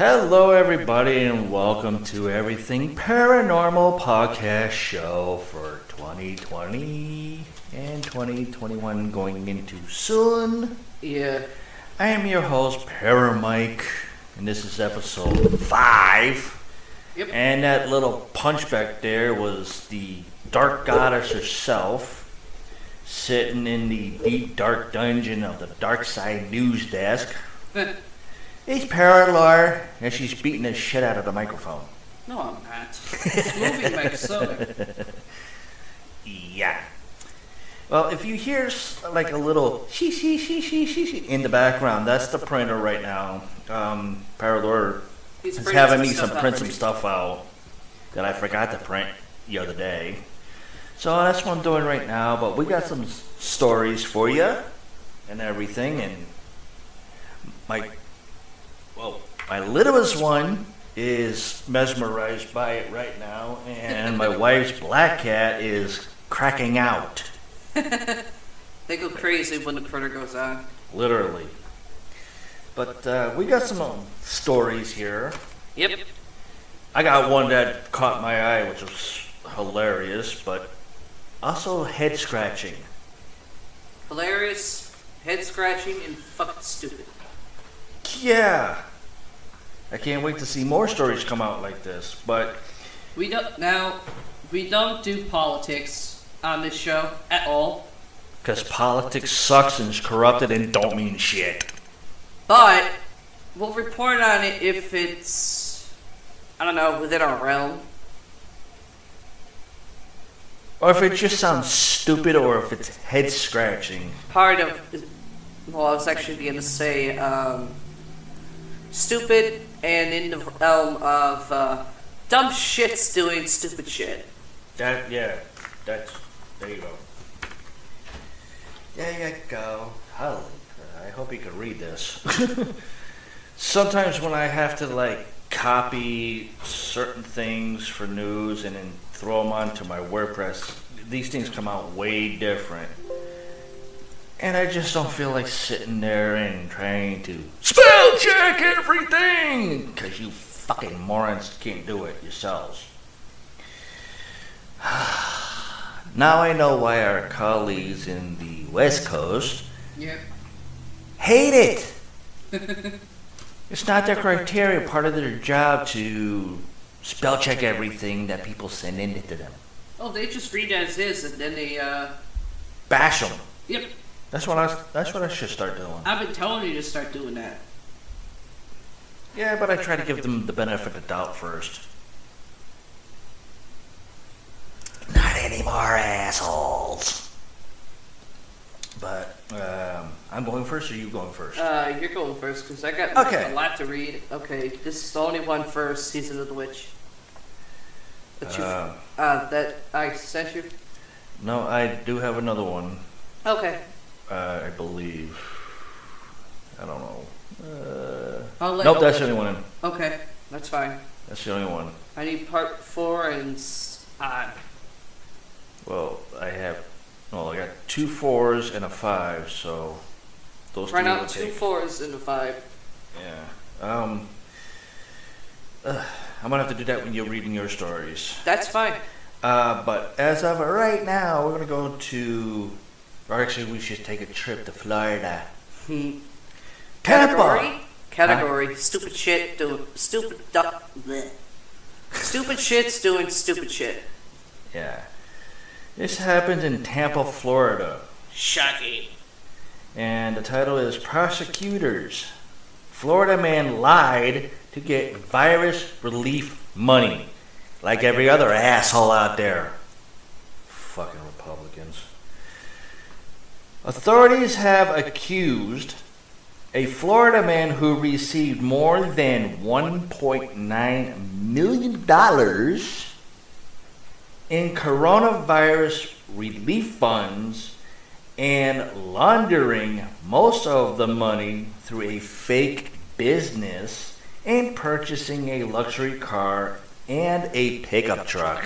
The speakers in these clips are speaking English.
Hello, everybody, and welcome to Everything Paranormal podcast show for 2020 and 2021 going into soon. Yeah. I am your host, Para-Mike, and this is episode 5. Yep. And that little punch back there was the Dark Goddess herself, sitting in the deep, dark dungeon of the Dark Side News Desk. It's Para-Lor, and she's beating the shit out of the microphone. No, I'm not. It's moving like so. Yeah. Well, if you hear like a little she in the background, that's the printer right now. Para-Lor is having me print some stuff out that I forgot to print the other day. So that's what I'm doing right now. But we got some stories for you and everything, and my littlest one is mesmerized by it right now, and my wife's black cat is cracking out. They go crazy when the printer goes on. Literally. But we got some stories here. Yep. I got one that caught my eye, which was hilarious, but also head scratching. Hilarious, head scratching, and fucking stupid. Yeah. I can't wait to see more stories come out like this, but we don't do politics on this show at all. Because politics sucks and is corrupted and don't mean shit. But we'll report on it if it's, I don't know, within our realm. Or if it just sounds stupid, or if it's head scratching. I was actually going to say stupid, and in the realm of dumb shits doing stupid shit. There you go. There you go. Holy crap, I hope you can read this. Sometimes when I have to copy certain things for news and then throw them onto my WordPress, these things come out way different. And I just don't feel like sitting there and trying to spell check everything, because you fucking morons can't do it yourselves. Now I know why our colleagues in the West Coast hate it. It's not their criteria, part of their job to spell check everything that people send in to them. Oh, they just read as is, and then they bash them. Yep. That's what I should start doing. I've been telling you to start doing that. Yeah, but I try to give them the benefit of the doubt first. Not anymore, assholes. But I'm going first, or you going first? You're going first, because I got a lot to read. Okay, this is the only one for Season of the Witch. That I sent you? No, I do have another one. Okay. I believe. I don't know. Nope, that's the only one. Okay, that's fine. That's the only one. I need part 4 and Well, I got 2 4s and a 5, so those right two now, will 2 take. 4s and a 5. Yeah. I'm gonna have to do that when you're reading your stories. That's fine. But as of right now, we're gonna go to. Or actually, we should take a trip to Florida. Category. Huh? Stupid shit doing stupid shit's doing stupid shit. Yeah. This happens in Tampa, Florida. Shocking. And the title is Prosecutors. Florida man lied to get virus relief money. Like every other asshole out there. Fucking Republicans. Authorities have accused a Florida man who received more than $1.9 million in coronavirus relief funds and laundering most of the money through a fake business and purchasing a luxury car and a pickup truck.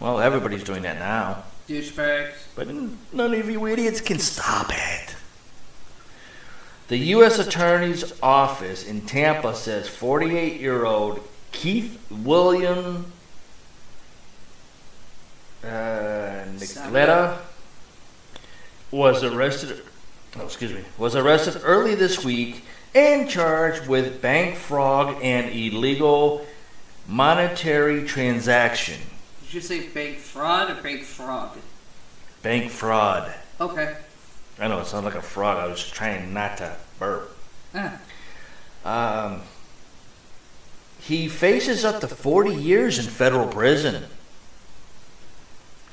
Well, everybody's doing that now. Douchebags. But none of you idiots can stop it. The U.S. Attorney's Office in Tampa says 48-year-old Keith William Nicoletta was arrested early this week and charged with bank fraud and illegal monetary transaction. Did you say bank fraud or bank frog? Bank fraud. Okay. I know, it sounds like a frog. I was trying not to burp. He faces up to 40 years in federal prison.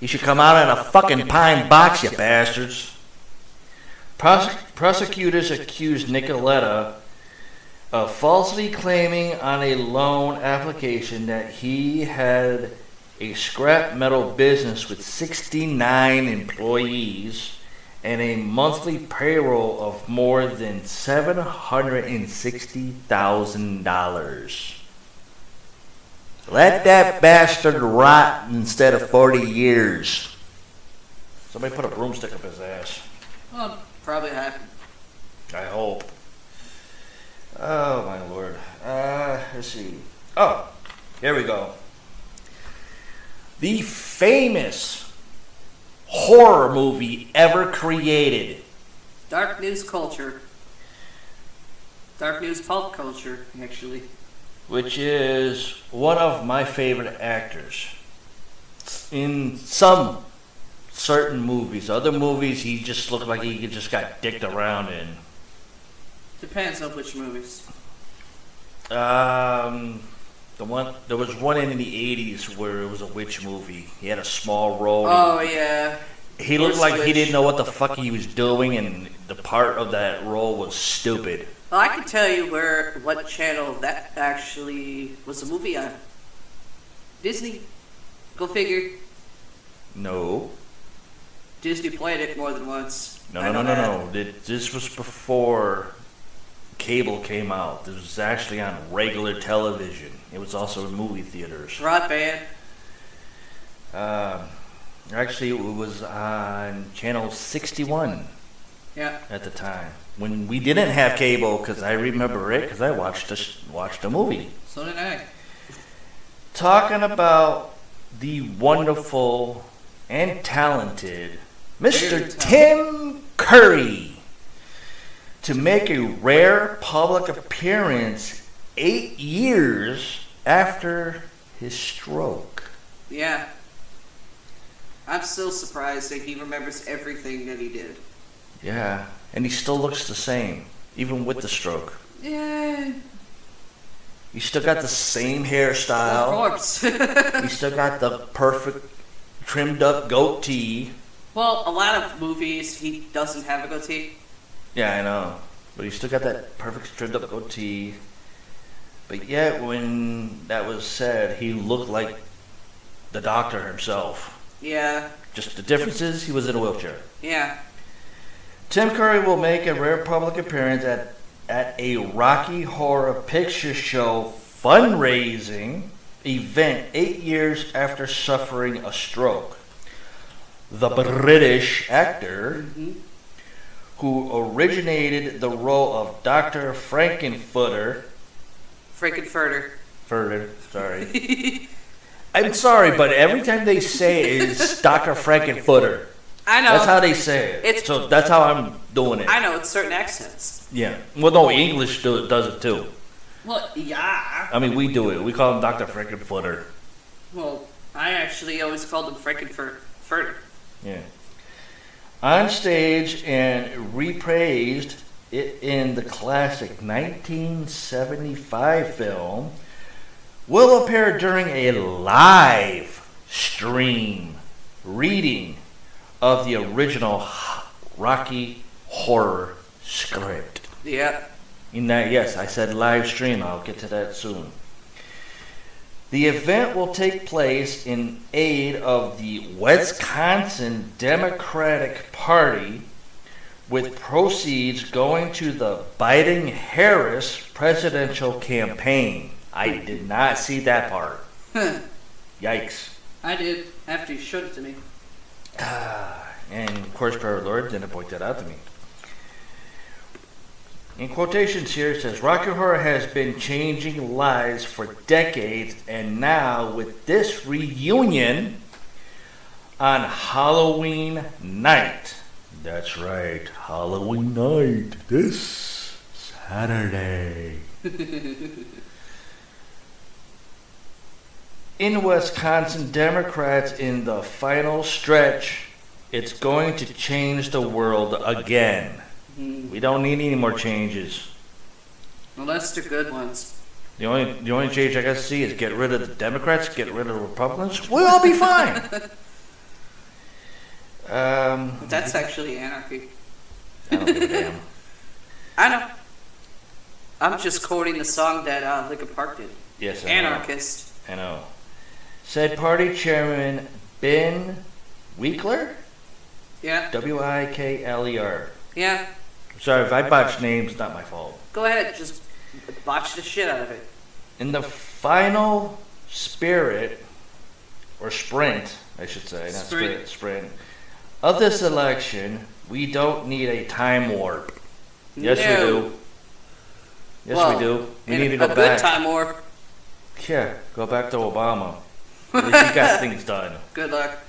He should come out in a fucking pine box, you bastards. Prosecutors accused Nicoletta of falsely claiming on a loan application that he had a scrap metal business with 69 employees and a monthly payroll of more than $760,000. Let that bastard rot instead of 40 years. Somebody put a broomstick up his ass. Well, probably happened. I hope. Oh, my Lord. Let's see. Oh, here we go. The famous horror movie ever created. Dark news culture. Dark news pulp culture, actually. Which is one of my favorite actors. In some certain movies. Other movies, he just looked like he just got dicked around in. Depends on which movies. There was one in the 80s where it was a witch movie. He had a small role. Oh, yeah. He looked like he didn't know what the fuck he was doing, and the part of that role was stupid. Well, I can tell you what channel that actually was a movie on. Disney. Go figure. No. Disney played it more than once. No. This was before cable came out. This was actually on regular television. It was also in movie theaters. Rock Band. Actually, it was on channel 61. Yeah. At the time, when we didn't have cable, because I remember it, because I watched the movie. So did I. Talking about the wonderful and talented Mr. Tim Curry to make a rare public appearance 8 years after his stroke. Yeah. I'm still surprised that he remembers everything that he did. Yeah, and he still looks the same, even with the stroke. Yeah. He still got the same hairstyle. Of course. He still got the perfect trimmed up goatee. Well, a lot of movies he doesn't have a goatee. Yeah, I know. But he still got that perfect trimmed up goatee. But yet, when that was said, he looked like the Doctor himself. Yeah. Just the difference is he was in a wheelchair. Yeah. Tim Curry will make a rare public appearance at a Rocky Horror Picture Show fundraising event 8 years after suffering a stroke. The British actor who originated the role of Dr. Frankenfurter. Sorry. I'm sorry, but every time they say it, it's Dr. Frankenfurter. I know. That's how they say it. So that's how I'm doing it. I know, it's certain accents. Yeah. Well, no, English does it too. Well, yeah. I mean, we do it. We call him Dr. Frankenfurter. Well, I actually always called him Frankenfurter. Yeah. On stage and reprised it in the classic 1975 film, will appear during a live stream reading of the original Rocky Horror script. Yeah. In that, yes, I said live stream. I'll get to that soon. The event will take place in aid of the Wisconsin Democratic Party, with proceeds going to the Biden-Harris presidential campaign. I did not see that part. Yikes. I did, after you showed it to me. And of course, Para-Lor didn't point that out to me. in quotations here, it says, Rocky Horror has been changing lives for decades, and now with this reunion on Halloween night. That's right, Halloween night, this Saturday. In Wisconsin, Democrats in the final stretch, it's going to change the world again. We don't need any more changes. Unless they're good ones. The only change I gotta see is get rid of the Democrats, get rid of the Republicans. We'll all be fine. That's actually anarchy. I don't give a damn. I know. I'm just quoting the song that Linkin Park did. Yes, I Anarchist. know. I know. Said party chairman Ben Winkler? Yeah. Wikler. Yeah. Sorry, if I botch names, not my fault. Go ahead, just botch the shit out of it. In the final spirit, or sprint, I should say, not sprint, of this election, we don't need a time warp. Yes, we do. Yes, we do. We need to go back. A good time warp. Yeah, go back to Obama. At least he got things done. Good luck.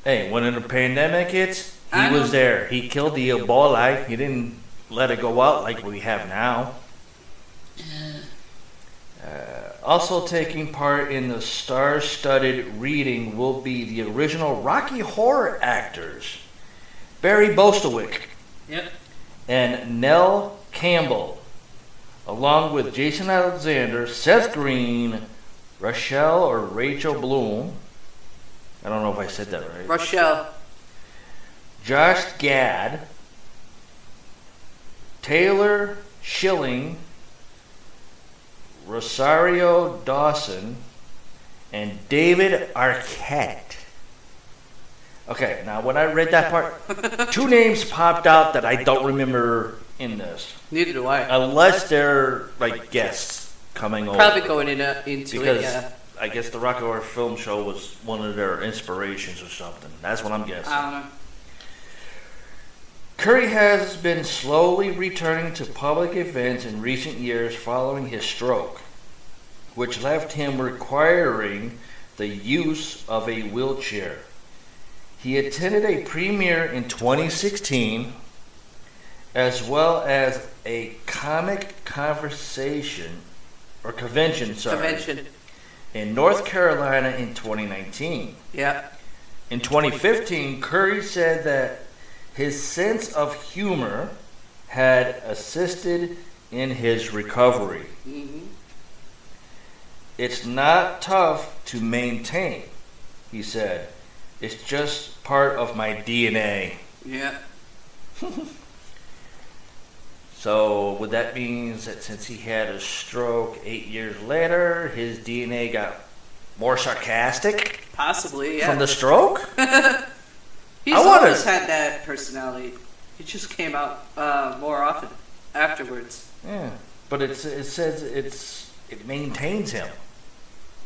Hey, when the pandemic hits, he was there. He killed the Ebola. He didn't let it go out like we have now. Also taking part in the star-studded reading will be the original Rocky Horror actors, Barry Bostwick and Nell Campbell, along with Jason Alexander, Seth Green, Rochelle or Rachel Bloom. I don't know if I said that right. Rochelle. Josh Gad, Taylor Schilling, Rosario Dawson, and David Arquette. Okay, now when I read that part, two names popped out that I don't remember in this. Neither do I. Unless they're like guests coming over. Probably going into because it, yeah. I guess the Rocky Horror Film Show was one of their inspirations or something. That's what I'm guessing. I don't know. Curry has been slowly returning to public events in recent years following his stroke, which left him requiring the use of a wheelchair. He attended a premiere in 2016, as well as a comic convention in North Carolina in 2019. Yeah. In 2015, Curry said that his sense of humor had assisted in his recovery. Mm-hmm. It's not tough to maintain, he said. It's just part of my DNA. Yeah. So would that mean that since he had a stroke 8 years later, his DNA got more sarcastic? Possibly, yeah. From the stroke? He's always had that personality. It just came out more often afterwards. Yeah, but it says it maintains him.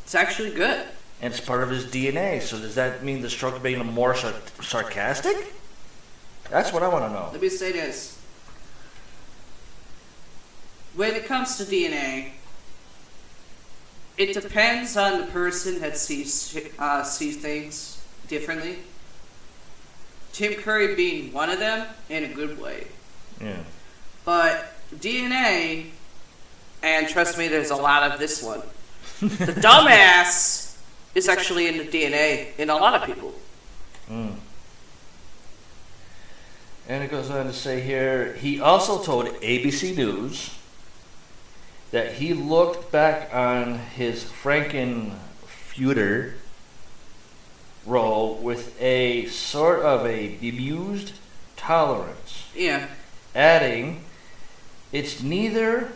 It's actually good. And it's part of his DNA. So does that mean the stroke made him more sarcastic? That's what I want to know. Let me say this. When it comes to DNA, it depends on the person that sees things differently. Tim Curry being one of them in a good way. Yeah. But DNA, and trust me, there's a lot of this one. The dumbass is actually in the DNA in a lot of people. Mm. And it goes on to say here, he also told ABC News that he looked back on his Frankenfuhrer role with a sort of a bemused tolerance. Yeah. Adding, it's neither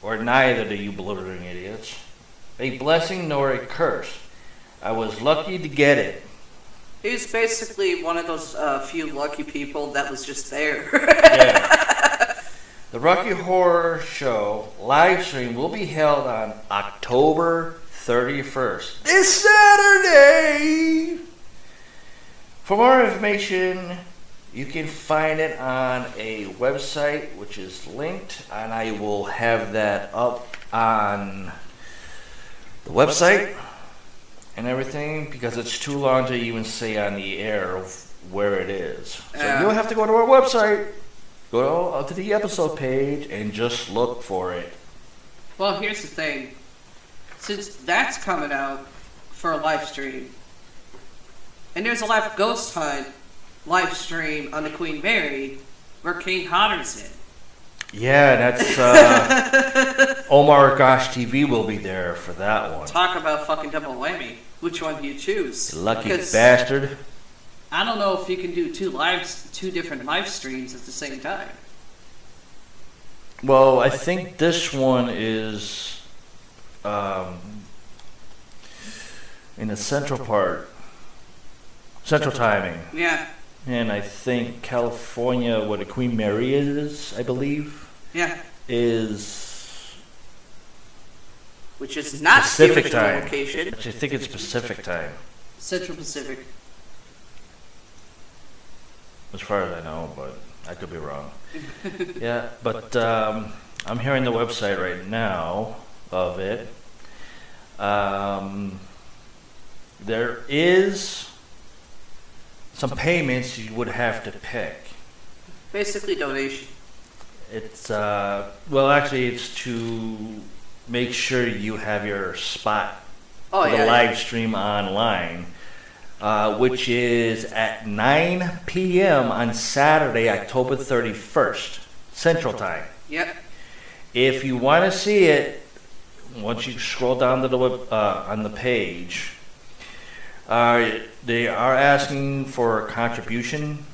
or neither to you blithering idiots, a blessing nor a curse. I was lucky to get it. He's basically one of those few lucky people that was just there. Yeah. The Rocky Horror Show Livestream will be held on October 31st. This Saturday! For more information, You can find it on a website which is linked, and I will have that up on the website and everything because it's too long to even say on the air where it is. So you'll have to go to our website, go to the episode page, and just look for it. Well, here's the thing. Since that's coming out for a live stream, and there's a live ghost hunt live stream on the Queen Mary where Kane Hodder's in. Yeah, that's Omar Gosh TV will be there for that one. Talk about fucking double whammy. Which one do you choose? Lucky bastard. I don't know if you can do two different live streams at the same time. Well, I think this one is in the central timing. Yeah. And I think California, where the Queen Mary is, I believe. Yeah. Which is not Pacific time. Location. I think it's Pacific time. Central Pacific. As far as I know, but I could be wrong. Yeah, but I'm hearing the website right now of it. There is some payments you would have to pick. Basically donation. It's well, actually, it's to make sure you have your spot for the live stream online, which is at 9 p.m. on Saturday, October 31st, Central Time. Yep. If you want to see it, once you scroll down to the on the page, they are asking for a contribution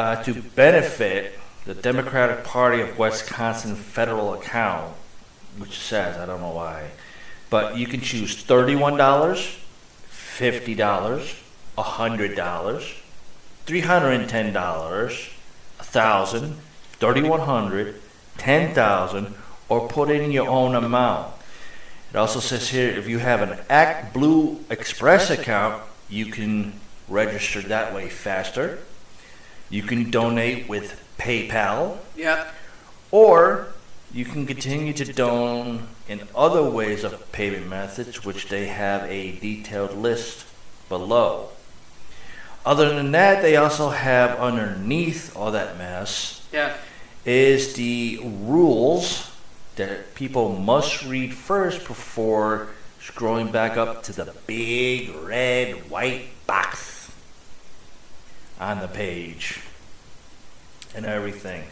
to benefit the Democratic Party of Wisconsin federal account, which says, I don't know why, but you can choose $31, $50, $100, $310, $1,000, $3,100, $10,000, or put in your own amount. It also says here, if you have an Act Blue Express account, you can register that way faster. You can donate with PayPal. Yep. Or you can continue to donate in other ways of payment methods, which they have a detailed list below. Other than that, they also have underneath all that mess is the rules that people must read first before scrolling back up to the big red white box on the page and everything.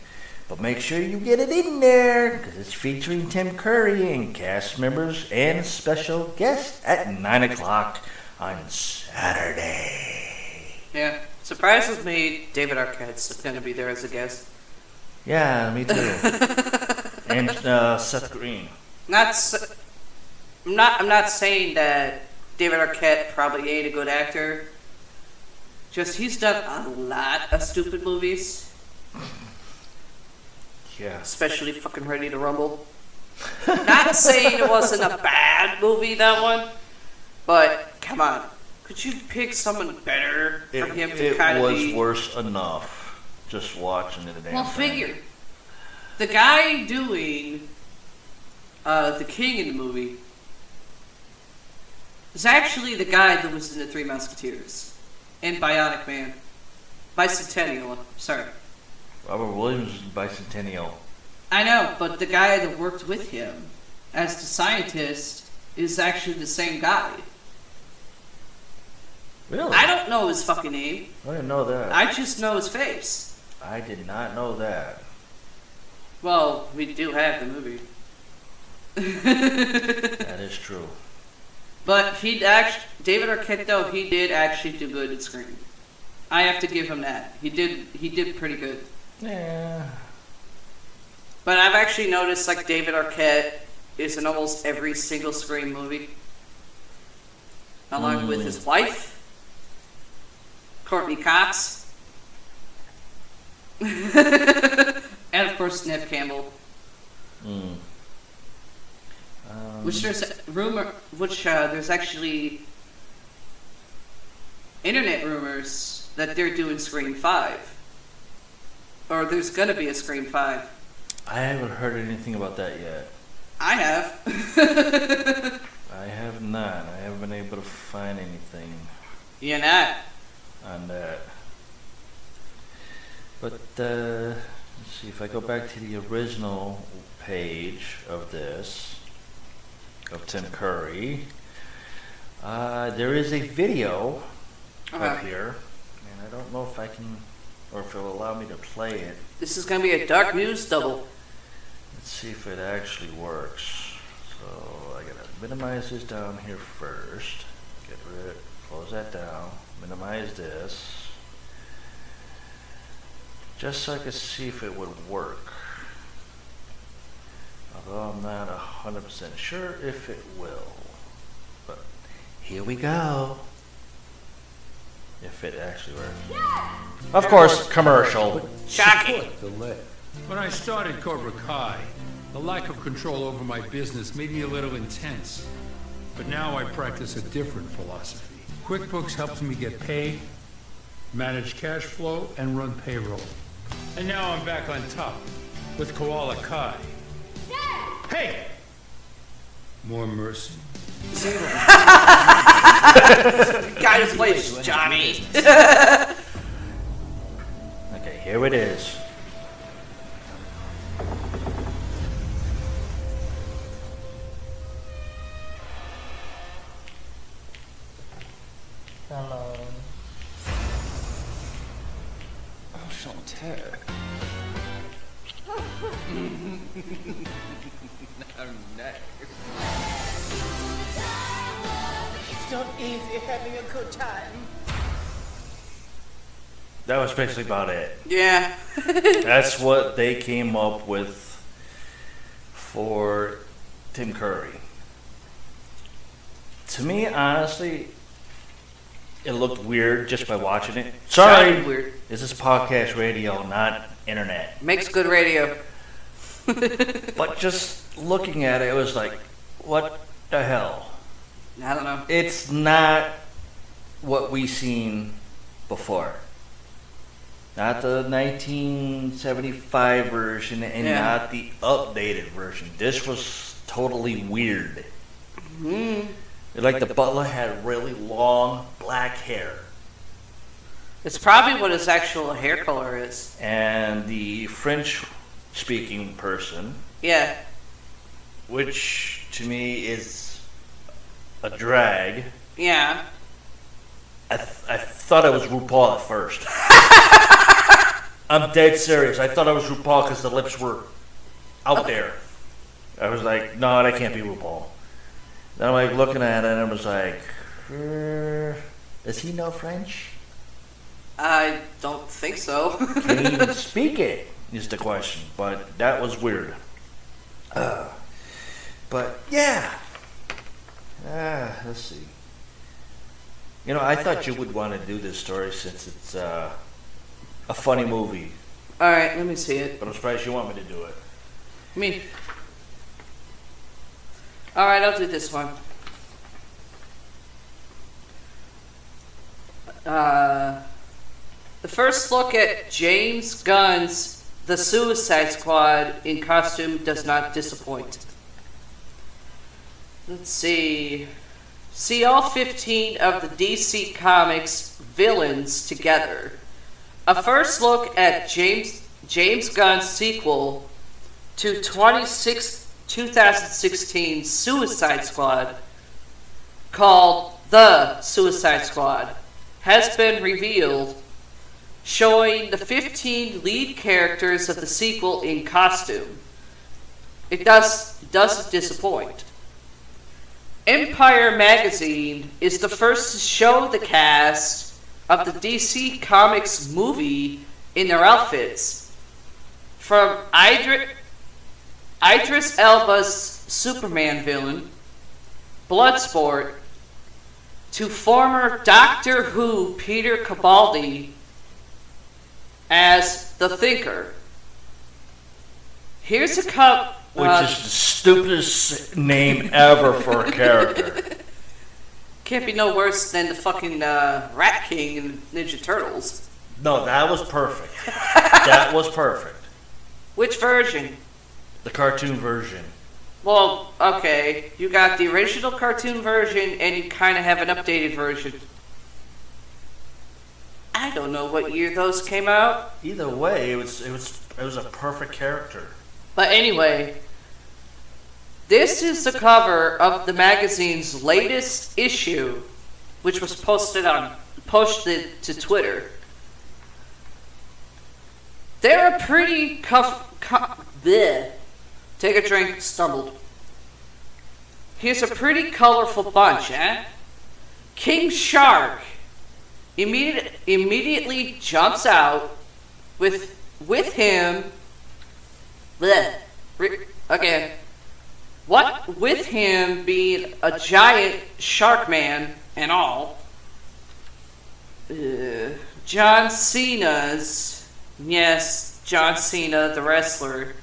But make sure you get it in there because it's featuring Tim Curry and cast members and special guests at 9 o'clock on Saturday. Yeah. Surprises me, David Arquette's going to be there as a guest. Yeah, me too. And Seth Green. I'm not saying that David Arquette probably ain't a good actor. Just he's done a lot of stupid movies. Yeah. Especially fucking Ready to Rumble. Not saying it wasn't a bad movie, that one, but come on. Could you pick someone better for him to kind of be... It was worse enough just watching it. Well, figure. The guy doing the king in the movie is actually the guy that was in the Three Musketeers and Bionic Man. Bicentennial, sorry. Robert Williams is Bicentennial. I know, but the guy that worked with him as the scientist is actually the same guy. Really? I don't know his fucking name. I didn't know that. I just know his face. I did not know that. Well, we do have the movie. That is true. But David Arquette, though, he did actually do good at screen. I have to give him that. He did pretty good. Yeah. But I've actually noticed, like, David Arquette is in almost every single Scream movie. Along with his wife, Courtney Cox. And of course Neve Campbell. Which there's a rumor, there's actually internet rumors that they're doing Scream 5. Or there's gonna be a Scream 5. I haven't heard anything about that yet. I have. I have not. I haven't been able to find anything. You're not. On that. But, let's see, if I go back to the original page of this, of Tim Curry, there is a video up here, and I don't know if I can, or if it'll allow me to play it. This is going to be a dark news double. Let's see if it actually works. So I gotta minimize this down here first. Get rid, close that down, minimize this. Just so I can see if it would work. Although I'm not 100% sure if it will. But here we go. If it actually works. Of course, commercial. Shocking. When I started Cobra Kai, the lack of control over my business made me a little intense. But now I practice a different philosophy. QuickBooks helps me get paid, manage cash flow, and run payroll. And now I'm back on top with Koala Kai. Hey! More mercy. Guy just plays Johnny. Okay, here it is. Hello. Oh, Chantel. It's not easy having a good time. That was basically about it. Yeah. That's what they came up with for Tim Curry. To me, honestly, it looked weird just by watching it. Sorry, Sounded weird. This is podcast radio, not internet. Makes good radio. But just looking at it, it was like, what the hell? I don't know. It's not what we seen before. Not the 1975 version and not the updated version. This was totally weird. Like the butler had really long black hair. It's probably what his actual hair color is. And the French-speaking person, Yeah. which to me is a drag. Yeah. I thought it was RuPaul at first. I'm dead serious. I thought it was RuPaul because the lips were out there. I was like, no, that can't be RuPaul. Then I'm like looking at it and I was like, does he know French? I don't think so. Can he even speak it? Is the question. But that was weird. But yeah. Let's see. You know, I thought you would want to do this story since it's a funny movie. Alright, let me see it. But I'm surprised you want me to do it. I mean... Alright, I'll do this one. The first look at James Gunn's The Suicide Squad in costume does not disappoint. Let's see. See all 15 of the DC Comics villains together. A first look at James Gunn's sequel to 2016 Suicide Squad, called The Suicide Squad, has been revealed, showing the 15 lead characters of the sequel in costume. It doesn't disappoint. Empire Magazine is the first to show the cast of the DC Comics movie in their outfits, from Idris Elba's Superman villain, Bloodsport, to former Doctor Who Peter Capaldi as the Thinker. Here's a Which is the stupidest name ever for a character. Can't be no worse than the fucking Rat King in Ninja Turtles. No, that was perfect. That was perfect. Which version? The cartoon version. Well, okay. You got the original cartoon version, and you kind of have an updated version. I don't know what year those came out. Either way, it was a perfect character. But anyway, this is the cover of the magazine's latest issue, which was posted to Twitter. They're a pretty bleh. Take a drink, stumbled. Here's a pretty colorful bunch, eh? King Shark immediately jumps out with him. Bleh. Okay. What with him being a giant shark man and all. John Cena's, yes, John Cena, the wrestler.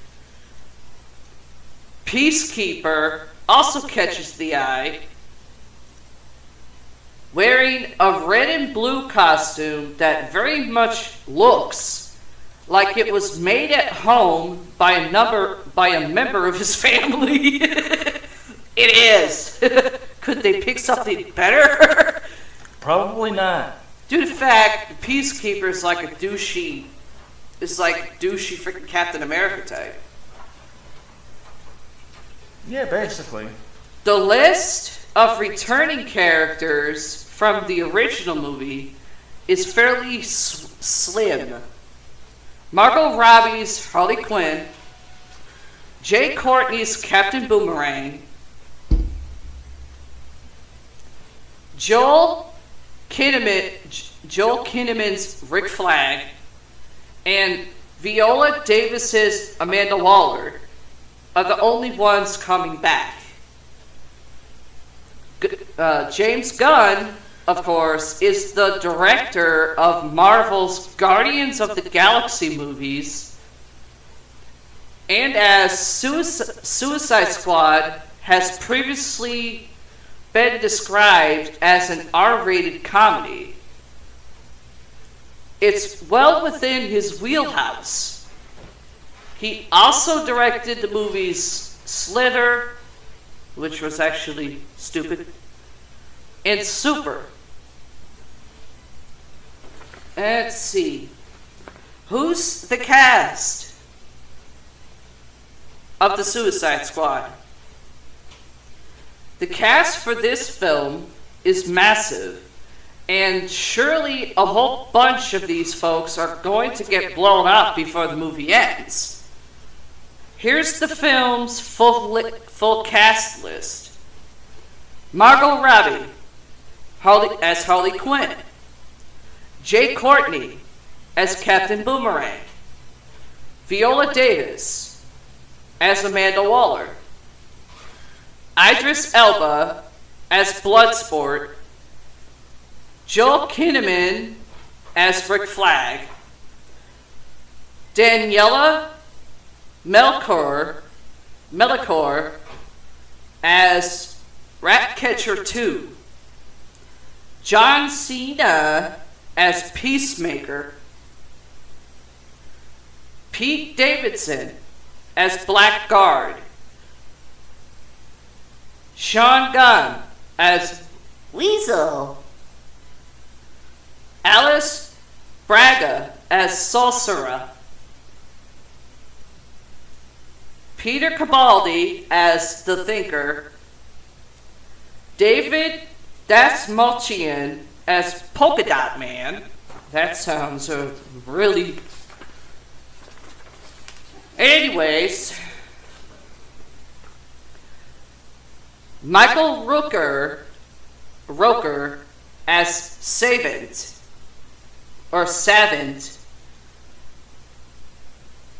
Peacekeeper also catches the eye, wearing a red and blue costume that very much looks like it was made at home by a member of his family. It is. Could they pick something better? Probably not. Due to the fact, the Peacekeeper is like a douchey freaking Captain America type. Yeah, basically. The list of returning characters from the original movie is fairly slim. Margot Robbie's Harley Quinn, Jay Courtney's Captain Boomerang, Joel Kinnaman's Rick Flag, and Viola Davis's Amanda Waller are the only ones coming back. James Gunn, of course, is the director of Marvel's Guardians of the Galaxy movies, and as Suicide Squad has previously been described as an R-rated comedy. It's well within his wheelhouse. He also directed the movies Slither, which was actually stupid, and Super. Let's see. Who's the cast of the Suicide Squad? The cast for this film is massive, and surely a whole bunch of these folks are going to get blown up before the movie ends. Here's the film's full cast list. Margot Robbie as Harley Quinn. Jay Courtney as Captain Boomerang. Viola Davis as Amanda Waller. Idris Elba as Bloodsport. Joel Kinnaman as Rick Flag. Daniela Melchior as Ratcatcher 2. John Cena as Peacemaker. Pete Davidson as Blackguard. Sean Gunn as Weasel. Alice Braga as Sorcerer. Peter Capaldi as the Thinker. David Dastmalchian as Polka Dot Man. That sounds really... Anyways, Michael Rooker as Savant. Or Savant.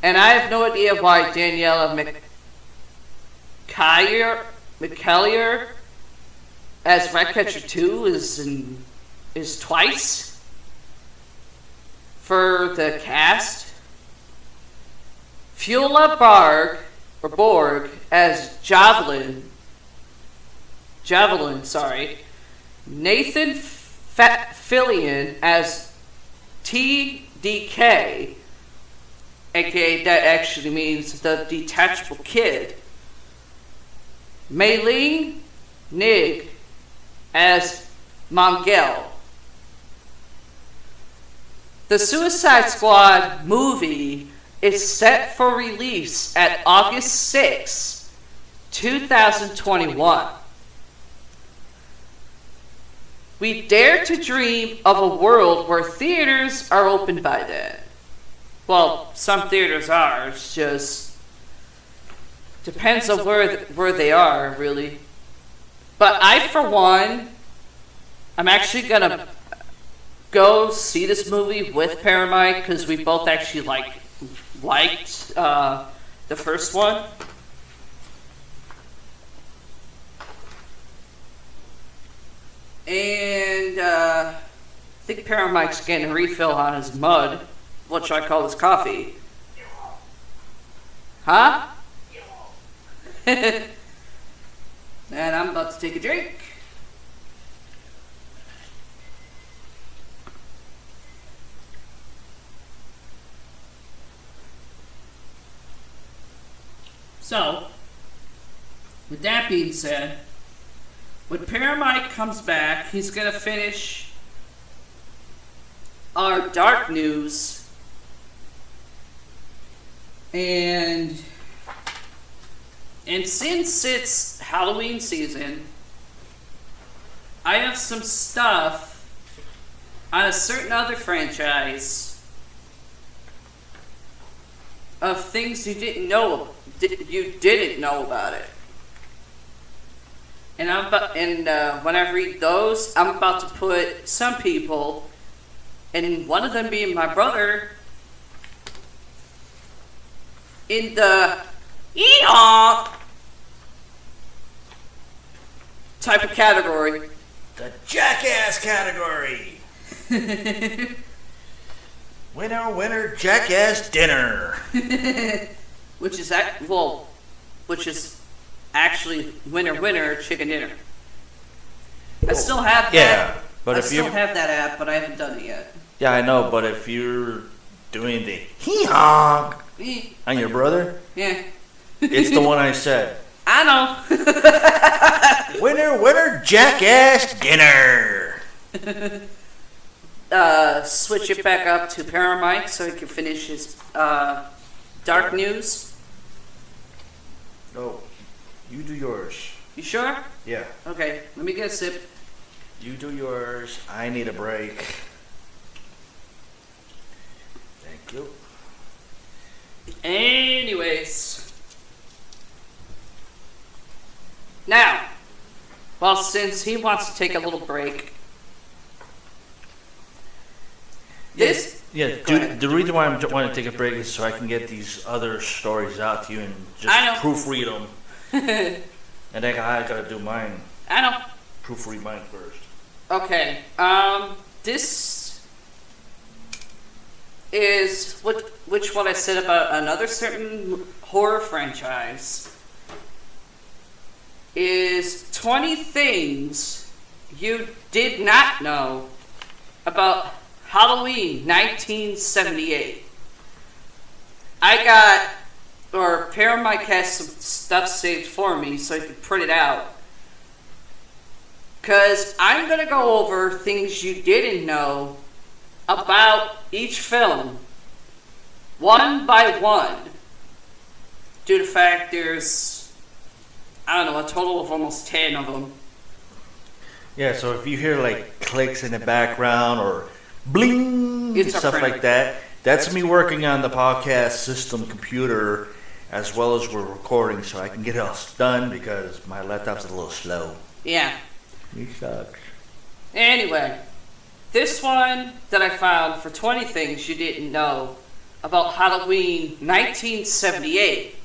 And I have no idea why Daniela McCallier as Ratcatcher 2 is twice for the cast. Fula Borg as Javelin, Nathan Fillion as TDK, aka that actually means the detachable kid. Mei-Ling Nig as Mongel. The Suicide Squad movie is set for release at August 6, 2021. We dare to dream of a world where theaters are open by then. Well, some theaters are, it's just depends on where they are, really. But I, for one, I'm actually gonna go see this movie with Paramite because we both actually liked the first one. And I think Paramite's getting a refill on his mud, which I call his coffee. Huh? And I'm about to take a drink. So, with that being said, when Paramite comes back, he's going to finish our dark news. And since it's Halloween season, I have some stuff on a certain other franchise of things you didn't know about it. And when I read those, I'm about to put some people, and one of them being my brother, in the eehaw type of category. The jackass category. Winner, jackass dinner. Which is actually winner, chicken dinner. I still have that. Yeah, but I still have that app, but I haven't done it yet. Yeah, I know, but if you're doing the hee-haw on your brother, yeah, it's the one I said. I know. Winner, jackass dinner. Switch it back up to Paramite so he can finish his dark news. No, you do yours. You sure? Yeah. Okay, let me get a sip. You do yours. I need a break. Thank you. Anyways. Now, well, since he wants to take a little break, The reason why I want to take a break is so I can get these other stories out to you and just proofread them. And then I gotta do mine. I know. Proofread mine first. Okay. This is which one I said about another certain horror franchise is 20 things you did not know about Halloween 1978. Paramike has some stuff saved for me so I can print it out. Because I'm going to go over things you didn't know about each film, one by one. Due to the fact there's, I don't know, a total of almost 10 of them. Yeah, so if you hear like clicks in the background or bling and stuff like that, that's me working on the podcast system computer as well as we're recording so I can get it all done because my laptop's a little slow. Yeah. He sucks. Anyway, this one that I found for 20 things you didn't know about Halloween 1978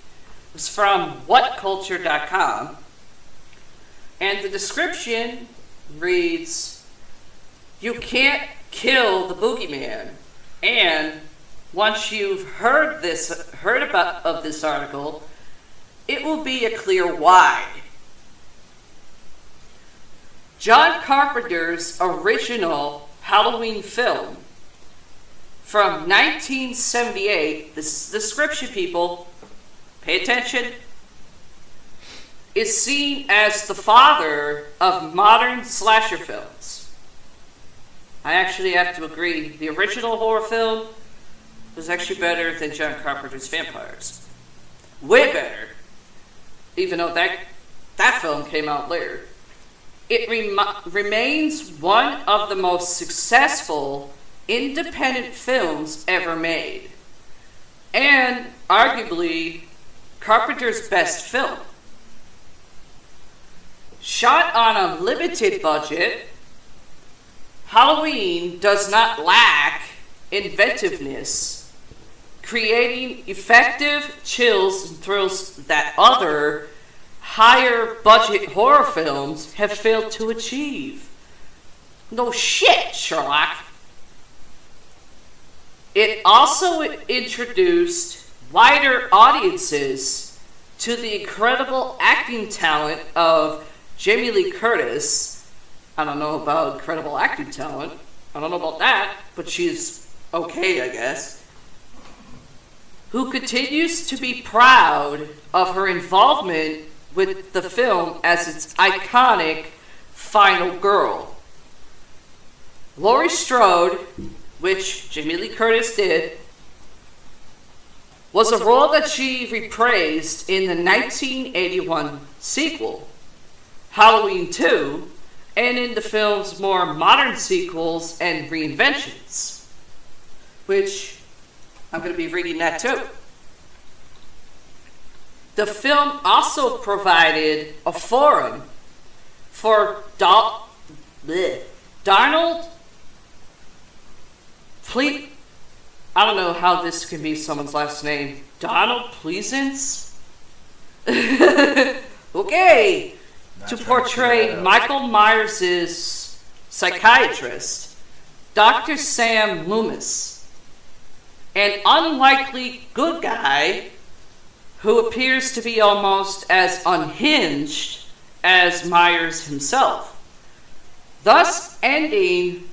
was from whatculture.com. And the description reads, "You can't kill the boogeyman." And once you've heard of this article, it will be a clear why. John Carpenter's original Halloween film from 1978, this is the description, people, pay attention, is seen as the father of modern slasher films. I actually have to agree, the original horror film was actually better than John Carpenter's Vampires. Way better, even though that film came out later. It remains one of the most successful independent films ever made, and arguably Carpenter's best film. Shot on a limited budget, Halloween does not lack inventiveness, creating effective chills and thrills that other higher budget horror films have failed to achieve. No shit, Sherlock. It also introduced wider audiences to the incredible acting talent of Jamie Lee Curtis. I don't know about incredible acting talent. I don't know about that, but she's okay, I guess. Who continues to be proud of her involvement with the film as its iconic final girl. Laurie Strode, which Jamie Lee Curtis did, was a role that she reprised in the 1981 sequel, Halloween 2, and in the film's more modern sequels and reinventions, which I'm going to be reading that too. The film also provided a forum for Donald I don't know how this can be someone's last name. Donald Pleasance? Okay. To portray Michael Myers' psychiatrist, Dr. Sam Loomis, an unlikely good guy who appears to be almost as unhinged as Myers himself, thus ending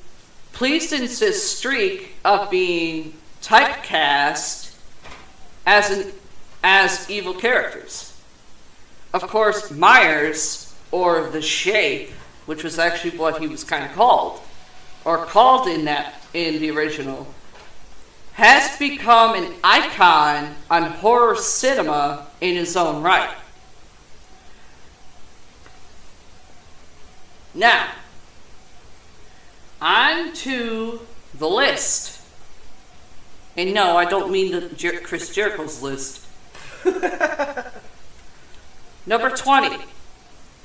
Pleasance's streak of being typecast as evil characters. Of course, Myers, or the Shape, which was actually what he was kind of called, or called in the original, has become an icon on horror cinema in his own right. Now, on to the list. And no, I don't mean the Chris Jericho's list. Number 20,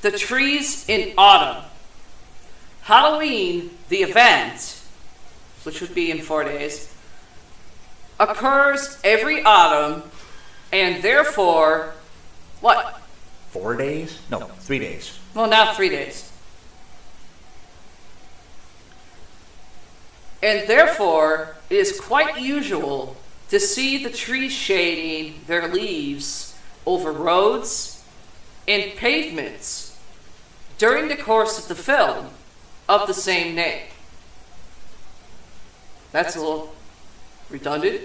The Trees in Autumn. Halloween, the event, which would be in 4 days, occurs every autumn, and therefore, what? 4 days? No, 3 days. Well, now 3 days. And therefore, it is quite usual to see the trees shading their leaves over roads and pavements during the course of the film of the same name. That's a little redundant.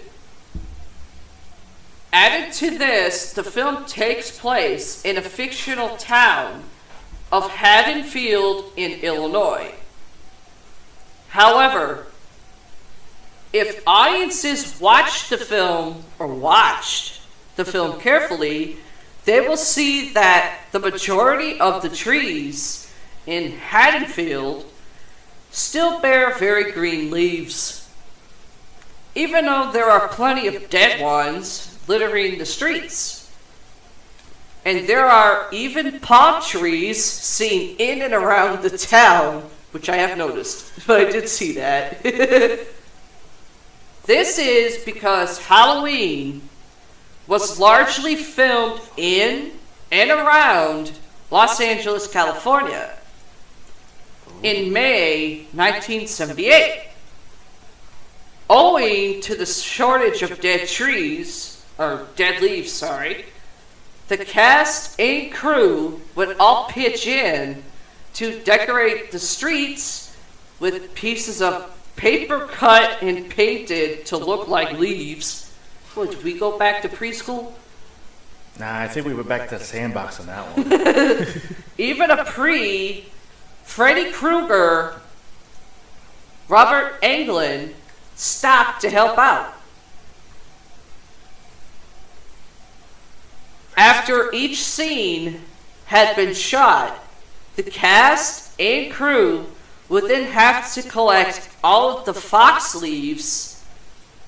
Added to this, the film takes place in a fictional town of Haddonfield in Illinois. However, if audiences watched the film carefully, they will see that the majority of the trees in Haddonfield still bear very green leaves, even though there are plenty of dead ones littering the streets. And there are even palm trees seen in and around the town, which I have noticed, but I did see that. This is because Halloween was largely filmed in and around Los Angeles, California in May 1978. Owing to the shortage of dead leaves, the cast and crew would all pitch in to decorate the streets with pieces of paper cut and painted to look like leaves. What, did we go back to preschool? Nah, I think we went back to the sandbox on that one. Even a Freddy Krueger, Robert Englund stopped to help out. After each scene had been shot, the cast and crew would then have to collect all of the fox leaves,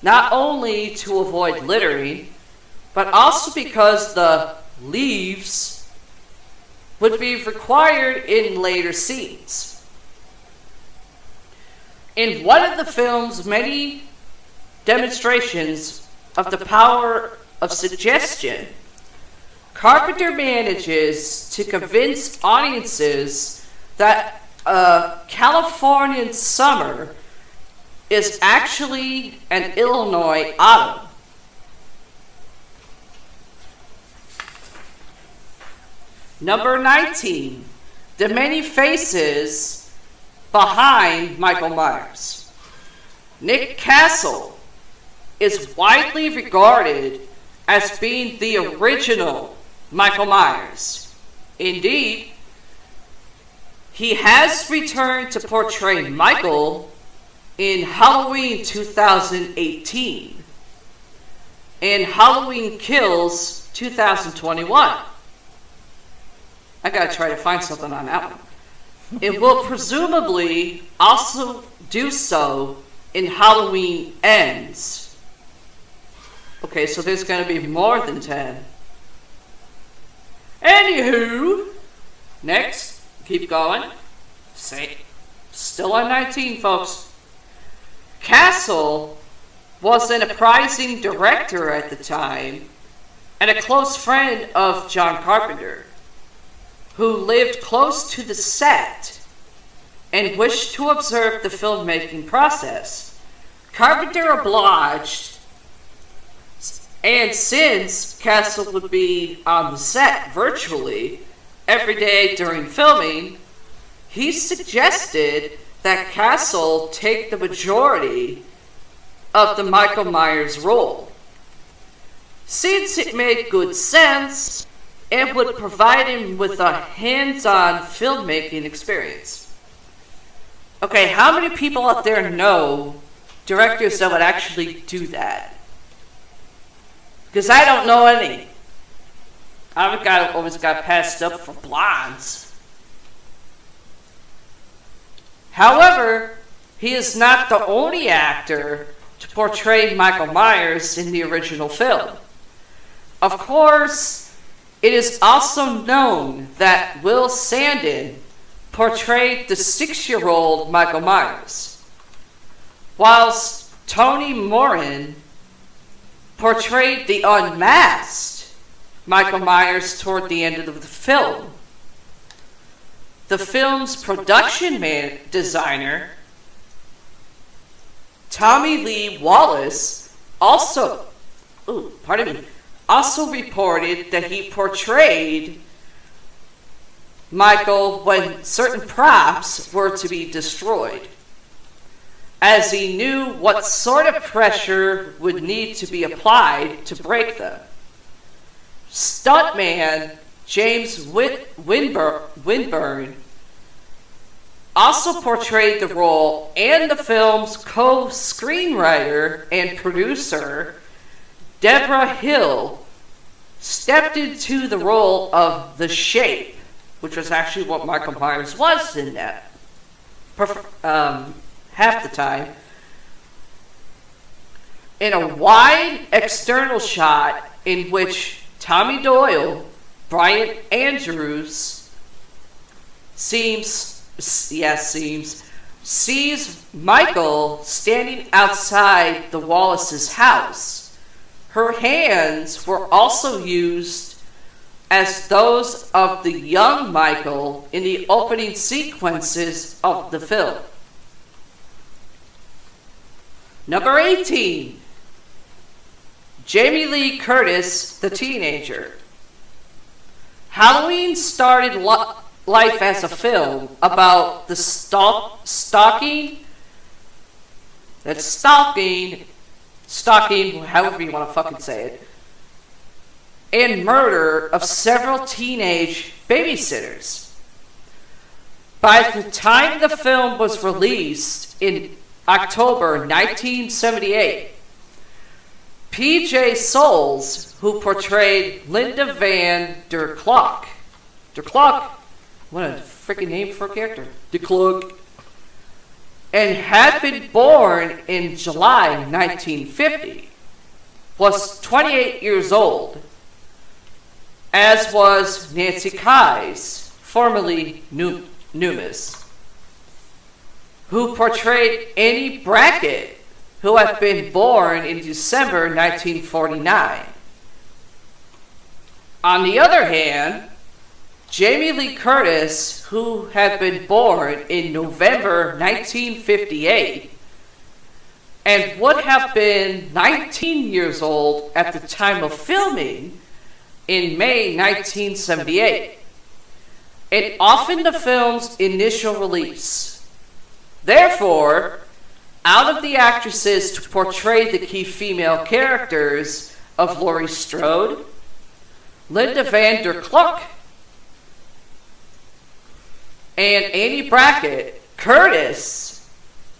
not only to avoid littering, but also because the leaves would be required in later scenes. In one of the film's many demonstrations of the power of suggestion, Carpenter manages to convince audiences that a Californian summer is actually an Illinois autumn. Number 19, the many faces behind Michael Myers. Nick Castle is widely regarded as being the original Michael Myers. Indeed, he has returned to portray Michael in Halloween 2018 and Halloween Kills 2021. I gotta try to find something on that one. It will presumably also do so in Halloween Ends. Okay, so there's gonna be more than 10. Anywho, next, keep going. Still on 19, folks. Castle was an apprising director at the time and a close friend of John Carpenter, who lived close to the set and wished to observe the filmmaking process. Carpenter obliged, and since Castle would be on the set virtually every day during filming, he suggested that Castle take the majority of the Michael Myers role, since it made good sense and would provide him with a hands-on filmmaking experience. Okay, how many people out there know directors that would actually do that? Because I don't know any. I've always got passed up for blondes. However, he is not the only actor to portray Michael Myers in the original film. Of course, it is also known that Will Sandin portrayed the 6-year-old Michael Myers, whilst Tony Moran portrayed the unmasked Michael Myers toward the end of the film. The film's production designer, Tommy Lee Wallace, also reported that he portrayed Michael when certain props were to be destroyed, as he knew what sort of pressure would need to be applied to break them. Stuntman James Winburn also portrayed the role, and the film's co-screenwriter and producer, Deborah Hill, stepped into the role of The Shape, which was actually what Michael Myers was in that half the time, in a wide external shot in which Tommy Doyle, Brian Andrews, sees Michael standing outside the Wallace's house. Her hands were also used as those of the young Michael in the opening sequences of the film. Number 18, Jamie Lee Curtis, the teenager. Halloween started life as a film about the stalking, however you want to fucking say it, and murder of several teenage babysitters. By the time the film was released in October 1978, P.J. Souls, who portrayed Linda Van der Klook, what a freaking name for a character, de Klook, and had been born in July 1950, was 28 years old, as was Nancy Kyes, formerly Numis, who portrayed Annie Brackett, who had been born in December 1949. On the other hand, Jamie Lee Curtis, who had been born in November 1958 and would have been 19 years old at the time of filming in May 1978, and often the film's initial release. Therefore, out of the actresses to portray the key female characters of Laurie Strode, Linda Van der Klook, and Annie Brackett, Curtis,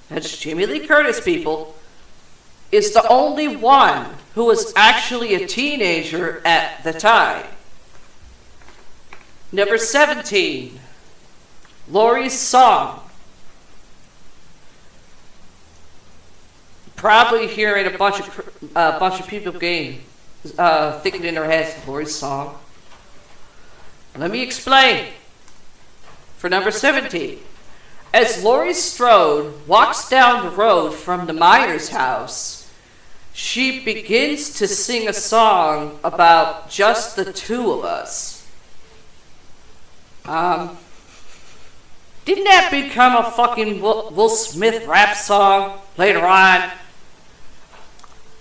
that's Jamie Lee Curtis, people, is the only one who was actually a teenager at the time. Number 17, Laurie's song. Probably hearing a bunch of people thinking in their heads, Laurie's song. Let me explain. For number 17, as Laurie Strode walks down the road from the Myers house, she begins to sing a song about just the two of us. Didn't that become a fucking Will Smith rap song later on?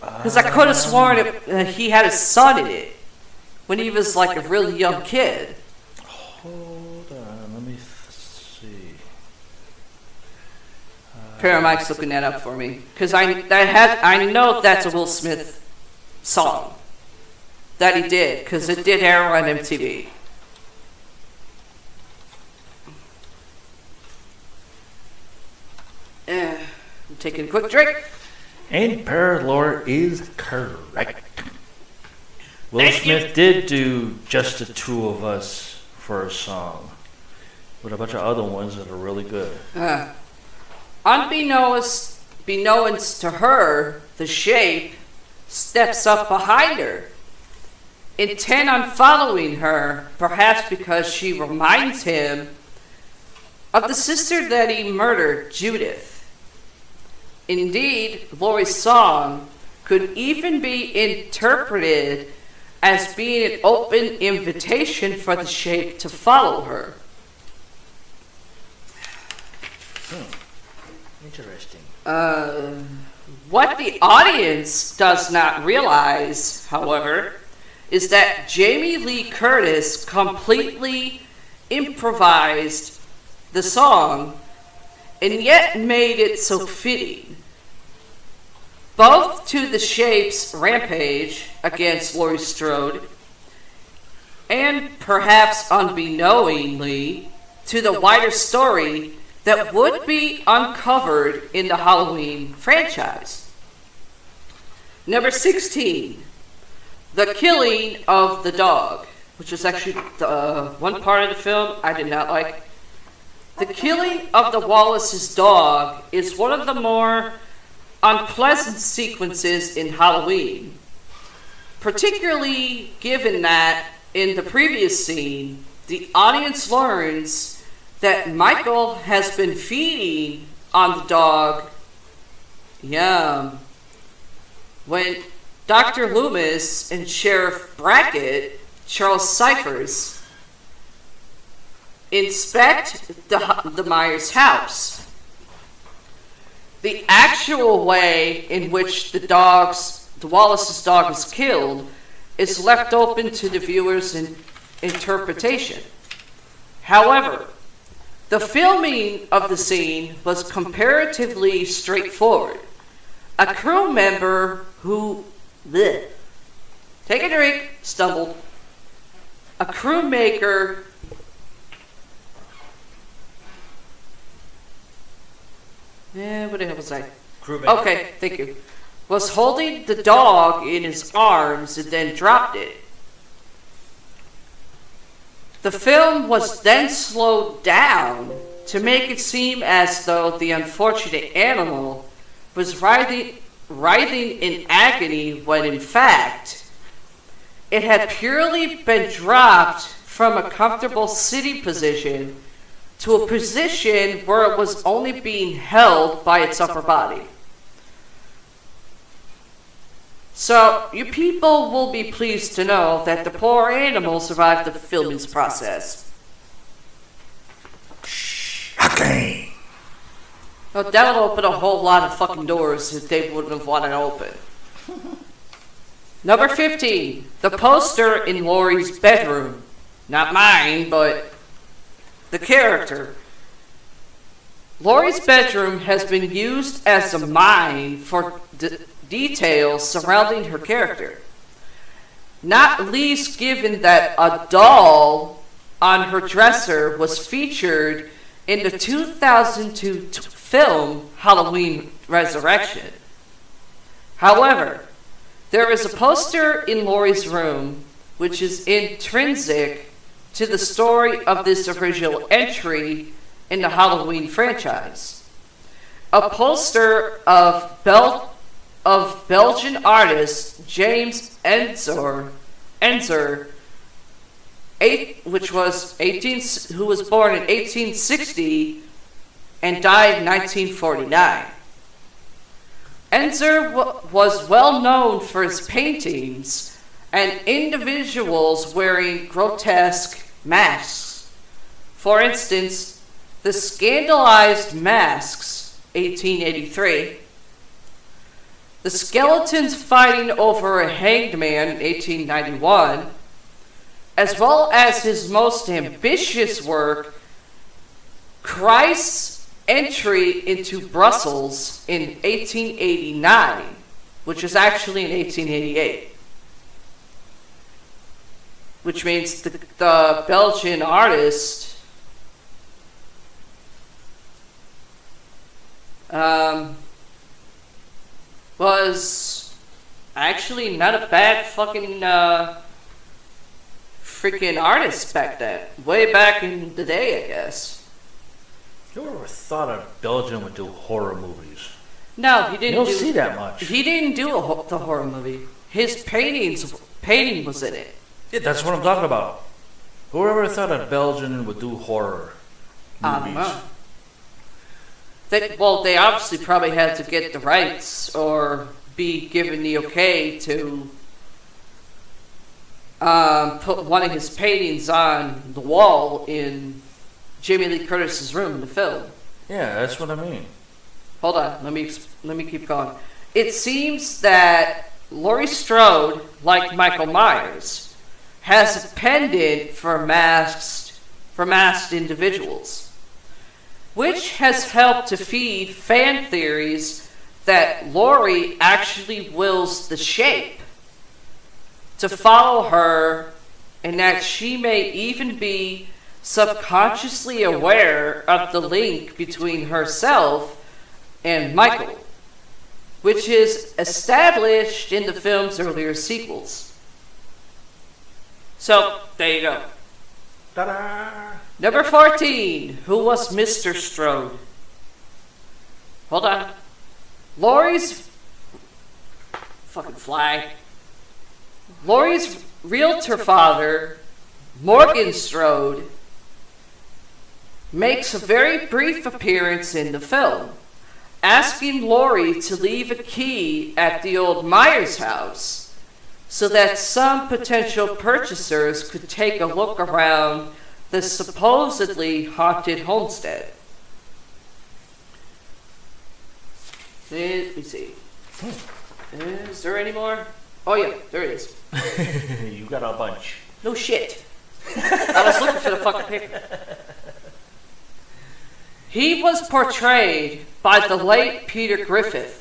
Because I could have sworn he had his son in it when he was like a really young kid. Hold on, let me see. Paramike's looking that up for me because I know that's a Will Smith song that he did because it did air on MTV. I'm taking a quick drink. And Para-Lor is correct. Will Smith did do Just the Two of Us for a song, with a bunch of other ones that are really good. Unbeknownst to her, the Shape steps up behind her, intent on following her, perhaps because she reminds him of the sister that he murdered, Judith. Indeed, Laurie's song could even be interpreted as being an open invitation for the Shape to follow her. Interesting. What the audience does not realize, however, is that Jamie Lee Curtis completely improvised the song and yet made it so fitting, both to the Shape's rampage against Laurie Strode and perhaps unbeknowingly to the wider story that would be uncovered in the Halloween franchise. Number 16, the killing of the dog, which is actually the one part of the film I did not like. The killing of the Wallace's dog is one of the more unpleasant sequences in Halloween, particularly given that in the previous scene, the audience learns that Michael has been feeding on the dog, when Dr. Loomis and Sheriff Brackett, Charles Cyphers, inspect the Myers house. The actual way in which the Wallace's dog is killed is left open to the viewer's interpretation. However, the filming of the scene was comparatively straightforward. A crew member who... bleh, take a drink, stumbled. A crew maker... what the hell was I? Crewmate. Okay, thank you. Was holding the dog in his arms and then dropped it. The film was then slowed down to make it seem as though the unfortunate animal was writhing in agony when in fact it had purely been dropped from a comfortable sitting position to a position where it was only being held by its upper body. So, you people will be pleased to know that the poor animal survived the filming process. Okay. Well, that would open a whole lot of fucking doors that they wouldn't have wanted to open. Number 15. The poster in Laurie's bedroom. Not mine, but the character. Laurie's bedroom has been used as a mine for details surrounding her character. Not least given that a doll on her dresser was featured in the 2002 film Halloween Resurrection. However, there is a poster in Laurie's room which is intrinsic to the story of this original entry in the Halloween franchise. A poster of Belgian artist James Ensor, who was born in 1860 and died in 1949. Ensor was well known for his paintings and individuals wearing grotesque masks. For instance, the Scandalized Masks, 1883, the Skeletons Fighting Over a Hanged Man, 1891, as well as his most ambitious work, Christ's Entry into Brussels, in 1889, which was actually in 1888. Which means the Belgian artist was actually not a bad fucking freaking artist back then. Way back in the day, I guess. You ever thought a Belgian would do horror movies? No, he didn't. You don't see that much. He didn't do the horror movie. His painting was in it. Yeah, that's what I'm talking about. Whoever thought a Belgian would do horror movies? I don't know. They obviously probably had to get the rights or be given the okay to put one of his paintings on the wall in Jamie Lee Curtis's room in the film. Yeah, that's what I mean. Hold on, let me keep going. It seems that Laurie Strode, like Michael Myers, has a pendant for masked individuals, which has helped to feed fan theories that Laurie actually wills the shape to follow her, and that she may even be subconsciously aware of the link between herself and Michael, which is established in the film's earlier sequels. So, there you go. Ta-da! Number 14. Who was Mr. Strode? Hold on. Laurie's... Fucking fly. Laurie's realtor father, Morgan Strode, makes a very brief appearance in the film, asking Laurie to leave a key at the old Myers house so that some potential purchasers could take a look around the supposedly haunted homestead. Let me see. Is there any more? Oh yeah, there it is. You got a bunch. No shit. I was looking for the fucking paper. He was portrayed by the late Peter Griffith,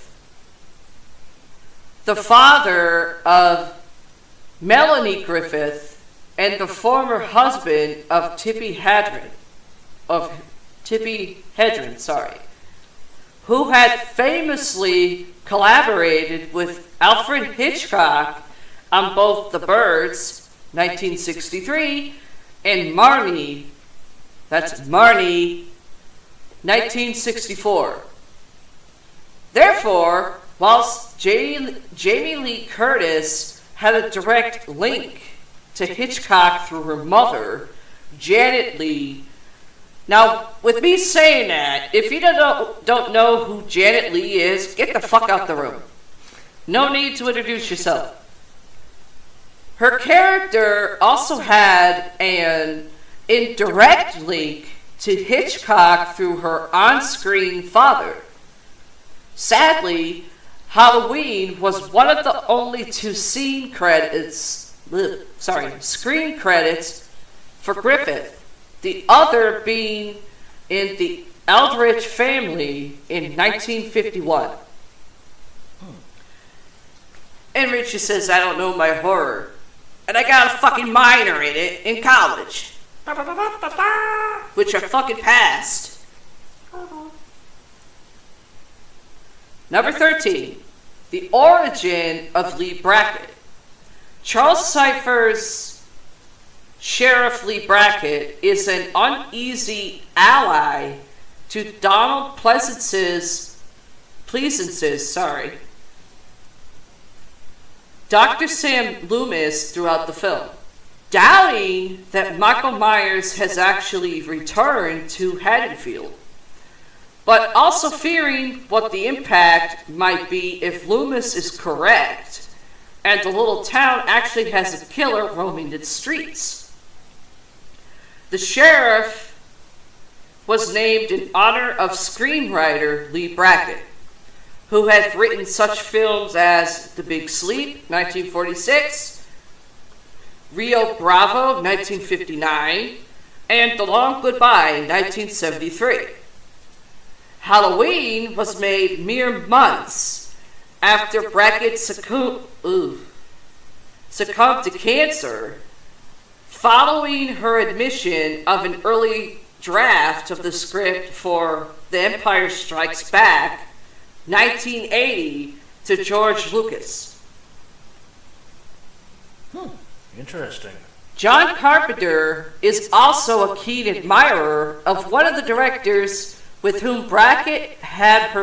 the father of Melanie Griffith and the former husband of Tippi Hedren, who had famously collaborated with Alfred Hitchcock on both The Birds, 1963, and Marnie, that's Marnie, 1964. Therefore, whilst Jamie Lee Curtis had a direct link to Hitchcock through her mother, Janet Leigh. Now, with me saying that, if you don't know who Janet Leigh is, get the fuck out the room. No need to introduce yourself. Her character also had an indirect link to Hitchcock through her on-screen father. Sadly, Halloween was one of the only two screen credits for Griffith, the other being in The Eldritch Family in 1951. And Richie says, I don't know my horror. And I got a fucking minor in it in college. Which I fucking passed. Number 13. The origin of Lee Brackett. Charles Cypher's Sheriff Lee Brackett is an uneasy ally to Donald Pleasance's Dr. Sam Loomis throughout the film, doubting that Michael Myers has actually returned to Haddonfield, but also fearing what the impact might be if Loomis is correct and the little town actually has a killer roaming its streets. The sheriff was named in honor of screenwriter Lee Brackett, who had written such films as The Big Sleep, 1946, Rio Bravo, 1959, and The Long Goodbye, 1973. Halloween was made mere months after Brackett succumbed to cancer, following her admission of an early draft of the script for The Empire Strikes Back, 1980, to George Lucas. Interesting. John Carpenter is also a keen admirer of one of the directors with whom Brackett had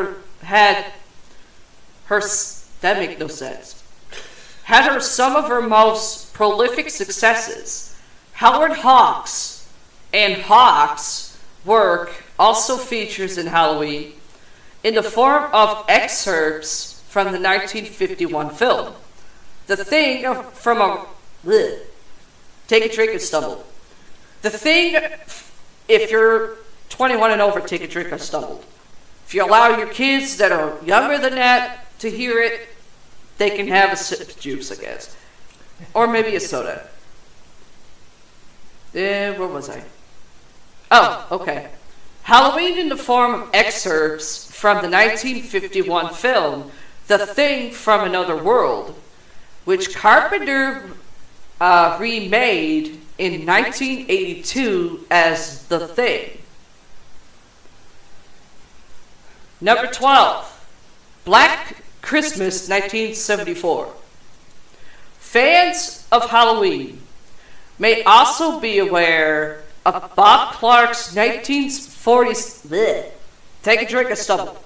some of her most prolific successes. Howard Hawks and Hawks' work also features in Halloween in the form of excerpts from the 1951 film. The Thing take a drink and stumble. The Thing, if you're 21 and over, take a drink and stumble. If you allow your kids that are younger than that to hear it, they can have a sip of juice, I guess. Or maybe a soda. Where was I? Oh, okay. Halloween in the form of excerpts from the 1951 film, The Thing from Another World, which Carpenter remade in 1982 as The Thing. Number 12, Black Christmas, 1974. Fans of Halloween may also be aware of Bob Clark's 1940s, take a drink and stumble,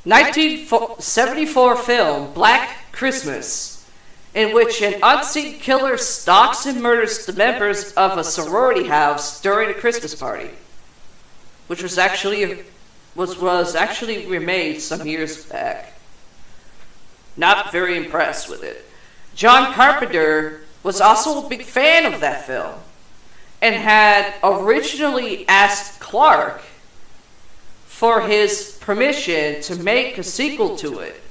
1974 film, Black Christmas, in which an unseen killer stalks and murders the members of a sorority house during a Christmas party, which was actually remade some years back. Not very impressed with it. John Carpenter was also a big fan of that film and had originally asked Clark for his permission to make a sequel to it,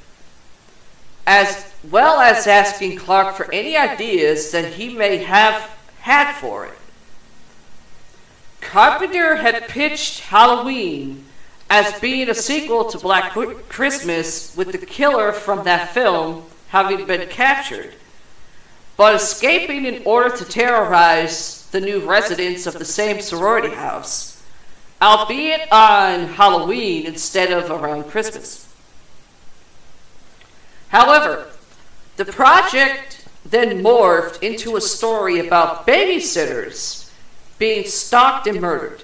as well as asking Clark for any ideas that he may have had for it. Carpenter had pitched Halloween as being a sequel to Black Christmas, with the killer from that film having been captured, but escaping in order to terrorize the new residents of the same sorority house, albeit on Halloween instead of around Christmas. However, the project then morphed into a story about babysitters being stalked and murdered.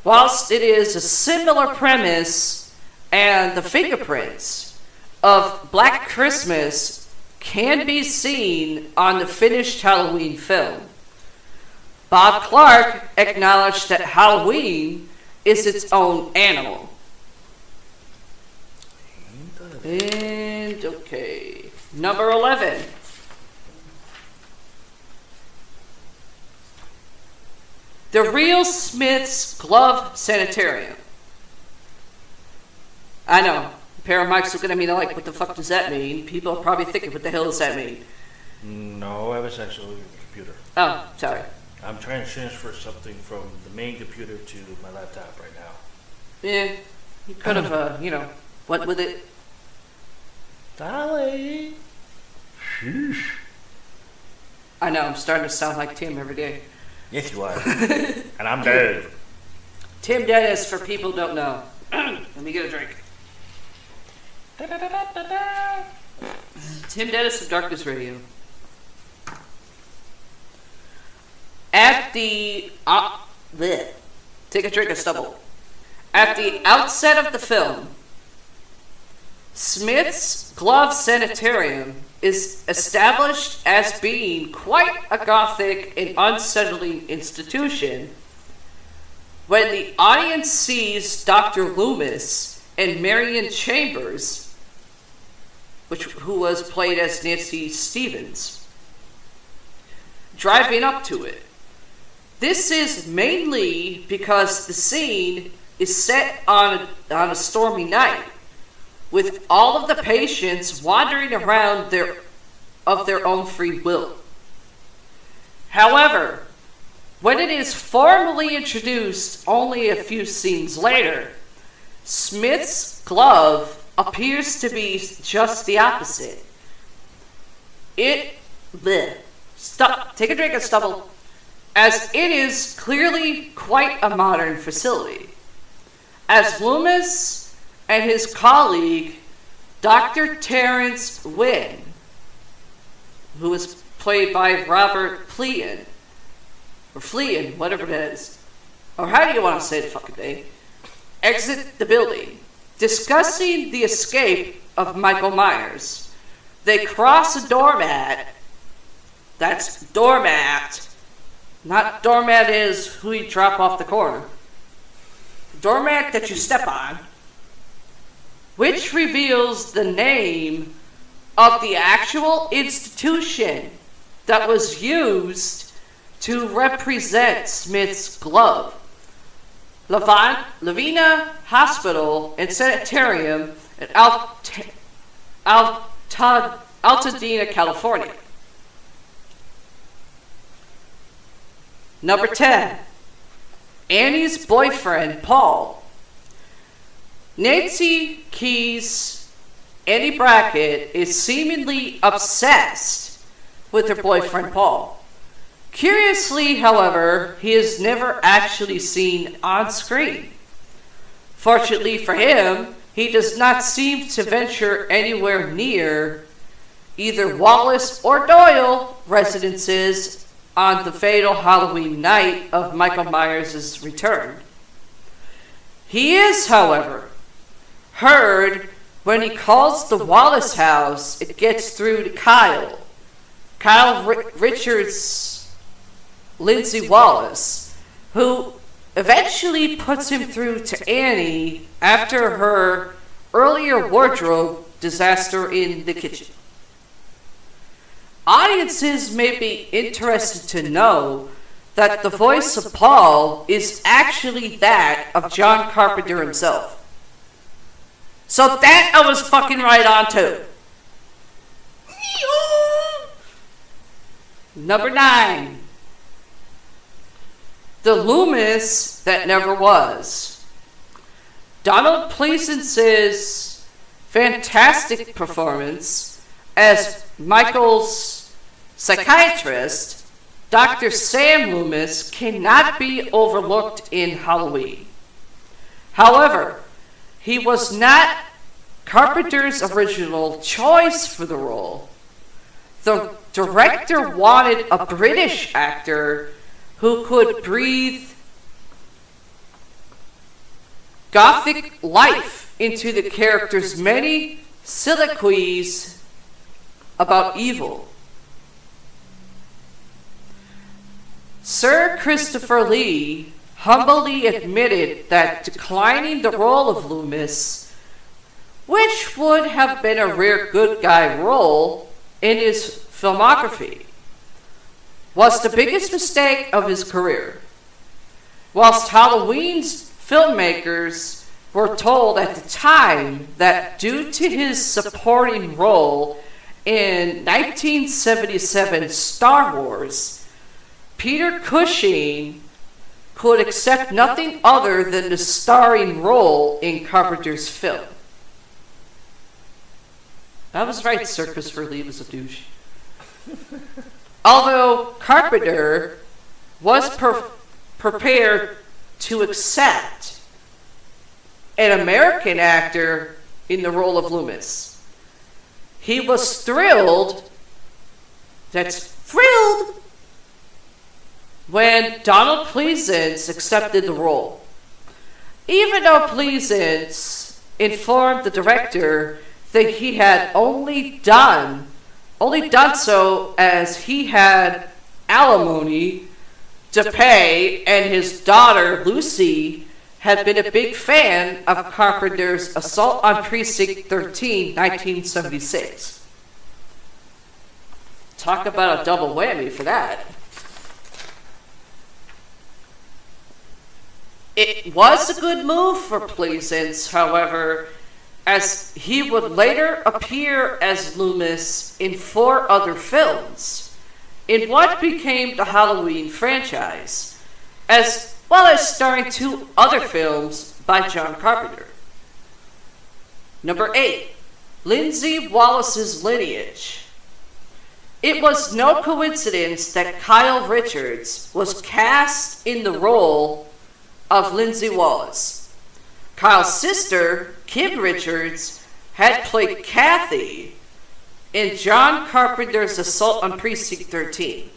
Whilst it is a similar premise, and the fingerprints of Black Christmas can be seen on the finished Halloween film, Bob Clark acknowledged that Halloween is its own animal. And okay, number 11. The Real Smith's Glove Sanitarium. I know. A pair of mics looking at me like, what the fuck does that mean? People are probably thinking, what the hell does that mean? No, I was actually on the computer. Oh, sorry. I'm trying to transfer something from the main computer to my laptop right now. Yeah, you could have, went with it. Dolly! Sheesh. I know, I'm starting to sound like Tim every day. Yes, you are. And I'm Dave. Tim Dennis, for people who don't know. Let me get a drink. Tim Dennis of Darkness Radio. At the... take a drink of stubble. At the outset of the film, Smith's Glove Sanitarium is established as being quite a gothic and unsettling institution when the audience sees Dr. Loomis and Marion Chambers, who was played as Nancy Stevens, driving up to it. This is mainly because the scene is set on a stormy night, with all of the patients wandering around of their own free will. However, when it is formally introduced only a few scenes later, Smith's glove appears to be just the opposite. Take a drink of stubble, as it is clearly quite a modern facility. As Loomis and his colleague, Dr. Terrence Wynn, who was played by Robert Fleehan, or Fleehan, whatever it is, or how do you want to say the fucking thing, exit the building, discussing the escape of Michael Myers. They cross a doormat. That's doormat. Not doormat is who you drop off the corner. Doormat that you step on, which reveals the name of the actual institution that was used to represent Smith's glove. Lavina Hospital and Sanitarium in Altadena, California. Number 10. Annie's boyfriend, Paul. Nancy Keyes' Annie Brackett is seemingly obsessed with her boyfriend, Paul. Curiously, however, he is never actually seen on screen. Fortunately for him, he does not seem to venture anywhere near either Wallace or Doyle residences on the fatal Halloween night of Michael Myers' return. He is, however, heard when he calls the Wallace house. It gets through to Kyle Richards, Lindsay Wallace, who eventually puts him through to Annie after her earlier wardrobe disaster in the kitchen. Audiences may be interested to know that the voice of Paul is actually that of John Carpenter himself. So that I was fucking right on too. Number 9. The Loomis that never was. Donald Pleasance's fantastic performance as Michael's psychiatrist, Dr. Sam Loomis, cannot be overlooked in Halloween. However, he was not Carpenter's original choice for the role. The director wanted a British actor who could breathe gothic life into the character's many soliloquies about evil. Sir Christopher Lee humbly admitted that declining the role of Loomis, which would have been a rare good guy role in his filmography, was the biggest mistake of his career. Whilst Halloween's filmmakers were told at the time that due to his supporting role in 1977 Star Wars, Peter Cushing could accept nothing other than the starring role in Carpenter's film. I was right, Sir Christopher Lee was a douche. Although Carpenter was prepared to accept an American actor in the role of Loomis, he was thrilled, when Donald Pleasance accepted the role. Even though Pleasance informed the director that he had only done so as he had alimony to pay, and his daughter Lucy had been a big fan of Carpenter's Assault on Precinct 13, 1976. Talk about a double whammy for that. It was a good move for Pleasance, however, as he would later appear as Loomis in 4 other films, in what became the Halloween franchise, as well as starring 2 other films by John Carpenter. Number 8, Lindsay Wallace's lineage. It was no coincidence that Kyle Richards was cast in the role of Lindsay Wallace. Kyle's sister, Kim Richards, had played Kathy in John Carpenter's Assault on Precinct 13.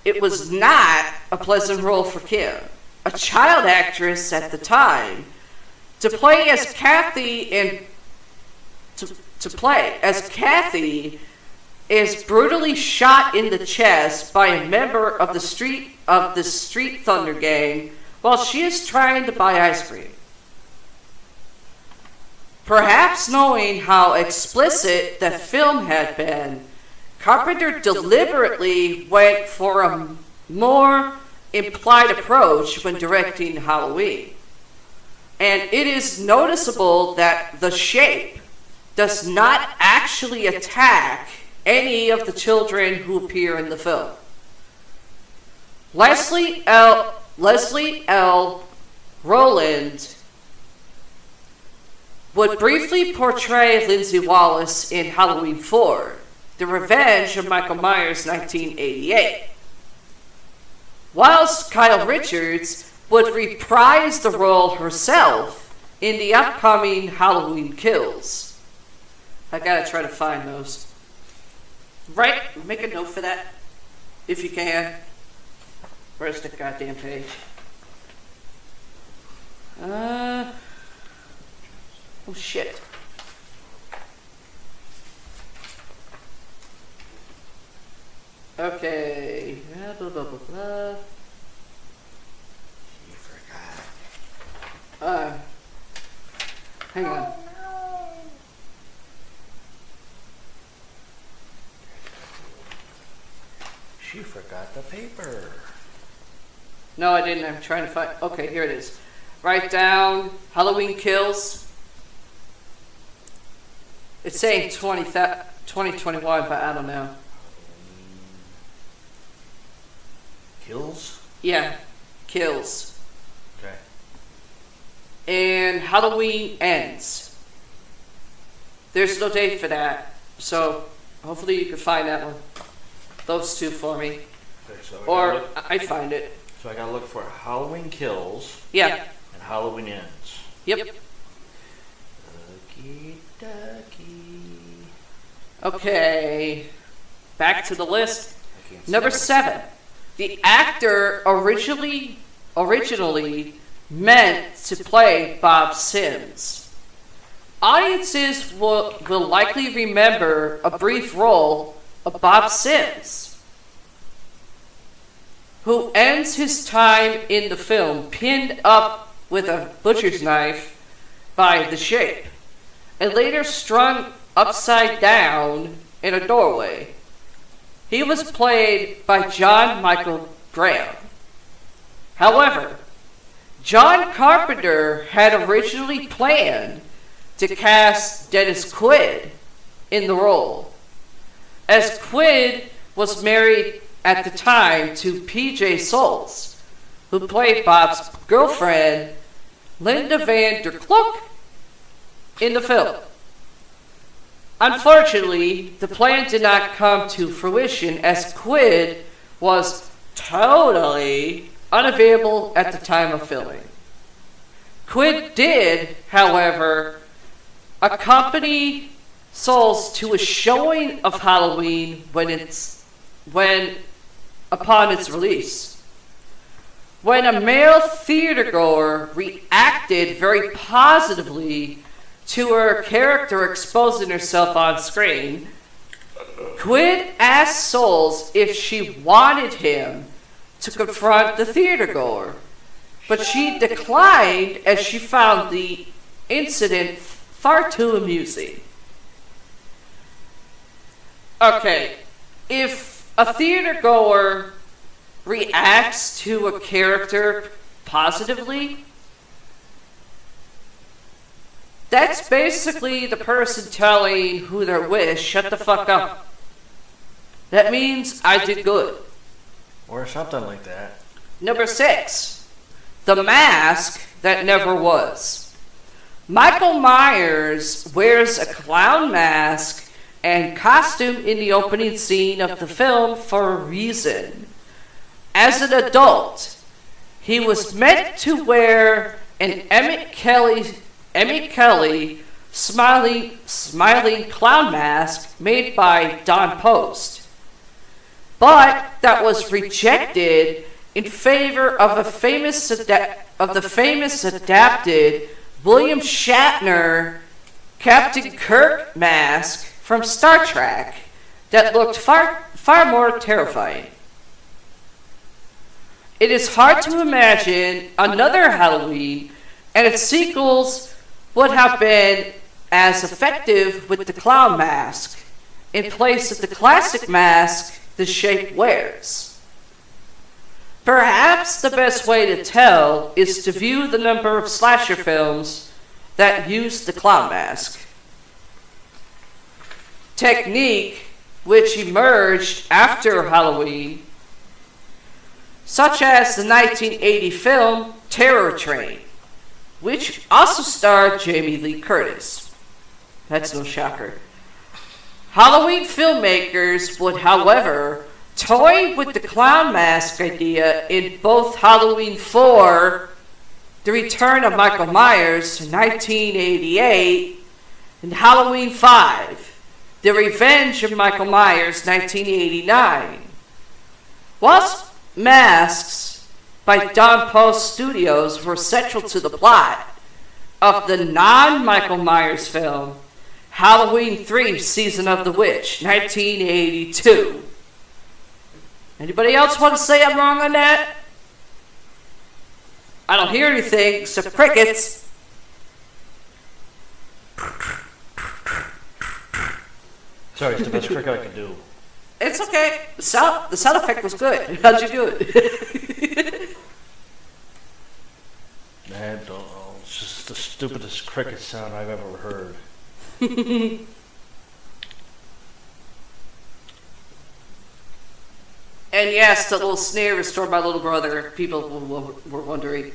It was not a pleasant role for Kim, a child actress at the time, to play as Kathy is brutally shot in the chest by a member of the Street Thunder gang while she is trying to buy ice cream. Perhaps knowing how explicit the film had been, Carpenter deliberately went for a more implied approach when directing Halloween. And it is noticeable that the shape does not actually attack any of the children who appear in the film. Leslie L. Rowland would briefly portray Lindsay Wallace in Halloween 4, The Revenge of Michael Myers, 1988. Whilst Kyle Richards would reprise the role herself in the upcoming Halloween Kills. I gotta try to find those. Right? Make a note for that, if you can. Where's the goddamn page? Oh shit. Okay. Blah, blah, blah, blah. You forgot. Hang on. She forgot the paper. No, I didn't. I'm trying to find. Okay, here it is. Write down Halloween Kills. It's saying 2021, but I don't know. Kills? Yeah. kills. Okay. And Halloween ends. There's no date for that, so hopefully you can find that one. Those two for me. Okay, so Or I find it. So I gotta look for Halloween Kills Yeah. and Halloween Ends. Yep. Okie dokie. Okay. Back to the list. I can't see Number it. 7. The actor originally meant to play Bob Sims. Audiences will likely remember a brief role of Bob Sims, who ends his time in the film pinned up with a butcher's knife by the Shape, and later strung upside down in a doorway. He was played by John Michael Graham. However, John Carpenter had originally planned to cast Dennis Quaid in the role, as Quaid was married at the time to PJ Soles, who played Bob's girlfriend, Linda Van der Klook, in the film. Unfortunately, the plan did not come to fruition as Quaid was totally unavailable at the time of filming. Quaid did, however, accompany Soles to a showing of Halloween upon its release. When a male theatergoer reacted very positively to her character exposing herself on screen, Quaid asked Soles if she wanted him to confront the theatergoer, but she declined as she found the incident far too amusing. Okay, if a theatergoer reacts to a character positively, that's basically the person telling who they're with, shut the fuck up. That means I did good. Or something like that. Number 6, The Mask That Never Was. Michael Myers wears a clown mask and costume in the opening scene of the film for a reason. As an adult, he was meant to wear an Emmett Kelly smiling clown mask made by Don Post, but that was rejected in favor of the famous adapted William Shatner Captain Kirk mask from Star Trek that looked far more terrifying. It is hard to imagine another Halloween and its sequels would have been as effective with the clown mask in place of the classic mask the Shape wears. Perhaps the best way to tell is to view the number of slasher films that use the clown mask. Technique which emerged after Halloween, such as the 1980 film Terror Train, which also starred Jamie Lee Curtis. That's no shocker. Halloween filmmakers would, however, toy with the clown mask idea in both Halloween 4, The Return of Michael Myers, 1988, and Halloween 5, The Revenge of Michael Myers, 1989. Whilst masks by Don Post Studios were central to the plot of the non-Michael Myers film, Halloween 3, Season of the Witch, 1982. Anybody else want to say I'm wrong on that? I don't hear anything except crickets. Sorry, it's the best trick I can do. It's okay. The sound effect was good. How'd you do it? I don't know. It's just the stupidest cricket sound I've ever heard. And yes, the little snare restored by little brother, people were wondering.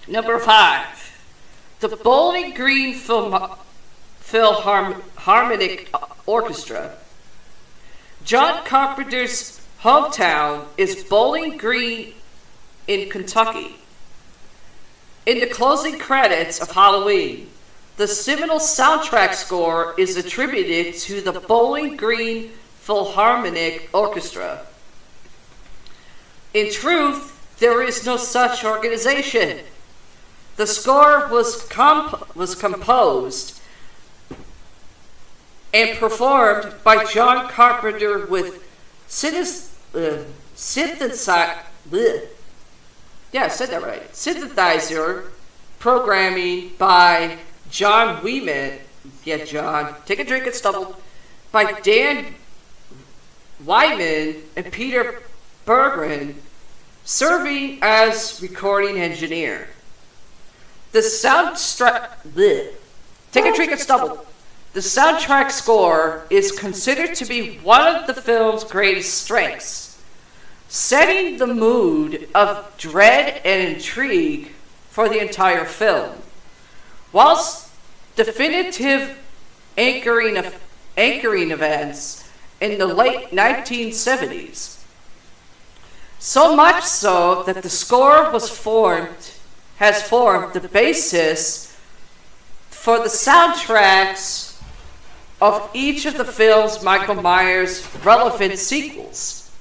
Number 5. The Bowling Green Philharmonic Orchestra. John Carpenter's hometown is Bowling Green in Kentucky. In the closing credits of Halloween, the seminal soundtrack score is attributed to the Bowling Green Philharmonic Orchestra. In truth, there is no such organization. The score was composed and performed by John Carpenter with synthesizer programming by John Wieman. Yeah, John. Take a drink and stumble. By Dan Wyman and Peter Bergren, serving as recording engineer. The Take a drink and stumble. The soundtrack score is considered to be one of the film's greatest strengths, setting the mood of dread and intrigue for the entire film, whilst definitive anchoring events in the late 1970s. So much so that the score has formed the basis for the soundtracks of each of the film's Michael Myers relevant sequels.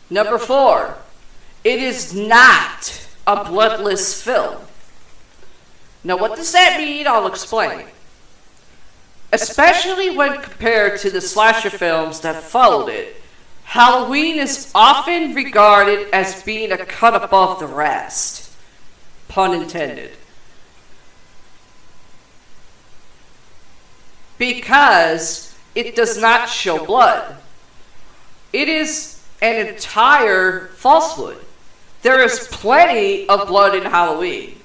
Number 4, it is not a bloodless film. Now, what does that mean? I'll explain. Especially when compared to the slasher films that followed it, Halloween is often regarded as being a cut above the rest. Pun intended. Because it does not show blood. It is an entire falsehood. There is plenty of blood in Halloween,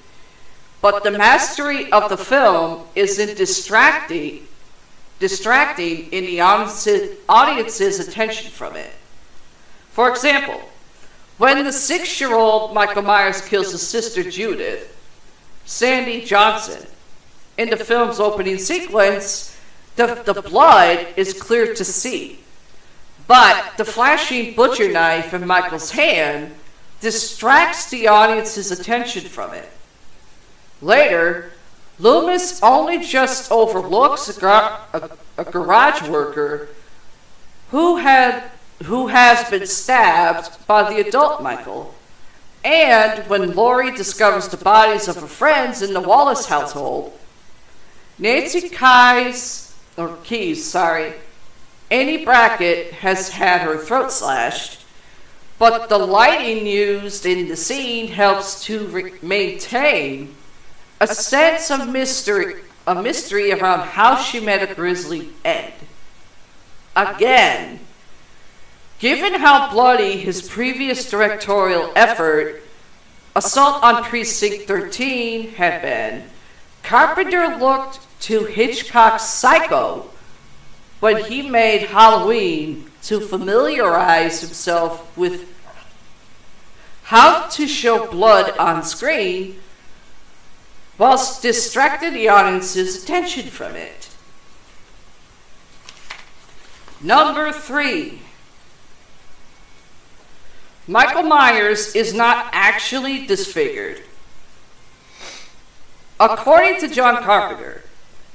but the mastery of the film isn't distracting in the audience's attention from it. For example, when the 6-year-old Michael Myers kills his sister Judith, Sandy Johnson, in the film's opening sequence, the blood is clear to see, but the flashing butcher knife in Michael's hand distracts the audience's attention from it. Later, Loomis only just overlooks a garage worker who has been stabbed by the adult Michael, and when Laurie discovers the bodies of her friends in the Wallace household, Nancy Annie Brackett has had her throat slashed, but the lighting used in the scene helps to maintain a sense of mystery around how she met a grisly end. Again, given how bloody his previous directorial effort, Assault on Precinct 13, had been, Carpenter looked to Hitchcock's Psycho when he made Halloween to familiarize himself with how to show blood on screen whilst distracting the audience's attention from it. Number 3. Michael Myers is not actually disfigured. According to John Carpenter,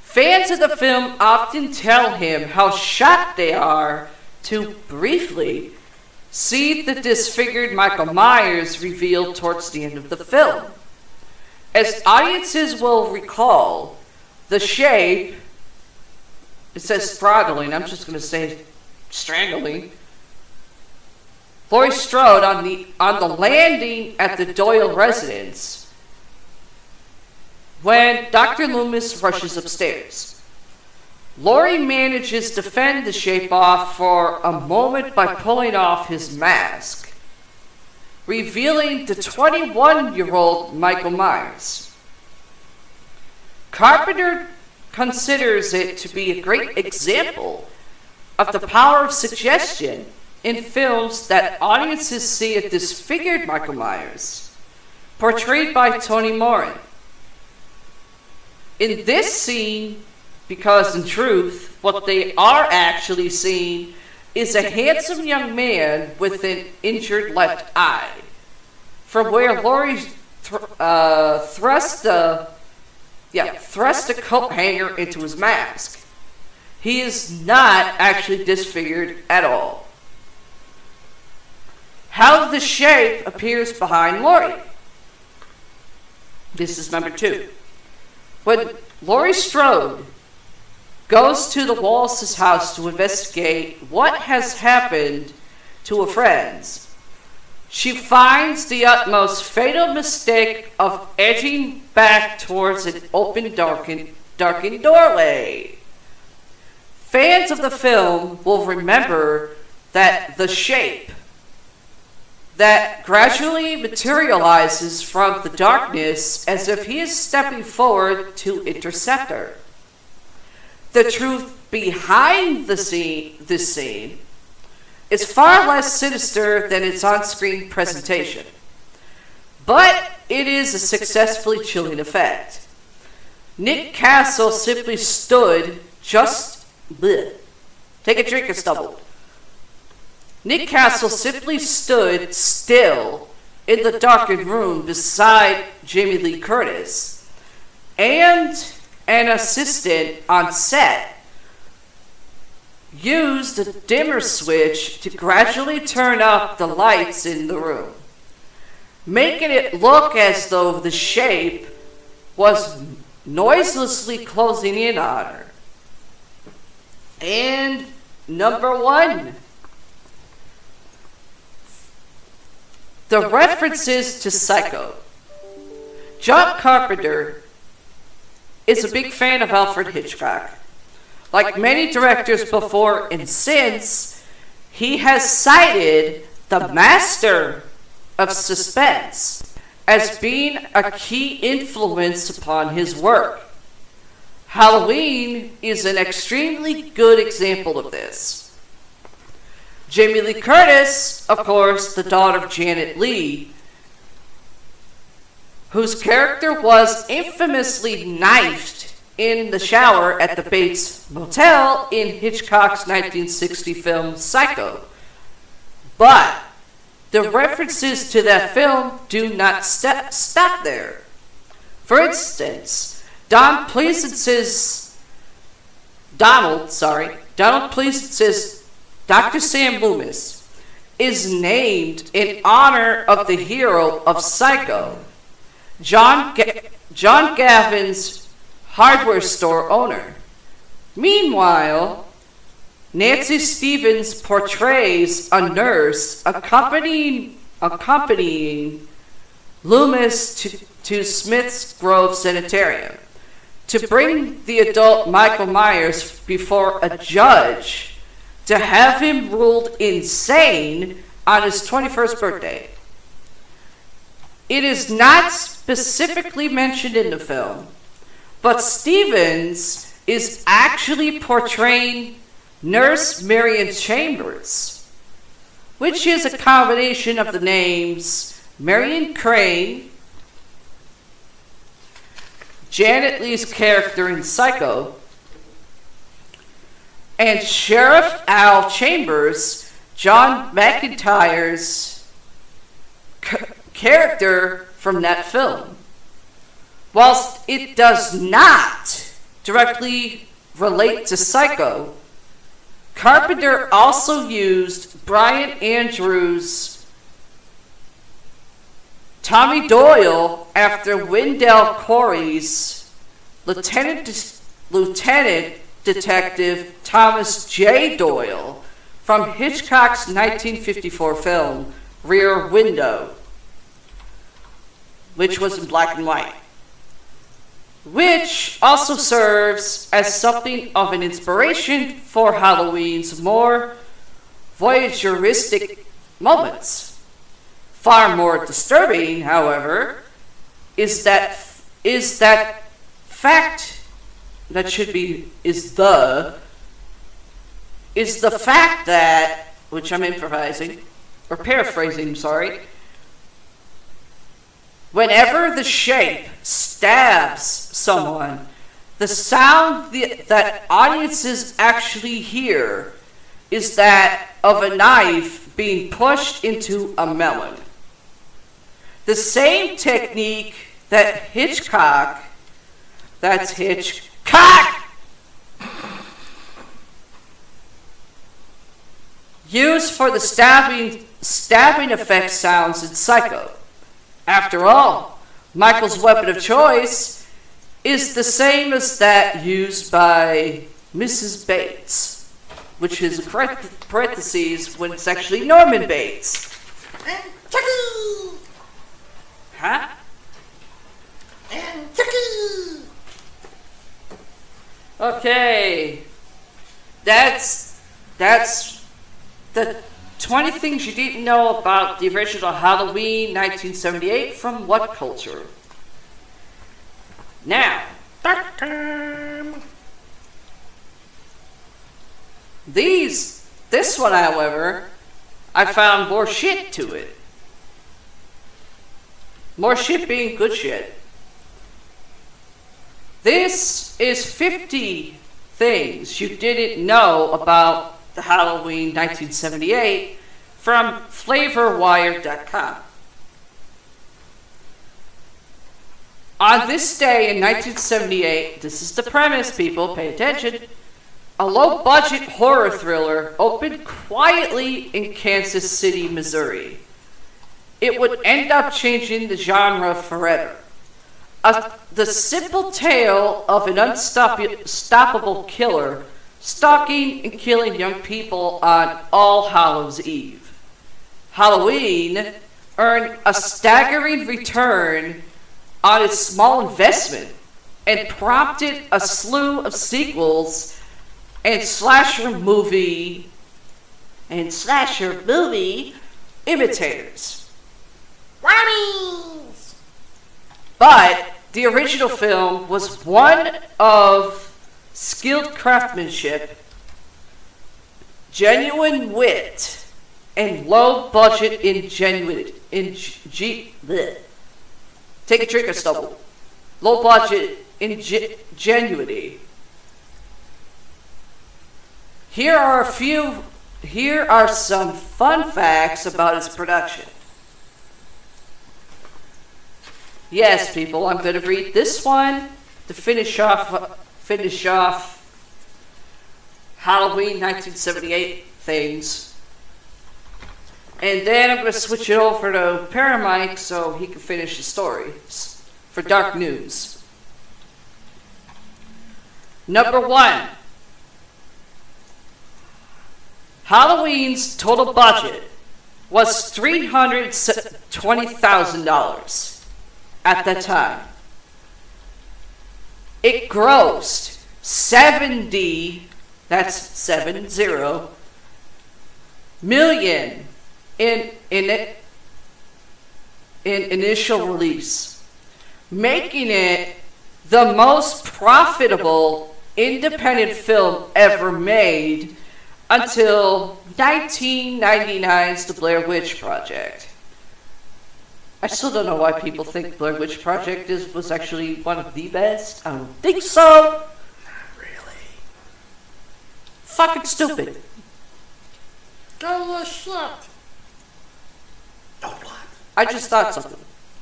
fans of the film often tell him how shocked they are to briefly see the disfigured Michael Myers revealed towards the end of the film. As audiences will recall, the shape, it says throttling, I'm just going to say strangling, Laurie Strode on the landing at the Doyle residence when Dr. Loomis rushes upstairs. Laurie manages to fend the shape off for a moment by pulling off his mask, revealing the 21-year-old Michael Myers. Carpenter considers it to be a great example of the power of suggestion in films that audiences see a disfigured Michael Myers, portrayed by Toni Moran. In this scene, because in truth, what they are actually seeing is a handsome young man with an injured left eye, from where Laurie thrust a coat hanger into his mask. He is not actually disfigured at all. How the shape appears behind Laurie. This is number 2. When Laurie Strode goes to the Wallace's house to investigate what has happened to her friends, she finds the utmost fatal mistake of edging back towards an open, darkened doorway. Fans of the film will remember that the shape that gradually materializes from the darkness as if he is stepping forward to intercept her. The truth behind this scene is far less sinister than its on-screen presentation, but it is a successfully chilling effect. Nick Castle simply stood Take a drink and stumbled. Nick Castle simply stood still in the darkened room beside Jamie Lee Curtis and an assistant on set used a dimmer switch to gradually turn up the lights in the room, making it look as though the shape was noiselessly closing in on her. And number 1, the references to Psycho. John Carpenter is a big fan of Alfred Hitchcock. Like many directors before and since, he has cited the master of suspense as being a key influence upon his work. Halloween is an extremely good example of this. Jamie Lee Curtis, of course, the daughter of Janet Leigh, whose character was infamously knifed in the shower at the Bates Motel in Hitchcock's 1960 film Psycho. But the references to that film do not stop there. For instance, Donald Pleasance's Dr. Sam Loomis is named in honor of the hero of Psycho, John Gavin's hardware store owner. Meanwhile, Nancy Stevens portrays a nurse accompanying Loomis to Smith's Grove Sanitarium to bring the adult Michael Myers before a judge to have him ruled insane on his 21st birthday. It is not specifically mentioned in the film, but Stevens is actually portraying Nurse Marion Chambers, which is a combination of the names Marion Crane, Janet Leigh's character in Psycho, and Sheriff Al Chambers, John McIntyre's character from that film. Whilst it does not directly relate to Psycho, Carpenter also used Brian Andrews' Tommy Doyle after Wendell Corey's Lieutenant Detective Thomas J. Doyle from Hitchcock's 1954 film Rear Window, which was in black and white, which also serves as something of an inspiration for Halloween's more voyeuristic moments. Far more disturbing, however, is the is the fact that, which I'm improvising, or paraphrasing, sorry, whenever the shape stabs someone, the sound that audiences actually hear is that of a knife being pushed into a melon. The same technique that Hitchcock, that's Hitchcock, used for the stabbing effect sounds in Psycho. After all, Michael's weapon of choice is the same as that used by Mrs. Bates, which is parentheses when it's actually Norman Bates. And Chucky! Huh? And Chucky! Okay. That's the 20 things you didn't know about the original Halloween 1978 from What Culture. Now, this one, however, I found more shit to it. More shit being good shit. This is 50 things you didn't know about the Halloween 1978 from flavorwire.com. On this day in 1978, this is the premise, people, pay attention, a low-budget horror thriller opened quietly in Kansas City, Missouri. It would end up changing the genre forever. The simple tale of an unstoppable killer stalking and killing young people on All Hallows Eve. Halloween earned a staggering return on its small investment and prompted a slew of sequels and slasher movie imitators. Whammies! But the original film was one of skilled craftsmanship, genuine wit, and low budget ingenuity. Take a drink or stubble. Low budget ingenuity. Here are some fun facts about its production. Yes, people, I'm going to read this one to finish off Halloween 1978 things. And then I'm going to switch it over to Paramike so he can finish the stories for Dark News. Number 1. Halloween's total budget was $320,000 at that time. It grossed 70 million in initial release, making it the most profitable independent film ever made until 1999's The Blair Witch Project. I still don't know why people think Blair Witch Project was actually one of the best. I don't think so. Not really. Fucking stupid. Go to shit! Oh, what? I just thought something.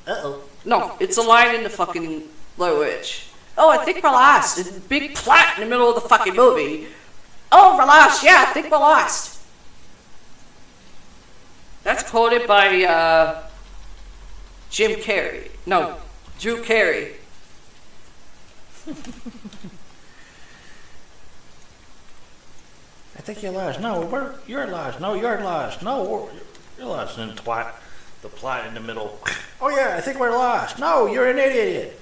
Uh-oh. No, it's a line in the fucking Blair Witch. Oh, I think we're lost. It's a big plot in the middle of the fucking movie. Oh, we're lost. Yeah, I think we're lost. That's quoted by Jim Carrey. No, Drew Carey. I think you're lost. No, you're lost. No, you're lost. No, you're lost. And the plot in the middle. Oh yeah, I think we're lost. No, you're an idiot.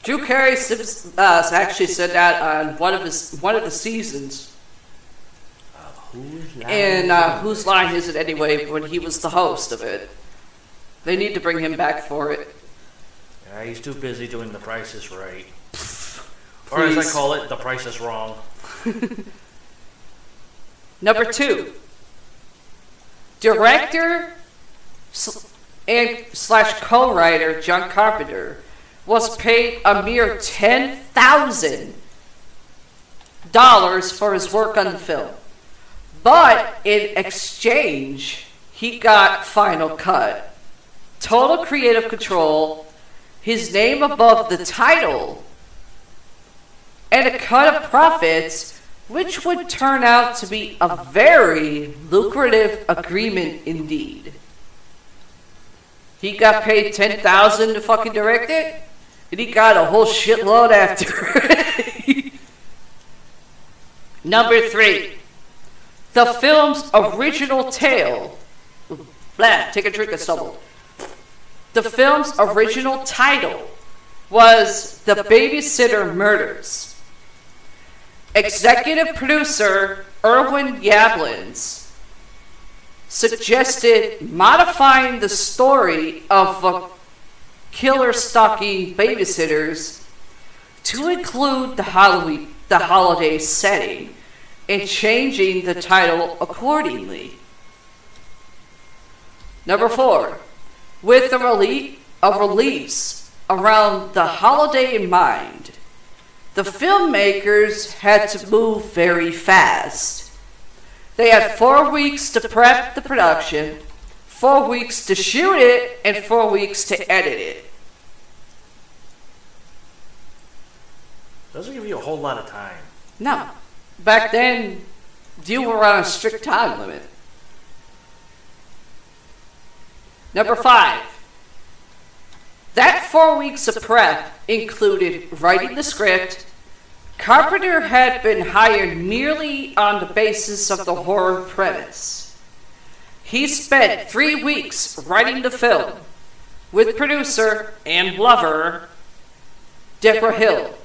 Drew Carey actually said that on one of the seasons. Whose line is it anyway? When he was the host of it, they need to bring him back for it. Yeah, he's too busy doing The Price is Right, or as I call it, The Price is Wrong. Number 2, director and slash co-writer John Carpenter was paid a mere $10,000 for his work on the film. But in exchange, he got final cut, total creative control, his name above the title, and a cut of profits, which would turn out to be a very lucrative agreement indeed. He got paid $10,000 to fucking direct it, and he got a whole shitload after it. Number 3, the film's original tale. Blah, take a drink of stumble. The film's original title was The Babysitter Murders. Executive producer Irwin Yablans suggested modifying the story of a killer stalking babysitters to include the holiday setting and changing the title accordingly. Number 4, with a release around the holiday in mind, the filmmakers had to move very fast. They had 4 weeks to prep the production, 4 weeks to shoot it, and 4 weeks to edit it. Doesn't give you a whole lot of time. No. Back then, you were on a strict time limit. Number 5. That 4 weeks of prep included writing the script. Carpenter had been hired merely on the basis of the horror premise. He spent 3 weeks writing the film with producer and lover Deborah Hill.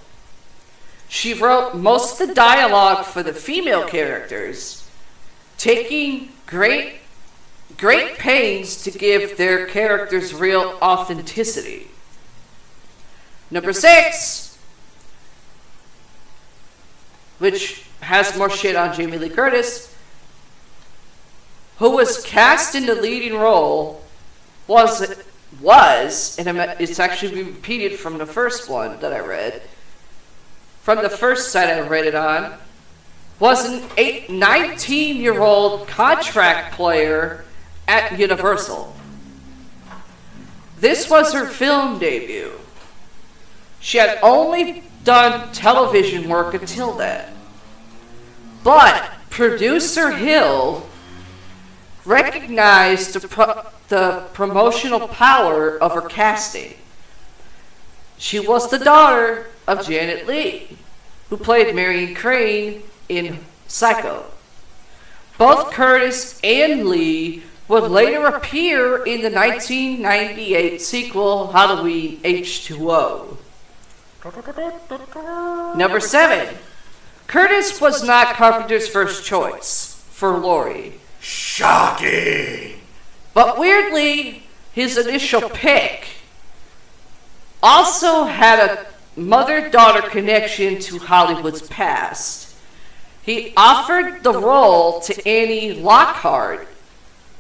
She wrote most of the dialogue for the female characters, taking great pains to give their characters real authenticity. Number 6, which has more shit on Jamie Lee Curtis, who was cast in the leading role, was, and it's actually repeated from the first one that I read, from the first site I read it on, was an 19-year-old contract player at Universal. This was her film debut. She had only done television work until then. But producer Hill recognized the promotional power of her casting. She was the daughter of Janet Leigh, who played Marion Crane in Psycho. Both Curtis and Lee would later appear in the 1998 sequel Halloween H2O. Number 7. Curtis was not Carpenter's first choice for Laurie. Shocking! But weirdly, his initial pick also had a mother-daughter connection to Hollywood's past. He offered the role to Annie Lockhart,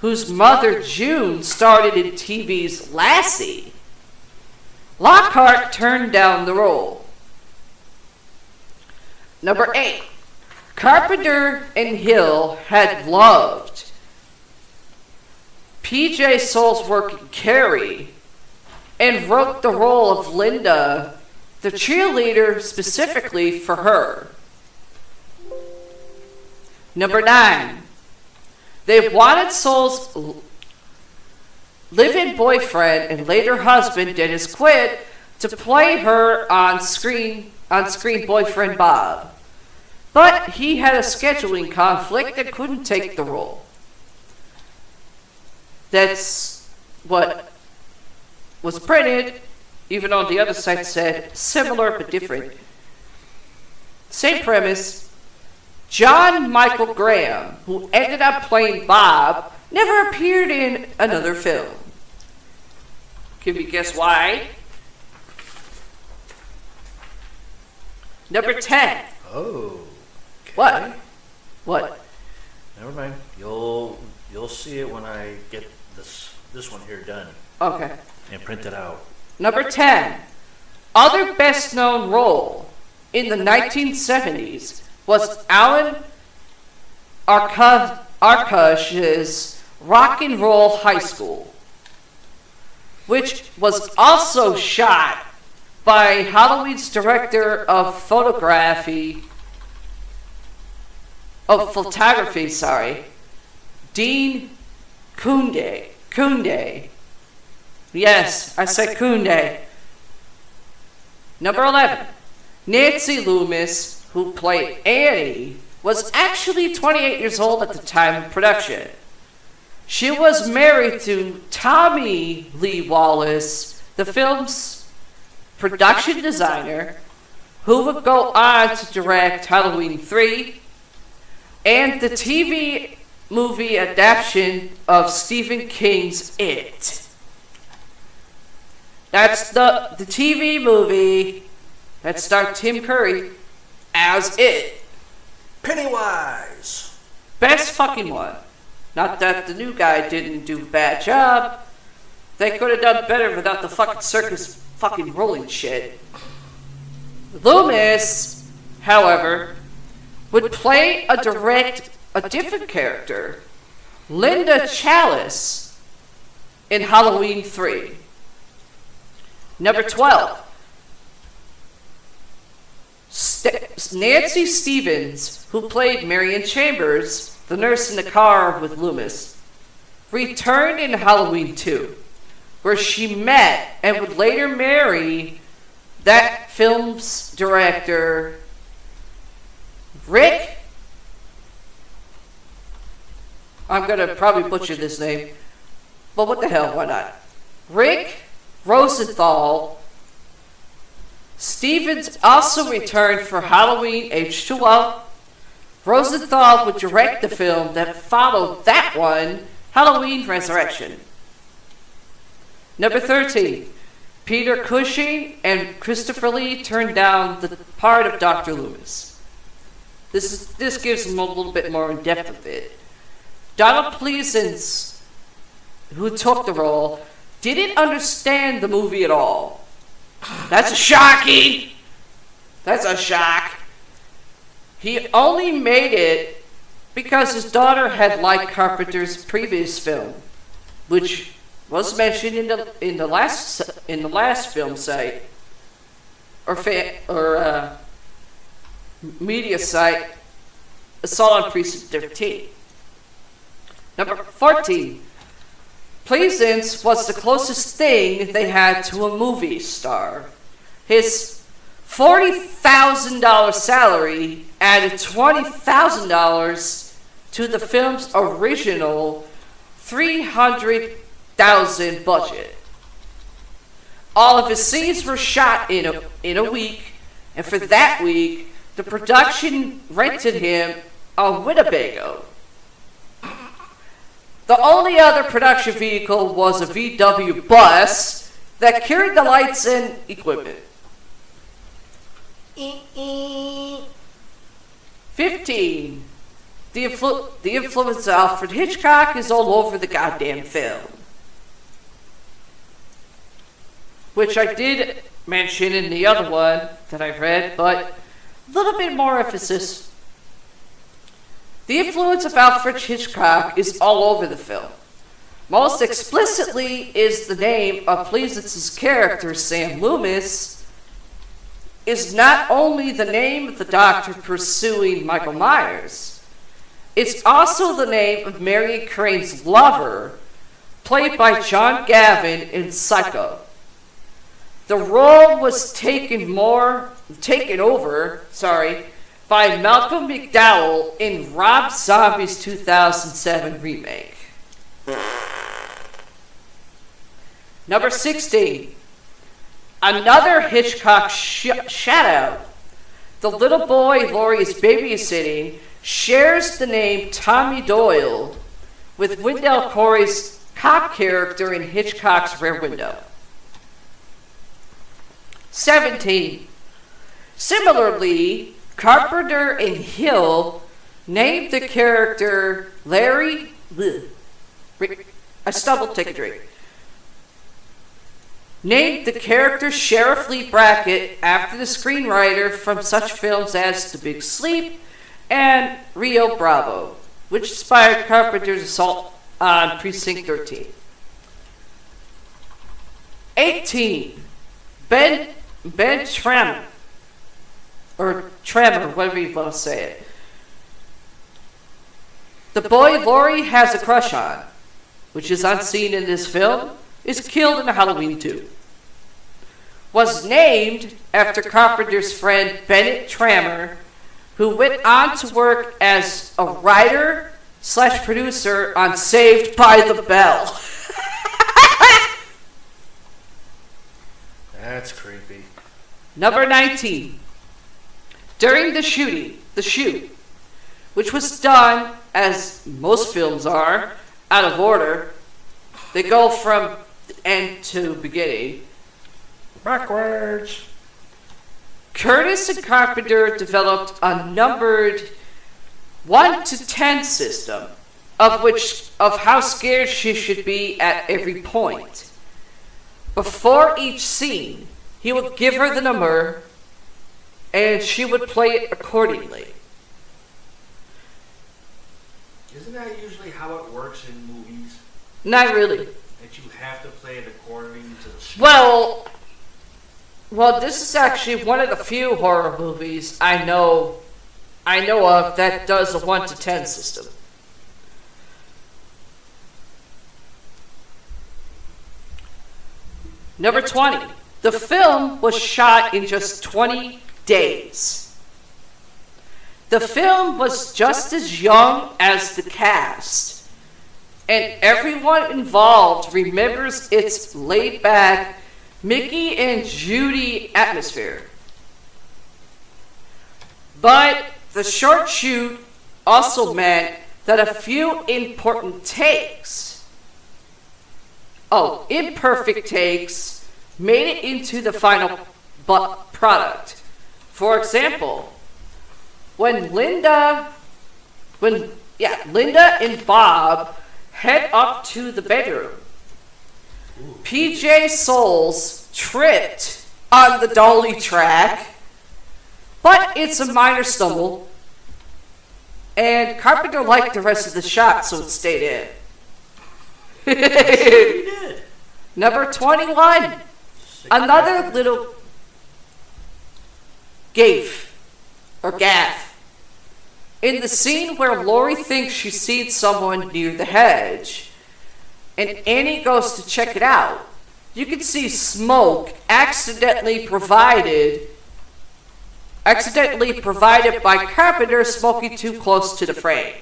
whose mother June starred in TV's Lassie. Lockhart turned down the role. Number 8. Carpenter and Hill had loved P.J. Souls' work in Carrie and wrote the role of Linda, the cheerleader, specifically for her. Number 9. They wanted Souls' live-in boyfriend and later husband, Dennis Quaid, to play her on-screen boyfriend Bob. But he had a scheduling conflict and couldn't take the role. That's what was printed, even though the other site said similar but different. Same premise. John Michael Graham, who ended up playing Bob, never appeared in another film. Can you guess why? Number 10. Oh. Okay. What? Never mind. You'll see it when I get this one here done Okay. and print it out. Number 10. Other best-known role in the 1970s was Alan Arkush's Rock and Roll High School, which was also shot by Halloween's director of photography, Dean Kunde. Yes, I said Kunde. Number 11. Nancy Loomis, who played Annie, was actually 28 years old at the time of production. She was married to Tommy Lee Wallace, the film's production designer, who would go on to direct Halloween 3 and the TV movie adaptation of Stephen King's It. That's the TV movie that starred Tim Curry as It. Pennywise! Best fucking one. Not that the new guy didn't do a bad job. They could have done better without the fucking circus fucking rolling shit. Loomis, however, would play a different character, Linda Chalice, in Halloween 3. Number 12. Nancy Stevens, who played Marion Chambers, the nurse in the car with Loomis, returned in Halloween 2, where she met and would later marry that film's director, Rick. I'm going to probably butcher this name, but what the hell, why not? Rick Rosenthal. Stevens also returned for Halloween H2O. Rosenthal would direct the film that followed that one, Halloween Resurrection. Number 13. Peter Cushing and Christopher Lee turned down the part of Dr. Loomis. This gives them a little bit more in depth of it. Donald Pleasance, who took the role, didn't understand the movie at all. That's a shocking. That's a shock. He only made it because his daughter had liked Carpenter's previous film, which was mentioned in the last film site or media site, Assault on Precinct 13. Number 14. Pleasance was the closest thing they had to a movie star. His $40,000 salary added $20,000 to the film's original $300,000 budget. All of his scenes were shot in a week, and for that week, the production rented him a Winnebago. The only other production vehicle was a VW bus that carried the lights and equipment. 15. The influence of Alfred Hitchcock is all over the goddamn film, which I did mention in the other one that I read, but a little bit more emphasis. The influence of Alfred Hitchcock is all over the film. Most explicitly is the name of Pleasance's character, Sam Loomis, is not only the name of the doctor pursuing Michael Myers, it's also the name of Marion Crane's lover, played by John Gavin in Psycho. The role was taken over by Malcolm McDowell in Rob Zombie's 2007 remake. Number 16. Another Hitchcock shout-out. The little boy Laurie is babysitting shares the name Tommy Doyle with Wendell Corey's cop character in Hitchcock's Rear Window. 17. Similarly, Carpenter and Hill Name the character Larry. I stumbled, take a drink. Name the character Sheriff Lee Brackett after the screenwriter from such films as The Big Sleep and Rio Bravo, which inspired Carpenter's assault on Precinct 13. 18. Ben Tramer. Or Tremor, whatever you want to say it. The boy Laurie has a crush on, which is unseen in this film, is killed in Halloween 2. Was named after Carpenter's friend Bennett Tramer, who went on to work as a writer/producer on Saved by the Bell. That's creepy. Number 19. During the shoot, which was done, as most films are, out of order, they go from end to beginning. Backwards. Curtis and Carpenter developed a numbered 1 to 10 system of how scared she should be at every point. Before each scene, he would give her the number and she would play it accordingly. Isn't that usually how it works in movies? Not really. That you have to play it according to the script? Well, this is actually one of the few horror movies I know of that does a 1 to 10 system. Number 20. The film was shot in just 20 days. The film was just as young as the cast, and everyone involved remembers its laid-back Mickey and Judy atmosphere. But the short shoot also meant that a few imperfect takes made it into the final product. For example, when Linda and Bob head up to the bedroom, PJ Souls tripped on the dolly track, but it's a minor stumble, and Carpenter liked the rest of the shot, so it stayed in. He did. Number 21. Another little gaff. In the scene where Laurie thinks she's seen someone near the hedge, and Annie goes to check it out, you can see smoke accidentally provided by Carpenter smoking too close to the frame.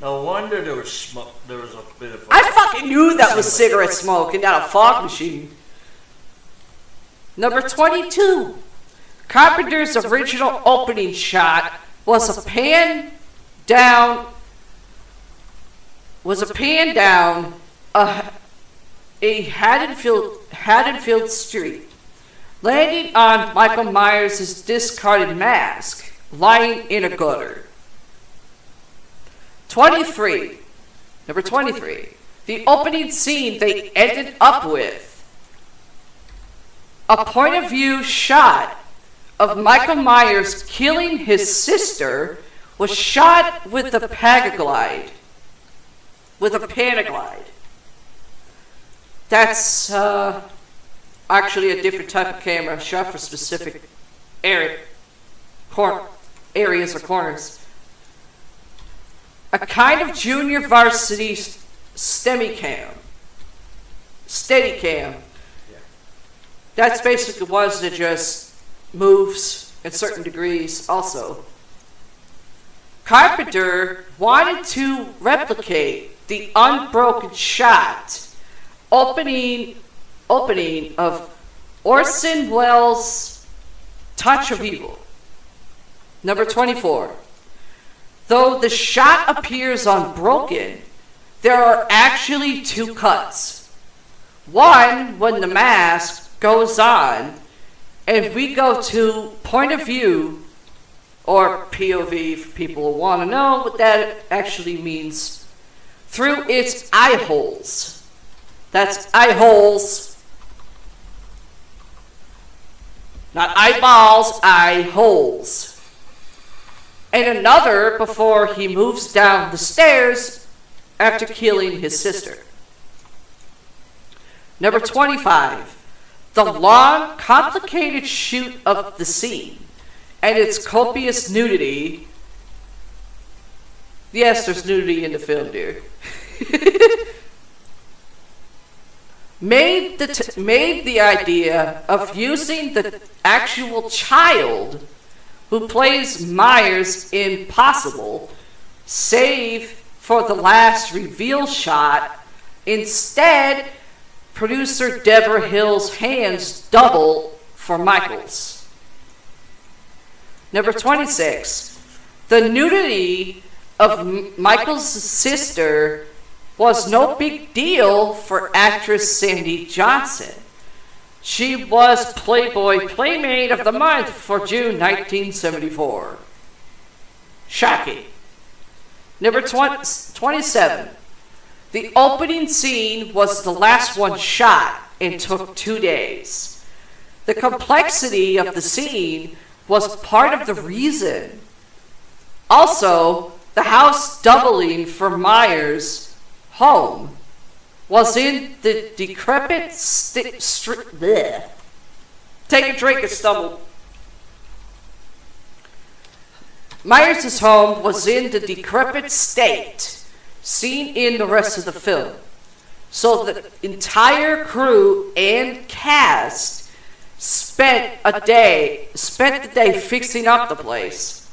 No wonder there was smoke. There was a bit of. I fucking knew that was cigarette smoke and not a fog machine. Number 22. Carpenter's original opening shot was a pan down a Haddonfield street, landing on Michael Myers' discarded mask, lying in a gutter. 23. Number 23. The opening scene they ended up with. A point of view shot of Michael Myers killing his sister was shot with a Panaglide. That's actually a different type of camera shot for specific areas or corners. A kind of junior varsity Steadicam. That's basically ones that just moves at certain degrees also. Carpenter wanted to replicate the unbroken shot opening of Orson Welles' Touch of Evil. Number 24. Though the shot appears unbroken, there are actually two cuts. One when the mask goes on and we go to point of view or POV for people who want to know what that actually means, through its eye holes. That's eye holes. Not eyeballs, eye holes. And another before he moves down the stairs after killing his sister. Number 25. The long, complicated shoot of the scene and its copious nudity. Yes, there's nudity in the film, dear. made the idea of using the actual child who plays Myers impossible, save for the last reveal shot. Instead, producer Deborah Hill's hands double for Michael's. Number 26. The nudity of Michael's sister was no big deal for actress Sandy Johnson. She was Playboy Playmate of the Month for June 1974. Shocking. Number 27. The opening scene was the last one shot and took 2 days. The complexity of the scene was part of the reason. Also, the house doubling for Myers' home was in the decrepit Take a drink and stumble. Myers' home was in the decrepit state seen in the rest of the film. So the entire crew and cast spent the day fixing up the place.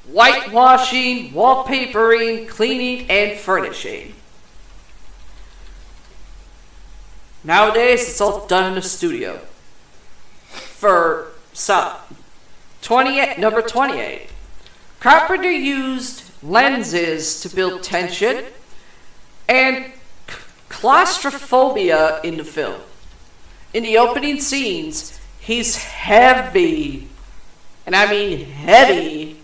Whitewashing, wallpapering, cleaning, and furnishing. Nowadays, it's all done in the studio. For some. Number 28. Carpenter used lenses to build tension and claustrophobia in the film. In the opening scenes, he's heavy, and I mean heavy.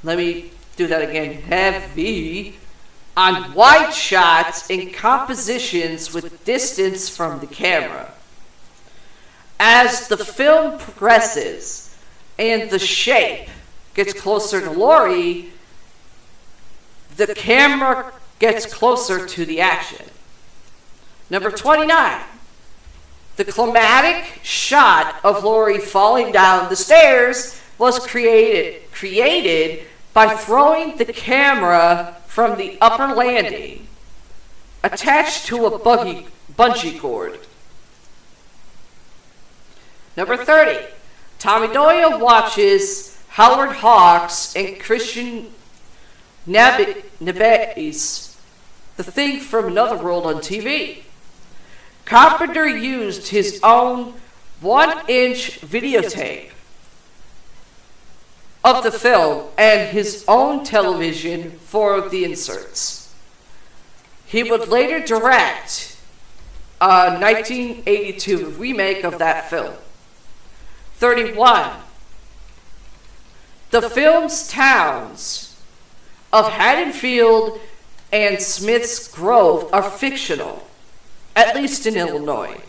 Let me do that again. Heavy on wide shots and compositions with distance from the camera. As the film progresses and the shape gets closer to Laurie, the camera gets closer to the action. Number 29. The climatic shot of Laurie falling down the stairs was created by throwing the camera from the upper landing, attached to a bungee cord. Number 30. Tommy Doyle watches Howard Hawks and Christian Nabe's The Thing from Another World on TV. Carpenter used his own 1-inch videotape of the film and his own television for the inserts. He would later direct a 1982 remake of that film. 31. The film's towns of Haddonfield and Smith's Grove are fictional, at least in Illinois.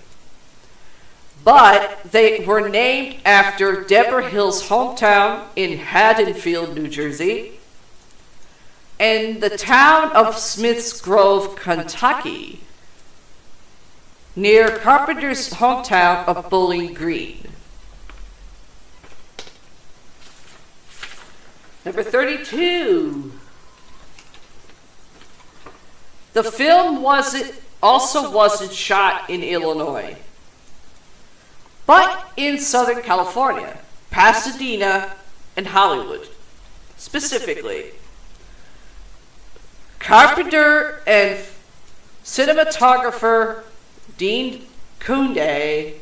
But they were named after Deborah Hill's hometown in Haddonfield, New Jersey, and the town of Smith's Grove, Kentucky, near Carpenter's hometown of Bowling Green. Number 32. The film wasn't shot in Illinois, but in Southern California, Pasadena, and Hollywood, specifically. Carpenter and cinematographer Dean Kunde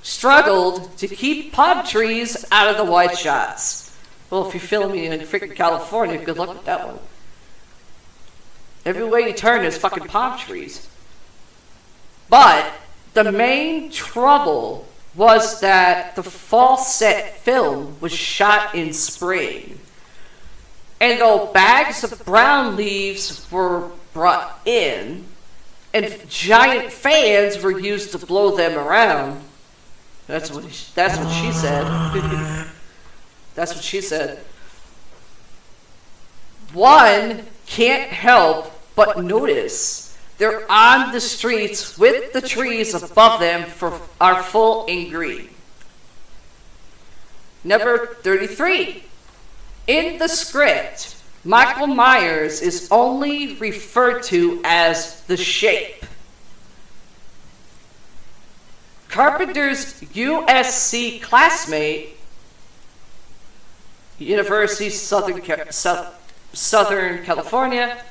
struggled to keep palm trees out of the wide shots. Well, if you're filming in freaking California, good luck with that one. Every way you turn, there's fucking palm trees. But the main trouble was that the fall set film was shot in spring. And though bags of brown leaves were brought in, and giant fans were used to blow them around, that's what she said. That's what she said. One can't help but notice they're on the streets with the trees above them are full in green. Number 33. In the script, Michael Myers is only referred to as the Shape. Carpenter's USC classmate, University of Southern California,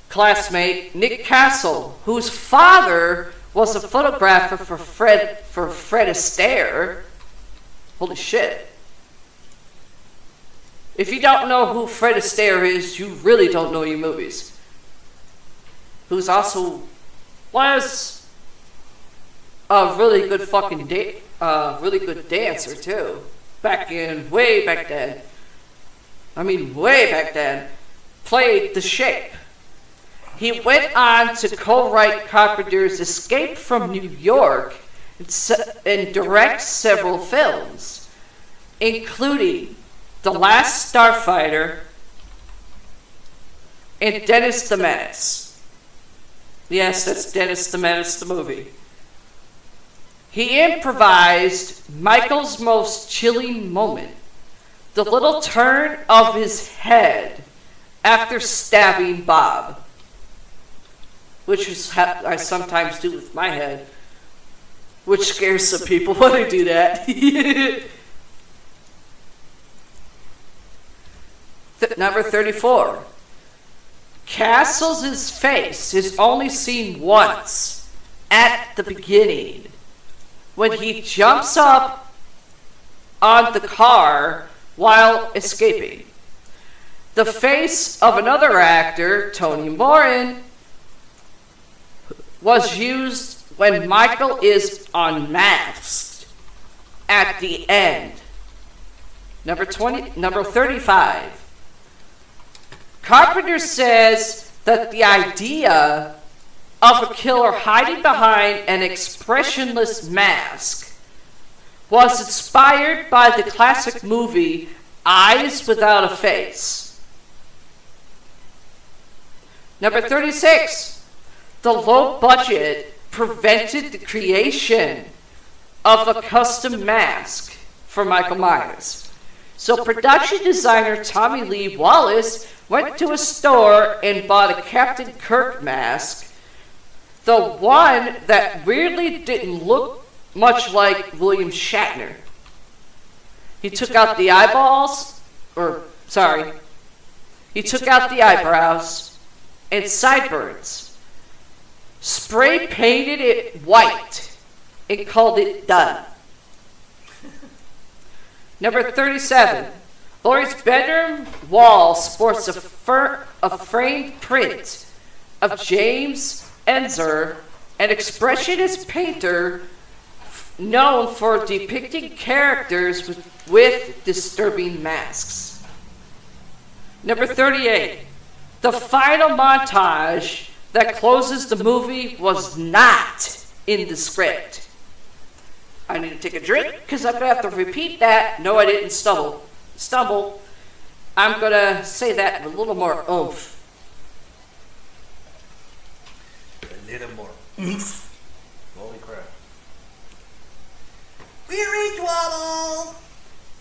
classmate Nick Castle, whose father was a photographer for Fred Astaire. Holy shit. If you don't know who Fred Astaire is, you really don't know your movies. Who's also was a really good really good dancer too. Way back then. Played the Shape. He went on to co-write Carpenter's Escape from New York and direct several films, including The Last Starfighter and Dennis the Menace. Yes, that's Dennis the Menace, the movie. He improvised Michael's most chilling moment, the little turn of his head after stabbing Bob, which is how I sometimes do with my head, which scares some people when I do that. Number 34. Castles' face is only seen once at the beginning, when he jumps up on the car while escaping. The face of another actor, Tony Moran, was used when Michael is unmasked at the end. Number 35. Carpenter says that the idea of a killer hiding behind an expressionless mask was inspired by the classic movie Eyes Without a Face. Number 36. The low budget prevented the creation of a custom mask for Michael Myers. So production designer Tommy Lee Wallace went to a store and bought a Captain Kirk mask, the one that weirdly didn't look much like William Shatner. He took out the eyebrows and sideburns, spray painted it white, and called it done. Number 37. Laurie's bedroom wall sports a framed print of James Ensor, an expressionist painter known for depicting characters with disturbing masks. Number 38. The final montage that closes the movie was not in the script. I need to take a drink because I'm going to have to repeat that. No, I didn't stumble. I'm going to say that with a little more oomph. A little more oomph. Holy crap. We're in trouble.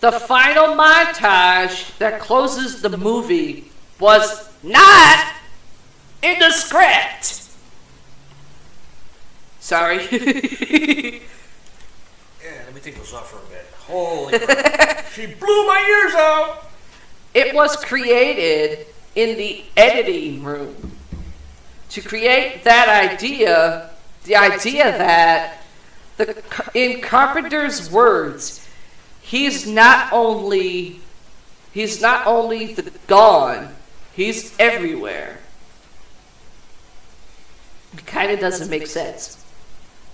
The final montage that closes the movie was not in the script. Sorry. Yeah, let me take those off for a bit. Holy crap. She blew my ears out. It was created in the editing room to create that idea, the idea that in Carpenter's words, he's not only the gone, he's everywhere. It kind of doesn't make sense.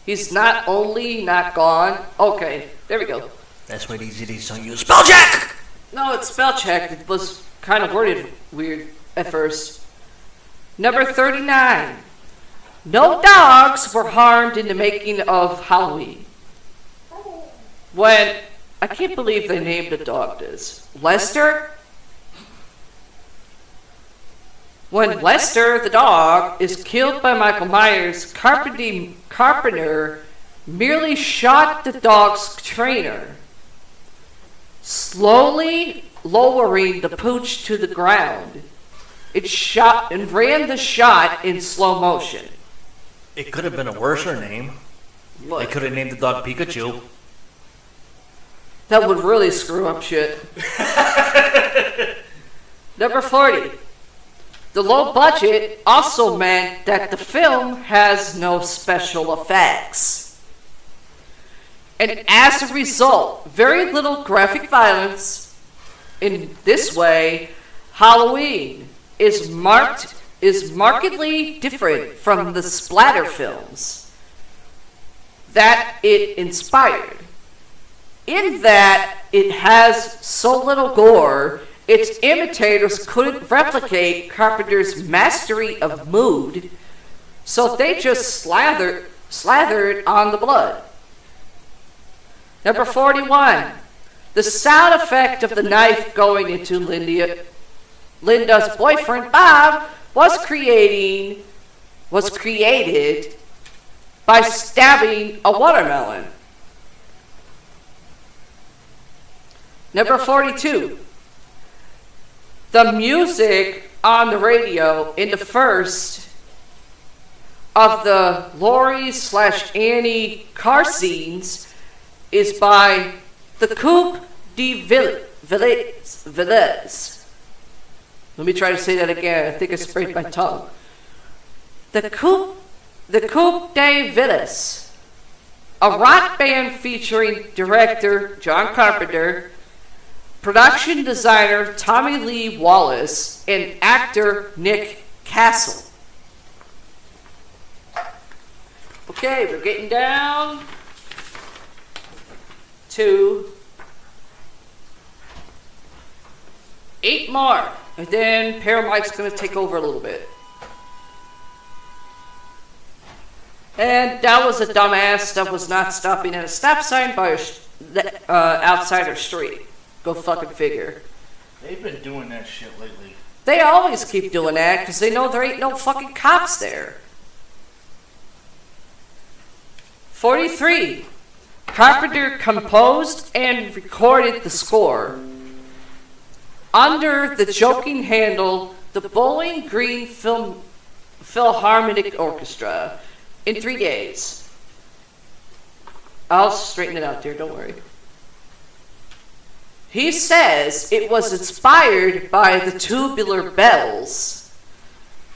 He's not only not gone. Okay, there we go. That's what these don't use. Spell check! No, it's spell check. It was kind of worded weird at first. Number 39. No dogs were harmed in the making of Halloween. When, I can't believe they named a dog this. Lester? When Lester, the dog, is killed by Michael Myers, Carpenter merely shot the dog's trainer, slowly lowering the pooch to the ground. It shot and ran the shot in slow motion. It could have been a worser name. What? They could have named the dog Pikachu. That would really screw up shit. Number 40. The low budget also meant that the film has no special effects. And as a result, very little graphic violence. In this way, Halloween is markedly different from the splatter films that it inspired. In that it has so little gore, its imitators couldn't replicate Carpenter's mastery of mood, so they just slathered on the blood. Number 41. The sound effect of the knife going into Linda's boyfriend Bob was created by stabbing a watermelon. Number 42. The music on the radio in the first of the Laurie/Annie car scenes is by the Coupe de Villiers. Let me try to say that again. I think I sprayed my tongue. The Coupe de Villiers, a rock band featuring director John Carpenter, production designer Tommy Lee Wallace, and actor Nick Castle. Okay, we're getting down to 8 more, and then Paramike's going to take over a little bit. And that was a dumbass that was not stopping at a stop sign by outside her street. Go fucking figure. They've been doing that shit lately. They always keep doing that because they know there ain't no fucking cops there. 43. Carpenter composed and recorded the score under the joking handle the Bowling Green Philharmonic Orchestra in 3 days. I'll straighten it out there, don't worry. He says it was inspired by the tubular bells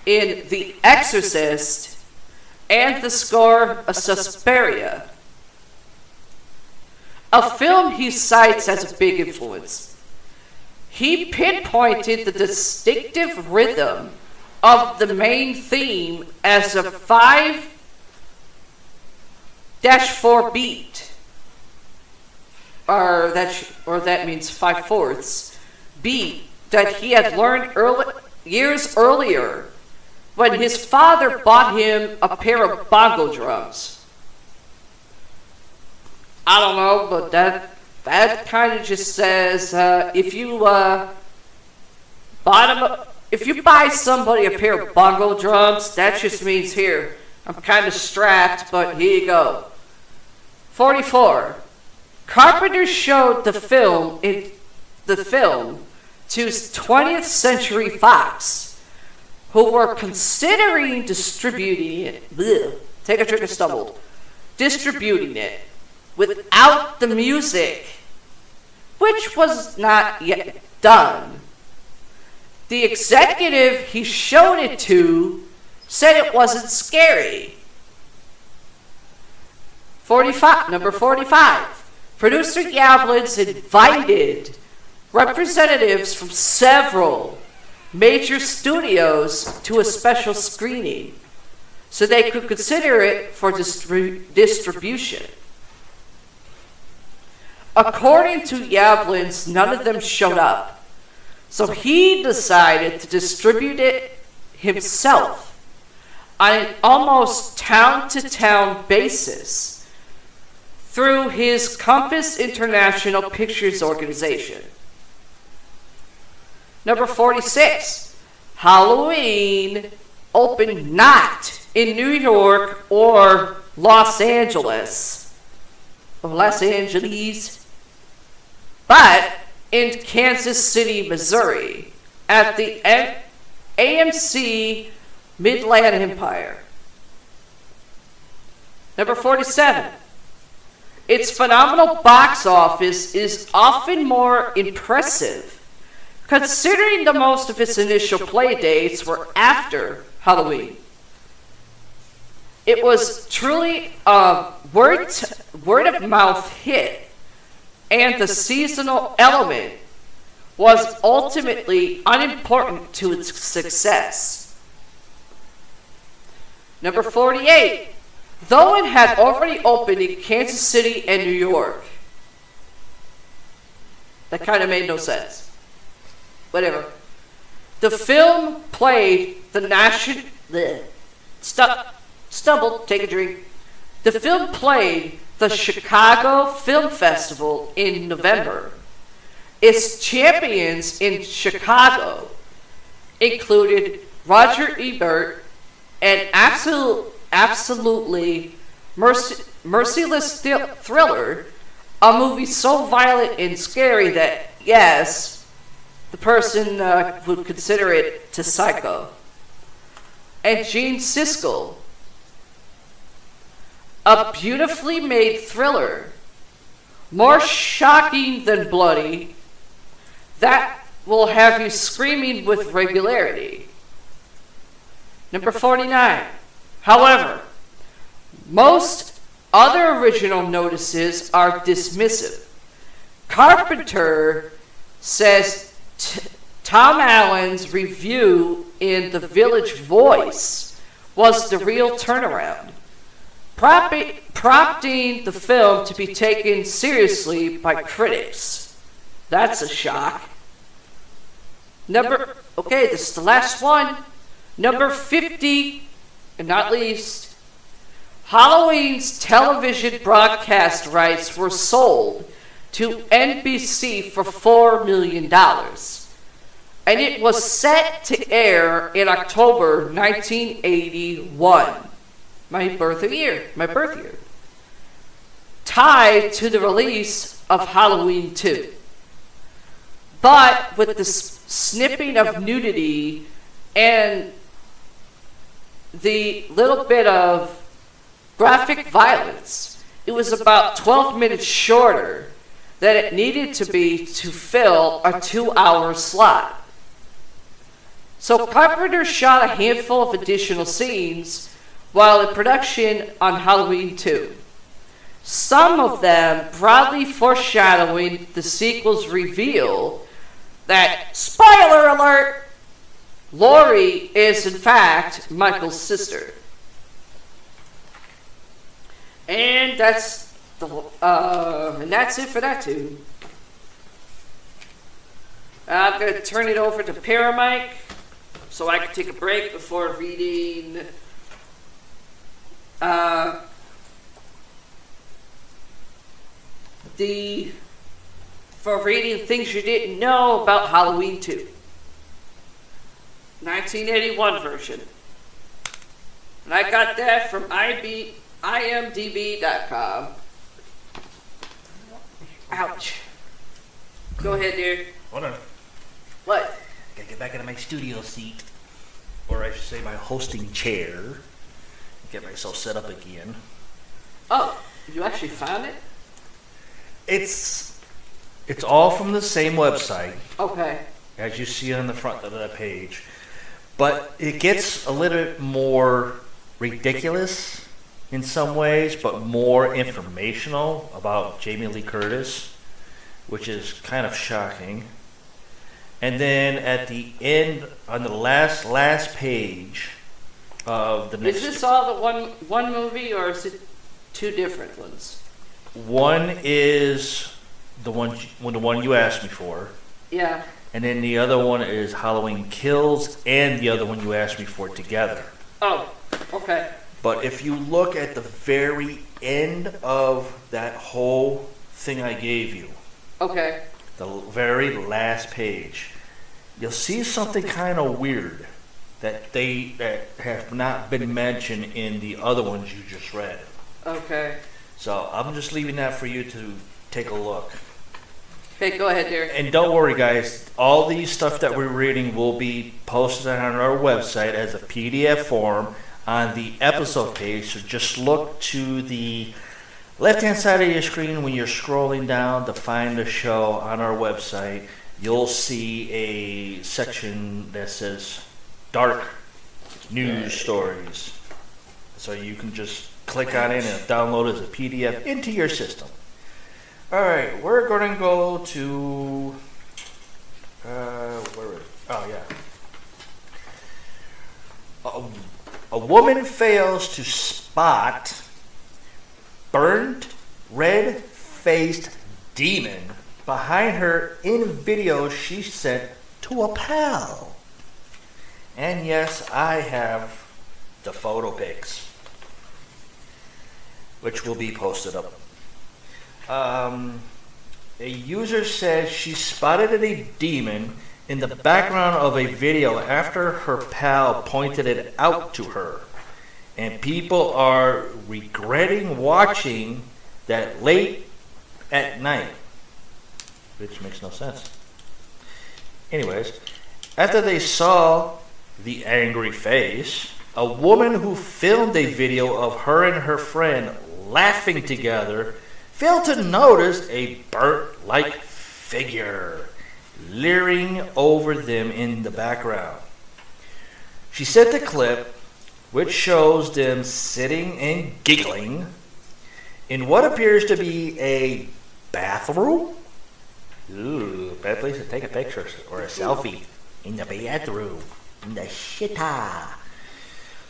in The Exorcist and the score of Suspiria, a film he cites as a big influence. He pinpointed the distinctive rhythm of the main theme as a 5-4 beat. Or that means 5/4 beat that he had learned years earlier when his father bought him a pair of bongo drums. I don't know, but that kind of just says if you buy somebody a pair of bongo drums, that just means here, I'm kind of strapped, but here you go. 44. Carpenter showed the film to 20th Century Fox, who were considering distributing it. Take a drink and stumbled. Distributing it without the music, which was not yet done. The executive he showed it to said it wasn't scary. 45. Number 45. Producer Yablans invited representatives from several major studios to a special screening. so they could consider it for distribution. According to Yablans, none of them showed up, so he decided to distribute it himself on an almost town-to-town basis through his Compass International Pictures organization. Number 46, Halloween opened not in New York or Los Angeles, but in Kansas City, Missouri, at the AMC Midland Empire. Number 47. Its phenomenal box office is often more impressive, considering that most of its initial play dates were after Halloween. It was truly a word-of-mouth hit, and the seasonal element was ultimately unimportant to its success. Number 48. Though it had already opened in Kansas City and New York. That kind of made no sense. Whatever. The film played the national... Stumbled, take a drink. The film played the Chicago Film Festival in November. Its champions in Chicago included Roger Ebert and absolutely merciless thriller, a movie so violent and scary that, yes, the person would consider it to Psycho. And Gene Siskel, a beautifully made thriller, more shocking than bloody, that will have you screaming with regularity. Number 49. However, most other original notices are dismissive. Carpenter says Tom Allen's review in The Village Voice was the real turnaround, prompting the film to be taken seriously by critics. That's a shock. Okay, this is the last one. Number 50, and not least, Halloween's television broadcast rights were sold to NBC for $4 million. And it was set to air in October 1981. My birth year. Tied to the release of Halloween 2. But with the snipping of nudity and the little bit of graphic violence, it was about 12 minutes shorter than it needed to be to fill a 2-hour slot. So Carpenter shot a handful of additional scenes while in production on Halloween 2. Some of them broadly foreshadowing the sequel's reveal that, spoiler alert, Laurie is in fact Michael's sister. And that's it for that too. I'm going to turn it over to Paramike so I can take a break before reading things you didn't know about Halloween 2. 1981 version. And I got that from imdb.com. Ouch. Go ahead, dear. Hold on. What? Gotta get back into my studio seat. Or I should say my hosting chair. Get myself set up again. Oh, you actually found it? It's all from the same website. Okay. As you see on the front of that page. But it gets a little bit more ridiculous in some ways, but more informational about Jamie Lee Curtis, which is kind of shocking. And then at the end, on the last page, of the next. Is this all the one movie, or is it two different ones? One is the one you asked me for, Yeah. and then the other one is Halloween Kills, and the other one you asked me for together. Oh, okay. But if you look at the very end of that whole thing I gave you, Okay. the very last page, you'll see something kind of weird that have not been mentioned in the other ones you just read. Okay. So I'm just leaving that for you to take a look. Okay, go ahead, Derek. And don't worry, guys. All these stuff that we're reading will be posted on our website as a PDF form on the episode page. So just look to the left-hand side of your screen when you're scrolling down to find the show on our website. You'll see a section that says Dark News Stories. So you can just click on it and download it as a PDF into your system. All right, we're going to go to where is it? Oh yeah. A woman fails to spot burnt, red-faced demon behind her in video she sent to a pal. And yes, I have the photo pics, which will be posted up. A user says she spotted a demon in the background of a video after her pal pointed it out to her. And people are regretting watching that late at night, which makes no sense. Anyways, after they saw the angry face, a woman who filmed a video of her and her friend laughing together failed to notice a burnt-like figure leering over them in the background. She sent the clip, which shows them sitting and giggling in what appears to be a bathroom. Ooh, bad place to take a picture or a selfie. In the bathroom, in the shitta.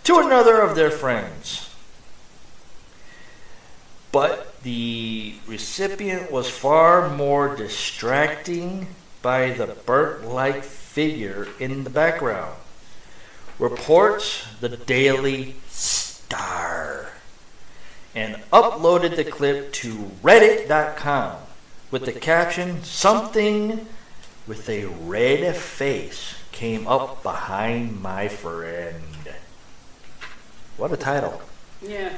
To another of their friends. But the recipient was far more distracting by the burnt-like figure in the background. Reports the Daily Star and uploaded the clip to reddit.com with the caption, "Something with a red face came up behind my friend." What a title. Yeah.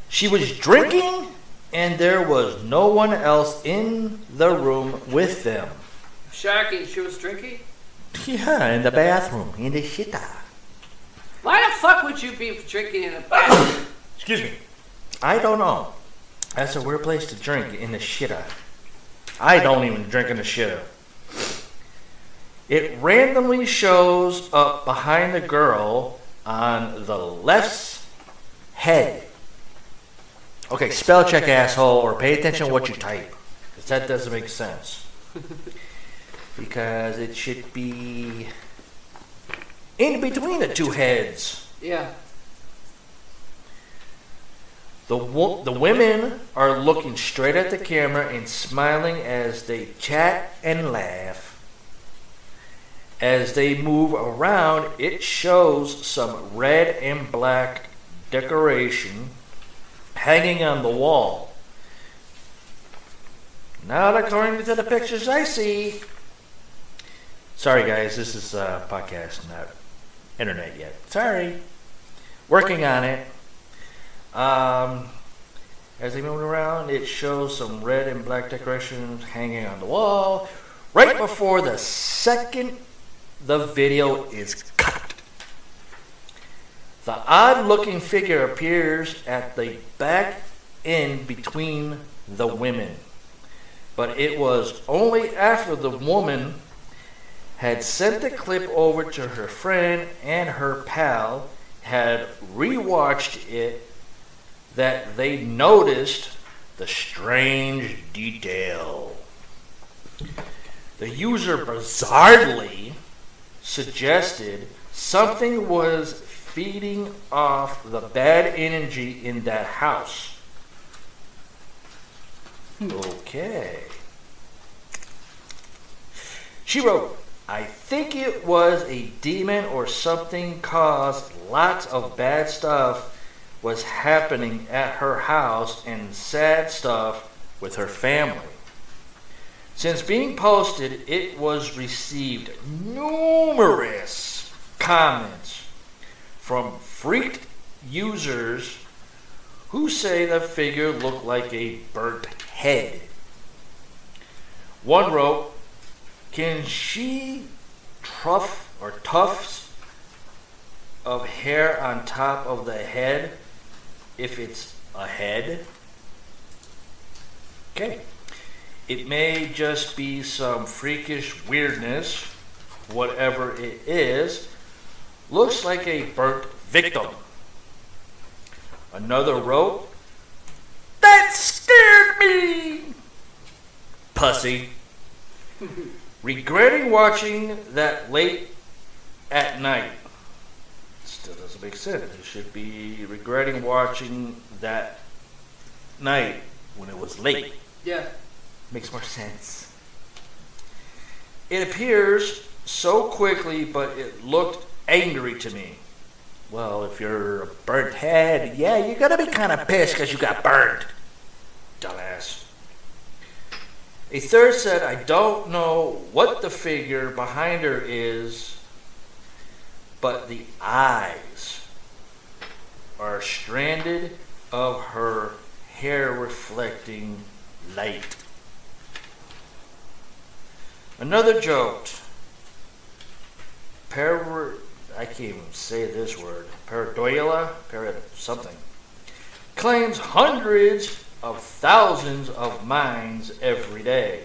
She was drinking and there was no one else in the room with them. Shocking. She was drinking? Yeah, in the bathroom, in the shitta. Why the fuck would you be drinking in a bathroom? Excuse me. I don't know. That's a weird place to drink, in the shitta. I don't even drink in the shitta. It randomly shows up behind the girl on the left head. Okay, spell check, asshole, or pay attention to what you type, because that doesn't make sense. Because it should be in between the two heads. Yeah. The women are looking straight at the camera and smiling as they chat and laugh. As they move around, it shows some red and black decoration hanging on the wall. Not according to the pictures I see. Sorry guys, this is a podcast, not internet yet. Sorry. Working on it. As they move around, it shows some red and black decorations hanging on the wall. Right before the second the video is cut, the odd-looking figure appears at the back end between the women. But it was only after the woman had sent the clip over to her friend and her pal had rewatched it that they noticed the strange detail. The user bizarrely suggested something was feeding off the bad energy in that house. Okay. She wrote, I think it was a demon or something caused lots of bad stuff was happening at her house and sad stuff with her family. Since being posted, it was received numerous comments from freaked users who say the figure looked like a burnt head. One wrote, can she tufts of hair on top of the head if it's a head? Okay. It may just be some freakish weirdness, whatever it is. Looks like a burnt victim. Another wrote, that scared me! Pussy. Regretting watching that late at night. Still doesn't make sense. It should be regretting watching that night when it was late. Yeah. Makes more sense. It appears so quickly, but it looked angry to me. Well, if you're a burnt head, yeah, you're gonna be kind of pissed because you got burned. Dumbass. A third said, I don't know what the figure behind her is, but the eyes are stranded of her hair reflecting light. Another joked, I can't even say this word, Para-Lor, something, claims hundreds of thousands of minds every day.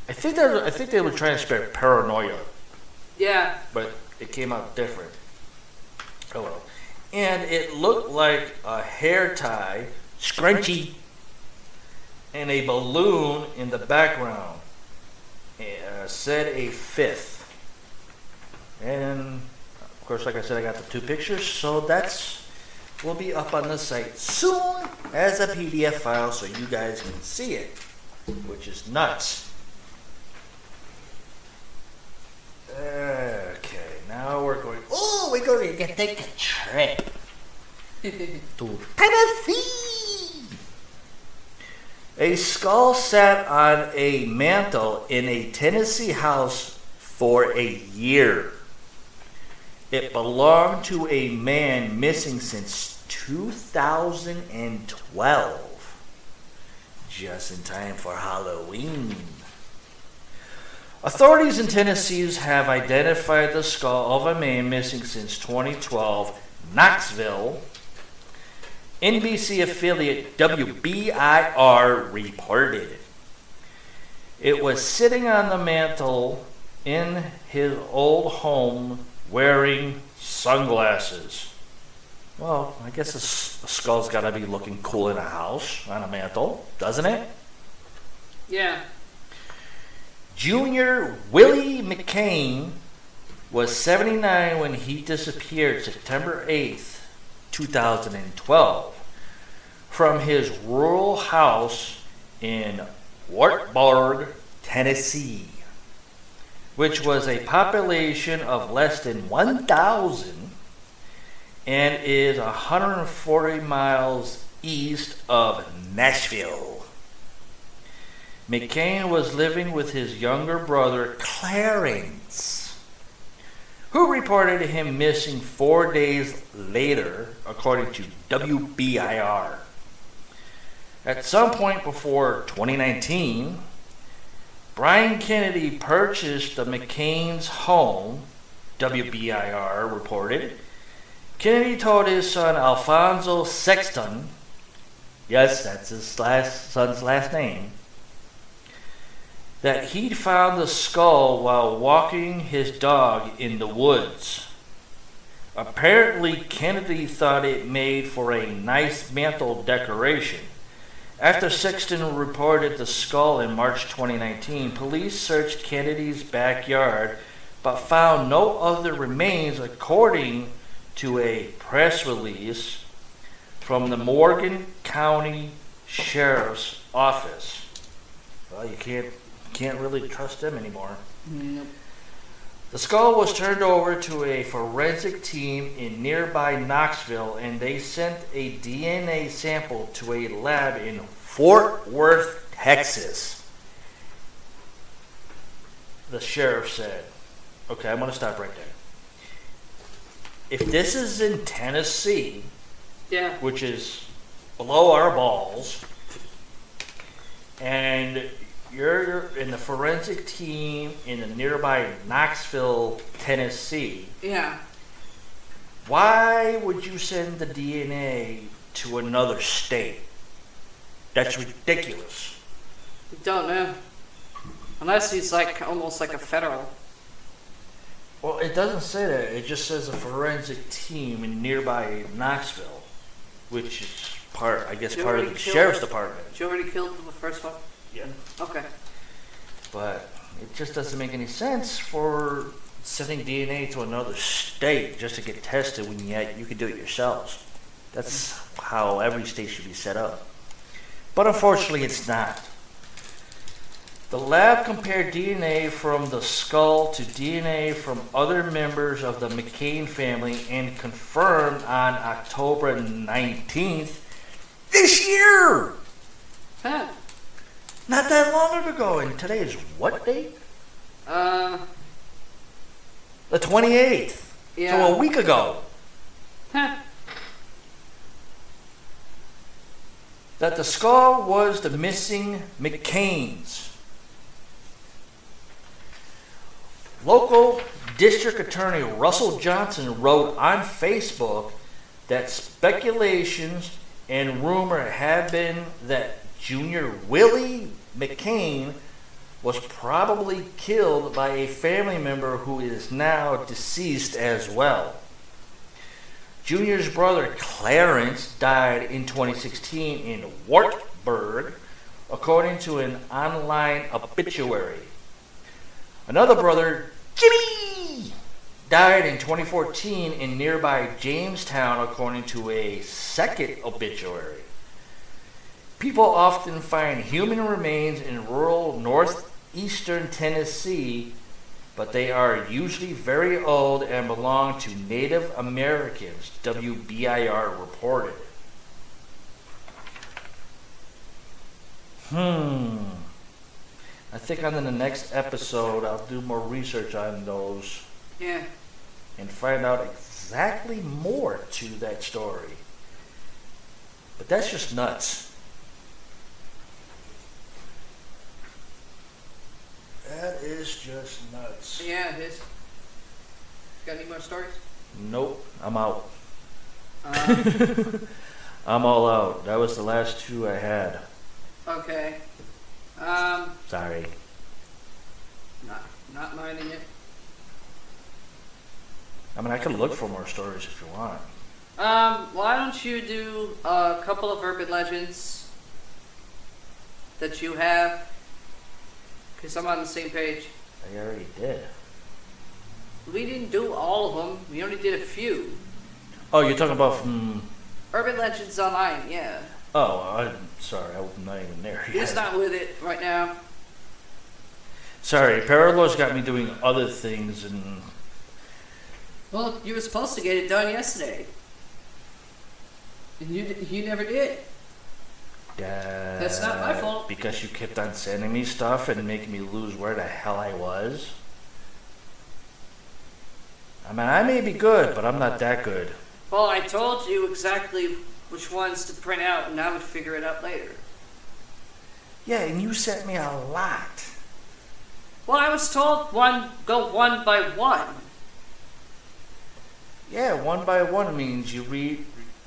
I think they were trying to spell paranoia. Yeah. But it came out different. Oh well. And it looked like a hair tie, scrunchy, and a balloon in the background. Said a fifth. And of course, like I said, I got the two pictures, so will be up on the site soon as a PDF file so you guys can see it, which is nuts. Okay, now we're going to take a trip to Tennessee. A skull sat on a mantle in a Tennessee house for a year. It belonged to a man missing since 2012. Just in time for Halloween. Authorities in Tennessee have identified the skull of a man missing since 2012, Knoxville. NBC affiliate WBIR reported. It was sitting on the mantle in his old home wearing sunglasses. Well, I guess a skull's got to be looking cool in a house, on a mantle, doesn't it? Yeah. Junior Willie McCain was 79 when he disappeared September 8th, 2012, from his rural house in Wartburg, Tennessee, which was a population of less than 1,000 and is 140 miles east of Nashville. McCain was living with his younger brother, Clarence, who reported him missing 4 days later, according to WBIR. At some point before 2019, Brian Kennedy purchased the McCain's home, WBIR reported. Kennedy told his son Alfonso Sexton, yes, that's his son's last name, that he'd found the skull while walking his dog in the woods. Apparently, Kennedy thought it made for a nice mantle decoration. After Sexton reported the skull in March 2019, police searched Kennedy's backyard but found no other remains according to a press release from the Morgan County Sheriff's Office. Well, you can't really trust them anymore. Nope. The skull was turned over to a forensic team in nearby Knoxville, and they sent a DNA sample to a lab in Fort Worth, Texas. The sheriff said, okay, I'm going to stop right there. If this is in Tennessee, Yeah. which is below our balls, and you're in the forensic team in the nearby Knoxville, Tennessee, Yeah. why would you send the DNA to another state? That's ridiculous. Don't know. Unless he's like almost like a federal. Well, it doesn't say that. It just says a forensic team in nearby Knoxville, which is part of the sheriff's department. Did you already kill the first one? Yeah. Okay. But it just doesn't make any sense for sending DNA to another state just to get tested when yet you can do it yourselves. That's how every state should be set up. But unfortunately, it's not. The lab compared DNA from the skull to DNA from other members of the McCain family and confirmed on October 19th this year. Huh. Not that long ago. And today is what date? The 28th. Yeah. So a week ago. Huh. That the skull was the missing McCain's. Local District Attorney Russell Johnson wrote on Facebook that speculations and rumor have been that Junior Willie McCain was probably killed by a family member who is now deceased as well. Junior's brother Clarence died in 2016 in Wartburg, according to an online obituary. Another brother, Jimmy, died in 2014 in nearby Jamestown, according to a second obituary. People often find human remains in rural northeastern Tennessee, but they are usually very old and belong to Native Americans, WBIR reported. I think on the next episode I'll do more research on those. Yeah. And find out exactly more to that story. But that's just nuts. That is just nuts. Yeah, it is. Got any more stories? Nope, I'm out. I'm all out. That was the last two I had. Okay. Sorry. Not minding it. I mean, I can look for more stories if you want. Why don't you do a couple of urban legends that you have? Because I'm on the same page. I already did. We didn't do all of them. We only did a few. Oh, you're talking about from... Urban Legends Online, yeah. Oh, I'm sorry. I'm not even there yet. He's not with it right now. Sorry, Para-Lor's got me doing other things and... Well, you were supposed to get it done yesterday. And you never did. That's not my fault. Because you kept on sending me stuff and making me lose where the hell I was. I mean, I may be good, but I'm not that good. Well, I told you exactly which ones to print out, and I would figure it out later. Yeah, and you sent me a lot. Well, I was told go one by one. Yeah, one by one means you read.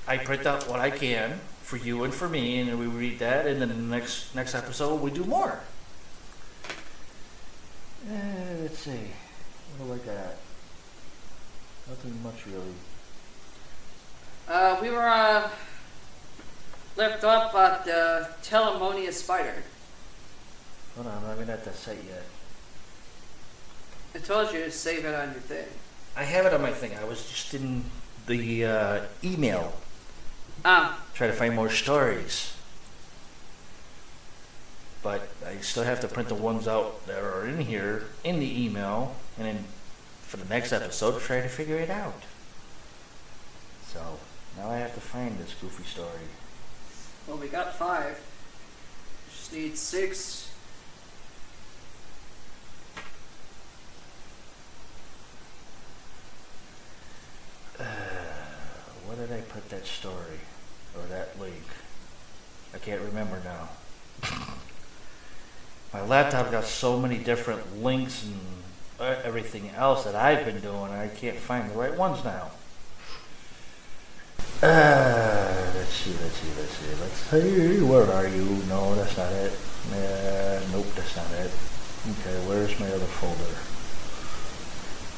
I print out what I can for you and for me, and then we read that, and then the next episode we do more. Let's see. What do I got? Nothing much really. We were left up at the Telemonia Spider. Hold on, I'm not even at that site yet. I told you to save it on your thing. I have it on my thing. I was just didn't the email. Ah, Try to find more stories. But I still have to print the ones out that are in here, in the email, and then for the next episode, try to figure it out. So, now I have to find this goofy story. well, we got 5. Just need 6. Where did I put that story? Or that link? I can't remember now. My laptop got so many different links and everything else that I've been doing, I can't find the right ones now. Let's see. Where are you? No, that's not it. Nope, that's not it. Okay, where's my other folder?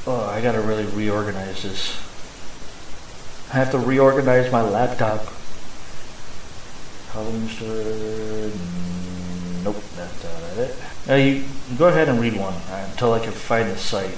Oh, I gotta really reorganize this. I have to reorganize my laptop. Halloween story. Nope, that's not it. You go ahead and read one until I can find the site.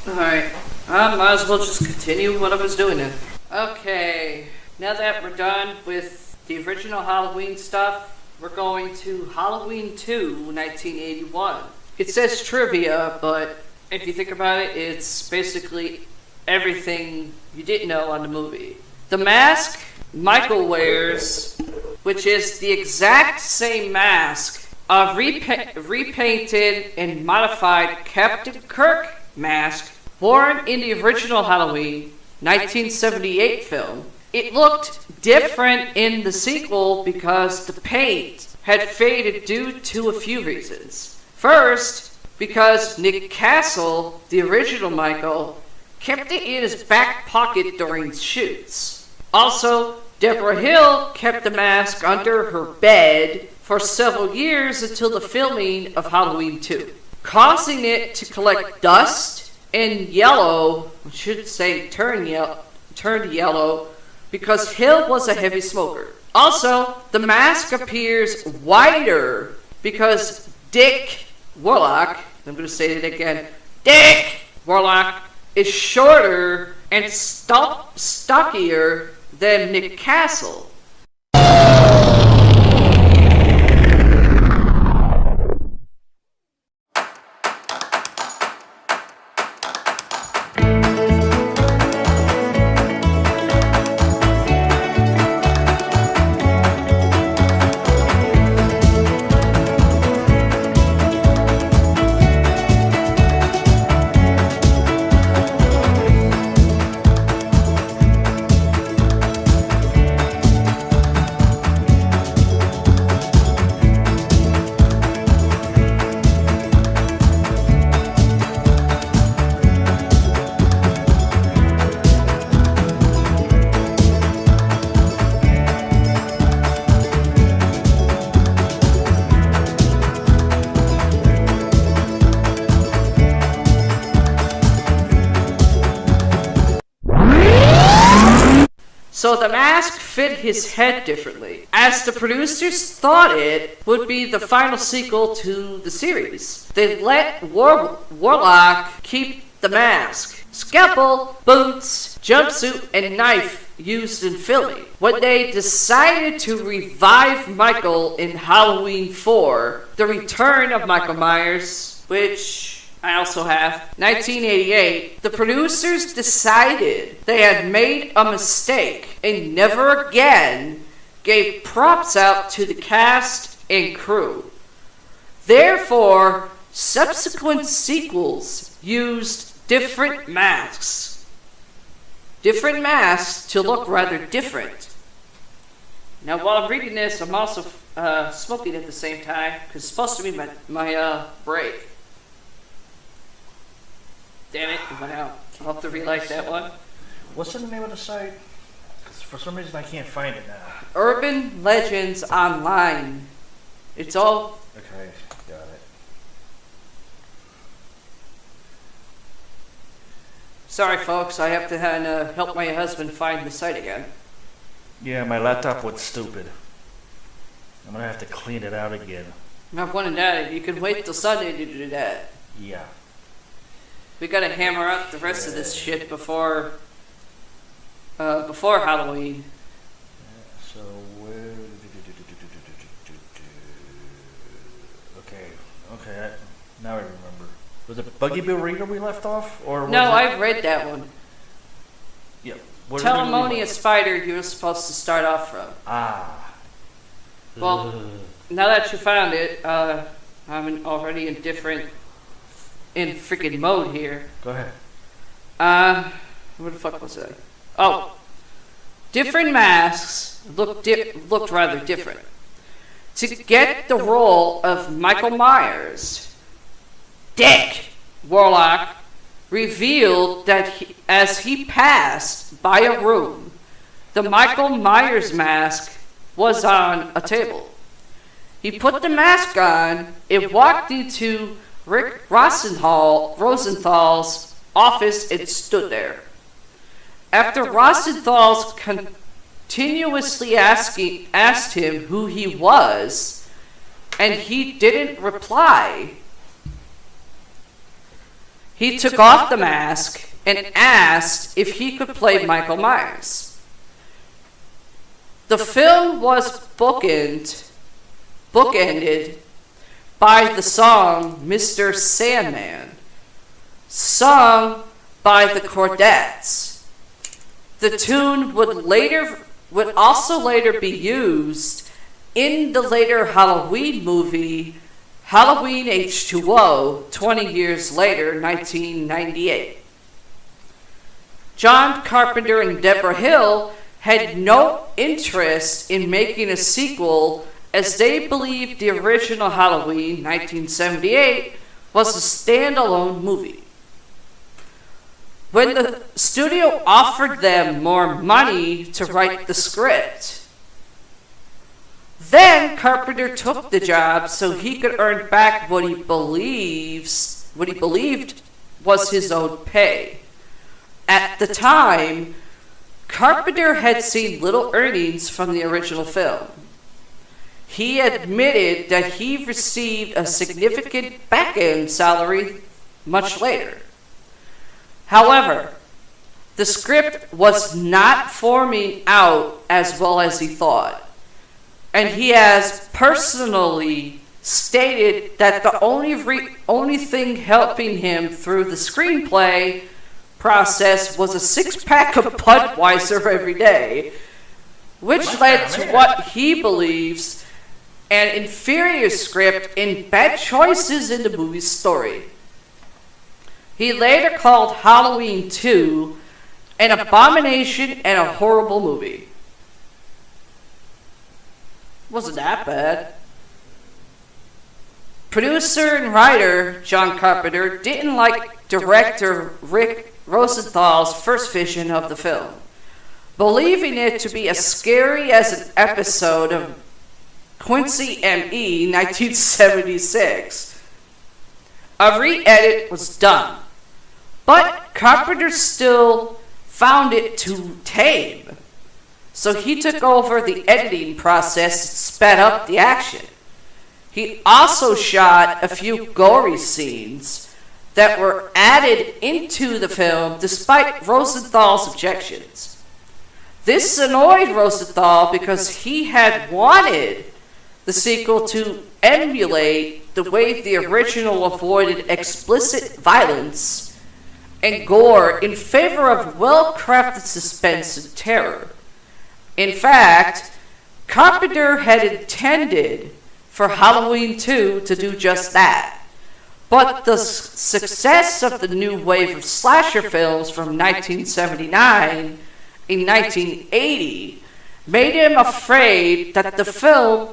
Alright, I might as well just continue what I was doing then. Okay, now that we're done with the original Halloween stuff, we're going to Halloween 2, 1981. It says trivia, but if you think about it, it's basically everything you didn't know on the movie. The mask Michael wears, which is the exact same mask of repainted and modified Captain Kirk mask worn in the original Halloween 1978 film. It looked different in the sequel because the paint had faded due to a few reasons. First, because Nick Castle, the original Michael, kept it in his back pocket during shoots. Also, Deborah Hill kept the mask under her bed for several years until the filming of Halloween 2, causing it to collect dust and yellow, I should say turned yellow, because Hill was a heavy smoker. Also, the mask appears wider because Dick Warlock, I'm going to say it again, Dick Warlock is shorter and stockier than Nick Castle. So the mask fit his head differently, as the producers thought it would be the final sequel to the series. They let Warlock keep the mask, scalpel, boots, jumpsuit, and knife used in filming. When they decided to revive Michael in Halloween 4, The Return of Michael Myers, which I also have, 1988, the producers decided they had made a mistake and never again gave props out to the cast and crew. Therefore, subsequent sequels used different masks. Different masks to look rather different. Now, while I'm reading this, I'm also smoking at the same time, because it's supposed to be my break. Damn it, it went out. I'll have to relight that one. What's the name of the site? 'Cause for some reason I can't find it now. Urban Legends Online. It's all... Okay, got it. Sorry, folks, I have to help my husband find the site again. Yeah, my laptop was stupid. I'm gonna have to clean it out again. Not one of that. You can wait till Sunday to do that. Yeah. We gotta hammer out the rest of this shit before before Halloween. So where? Okay. Now I remember. Was it Buggy Burrito we left off, or was No, it? I've read that one. Yeah. Where did we leave Telemonia off? Spider, you were supposed to start off from. Ah. Well, now that you found it, I'm already in freaking mode here. Go ahead. Where the fuck was I? Oh, different masks looked rather different. To get the role of Michael Myers, Dick Warlock revealed that as he passed by a room, the Michael Myers mask was on a table. He put the mask on and walked into Rick Rosenthal's office and stood there. After Rosenthal's continuously asked him who he was, and he didn't reply, he took off the mask and asked if he could play Michael Myers. The film was bookended by the song Mr. Sandman, sung by the Chordettes. The tune would also later be used in the later Halloween movie Halloween H2O 20 years later, 1998. John Carpenter and Deborah Hill had no interest in making a sequel, as they believed the original Halloween, 1978, was a standalone movie. When the studio offered them more money to write the script, then Carpenter took the job so he could earn back what he believed was his own pay. At the time, Carpenter had seen little earnings from the original film. He admitted that he received a significant back-end salary much later. However, the script was not forming out as well as he thought, and he has personally stated that the only thing helping him through the screenplay process was a six-pack of Budweiser every day, which led to what he believes an inferior script and bad choices in the movie's story. He later called Halloween 2 an abomination and a horrible movie. Wasn't that bad. Producer and writer John Carpenter didn't like director Rick Rosenthal's first vision of the film, believing it to be as scary as an episode of Quincy M.E. 1976. A re-edit was done, but Carpenter still found it too tame, so he took over the editing process and sped up the action. He also shot a few gory scenes that were added into the film despite Rosenthal's objections. This annoyed Rosenthal because he had wanted the sequel to emulate the way the original avoided explicit violence and gore in favor of well-crafted suspense and terror. In fact, Carpenter had intended for Halloween 2 to do just that. But the success of the new wave of slasher films from 1979 and 1980 made him afraid that the film,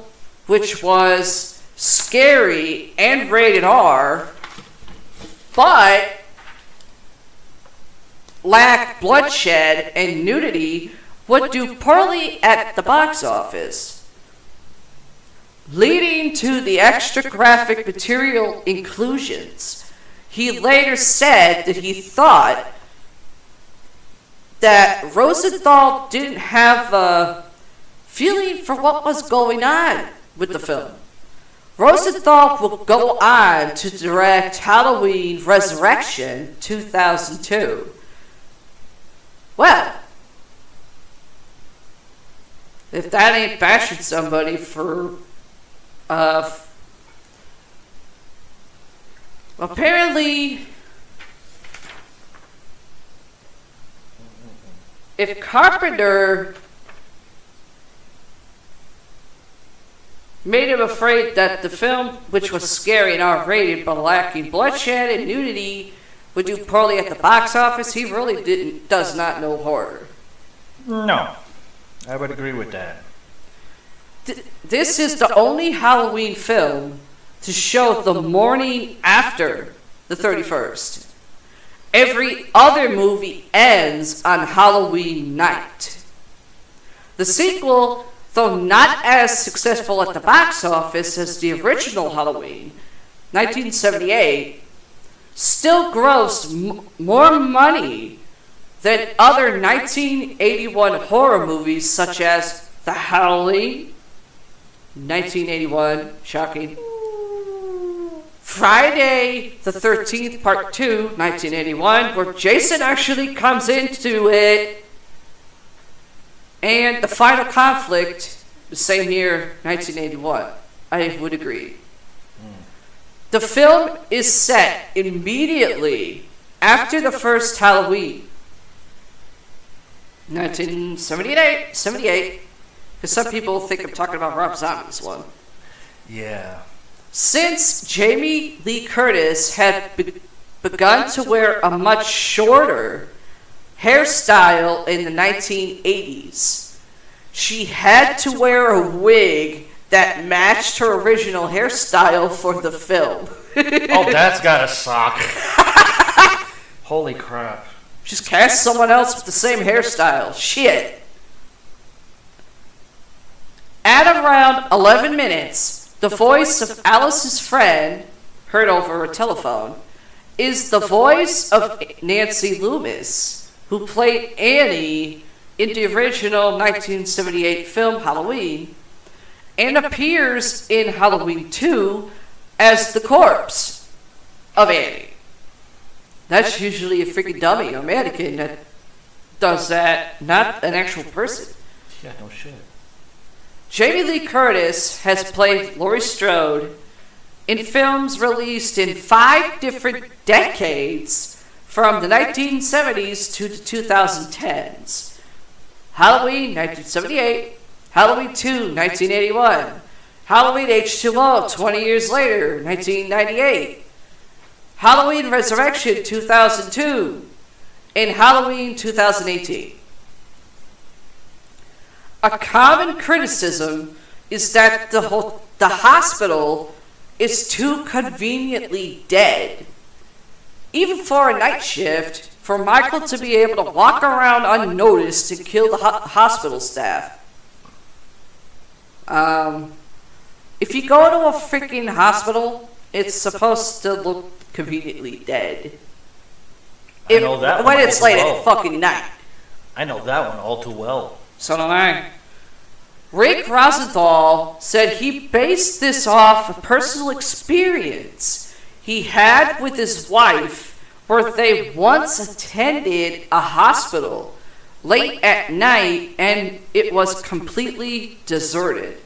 which was scary and rated R, but lacked bloodshed and nudity, would do poorly at the box office, leading to the extra graphic material inclusions. He later said that he thought that Rosenthal didn't have a feeling for what was going on with the film. Rosenthal will go on to direct Halloween Resurrection 2002. Well, If that ain't bashing somebody for, apparently, if Carpenter made him afraid that the film, which was scary and R-rated but lacking bloodshed and nudity, would do poorly at the box office, he really does not know horror. No, I would agree with that. This is the only Halloween film to show the morning after the 31st. Every other movie ends on Halloween night. The sequel, though not as successful at the box office as the original Halloween, 1978, still grossed more money than other 1981 horror movies such as The Howling, 1981, shocking, Friday the 13th, Part 2, 1981, where Jason actually comes into it, and The Final Conflict, the same year, 1981. I would agree. The film is set immediately after the first Halloween, 1978, because some people think I'm talking about Rob Zombie's one. Yeah. Since Jamie Lee Curtis had begun to wear a much shorter hairstyle in the 1980s, she had to wear a wig that matched her original hairstyle for the film. Oh, that's gotta suck. Holy crap. Just cast someone else with the same hairstyle. Shit. At around 11 minutes, the voice of Alice's friend, heard over a telephone, is the voice of Nancy Loomis, who played Annie in the original 1978 film Halloween, and appears in Halloween 2 as the corpse of Annie. That's usually a freaking dummy or mannequin that does that, not an actual person. Yeah, no shit. Jamie Lee Curtis has played Laurie Strode in films released in 5 different decades from the 1970s to the 2010s. Halloween 1978, Halloween 2 1981, Halloween H2O 20 years later 1998, Halloween Resurrection 2002, and Halloween 2018. A common criticism is that the hospital is too conveniently dead, even for a night shift, for Michael to be able to walk around unnoticed and kill the hospital staff. If you go to a freaking hospital, it's supposed to look conveniently dead. I know that when one it's all too late well. at fucking night. I know that one all too well. So do I. Rick Rosenthal said he based this off a personal experience he had with his wife, where they once attended a hospital late at night and it was completely deserted,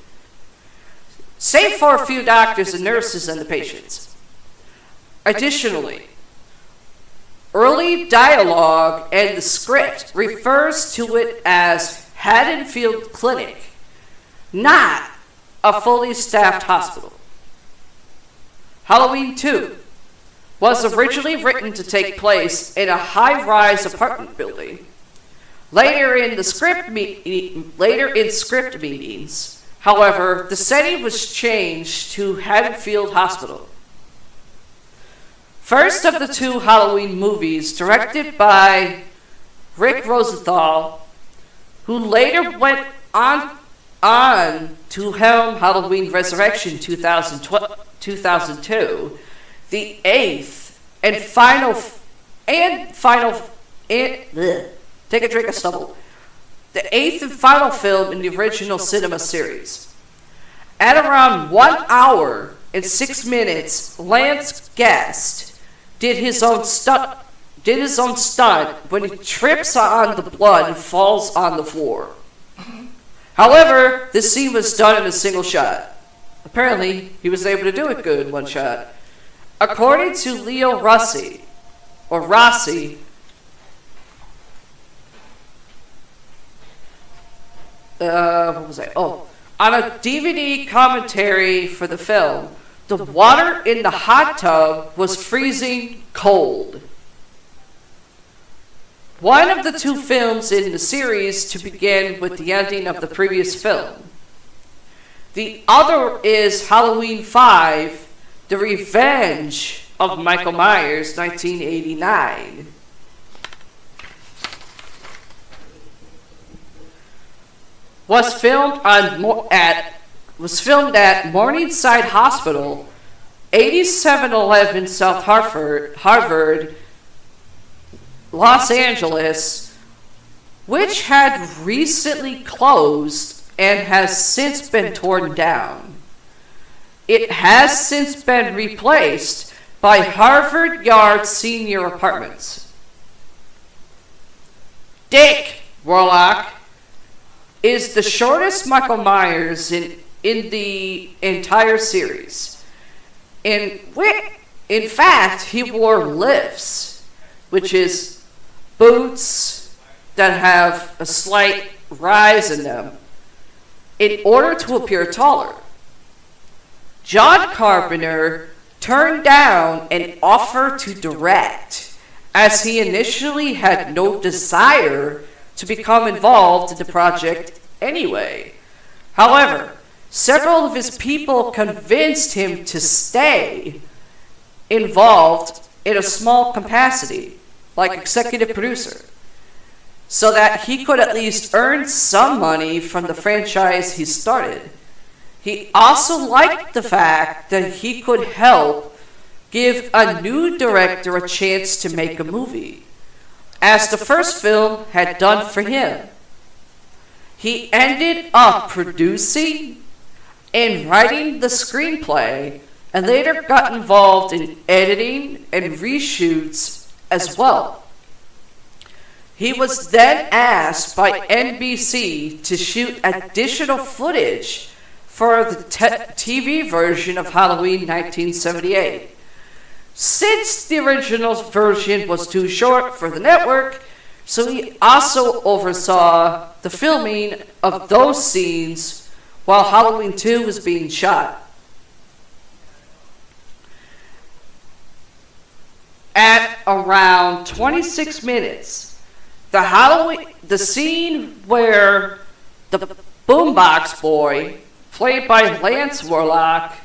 save for a few doctors and nurses and the patients. Additionally, early dialogue and the script refers to it as Haddonfield Clinic, not a fully staffed hospital. Halloween 2 was originally written to take place in a high-rise apartment building. Later in script meetings, however, the setting was changed to Haddonfield Hospital. First of the 2 Halloween movies, directed by Rick Rosenthal, who later went on to helm Halloween Resurrection 2002, the 8th and final take a drink of stubble. The 8th and final film in the original cinema series. At around 1 hour and 6 minutes, Lance Guest did his own stunt when he trips on the blood and falls on the floor. However, this scene was done in a single shot. Apparently, he was able to do it good in one shot. According to Leo Rossi, what was I? Oh, on a DVD commentary for the film, the water in the hot tub was freezing cold. One of the two films in the series to begin with the ending of the previous film. The other is Halloween 5, The Revenge of Michael Myers, 1989. Was filmed at Morningside Hospital, 8711 South Harvard, Los Angeles, which had recently closed and has since been torn down. It has since been replaced by Harvard Yard Senior Apartments. Dick Warlock is the shortest Michael Myers in the entire series. In fact, he wore lifts, which is boots that have a slight rise in them, in order to appear taller. John Carpenter turned down an offer to direct, as he initially had no desire to become involved in the project anyway. However, several of his people convinced him to stay involved in a small capacity, like executive producer, so that he could at least earn some money from the franchise he started. He also liked the fact that he could help give a new director a chance to make a movie, as the first film had done for him. He ended up producing and writing the screenplay, and later got involved in editing and reshoots as well. He was then asked by NBC to shoot additional footage for the TV version of Halloween 1978. Since the original version was too short for the network, so he also oversaw the filming of those scenes while Halloween 2 was being shot. At around 26 minutes, the scene where the boombox boy, played by Lance Warlock,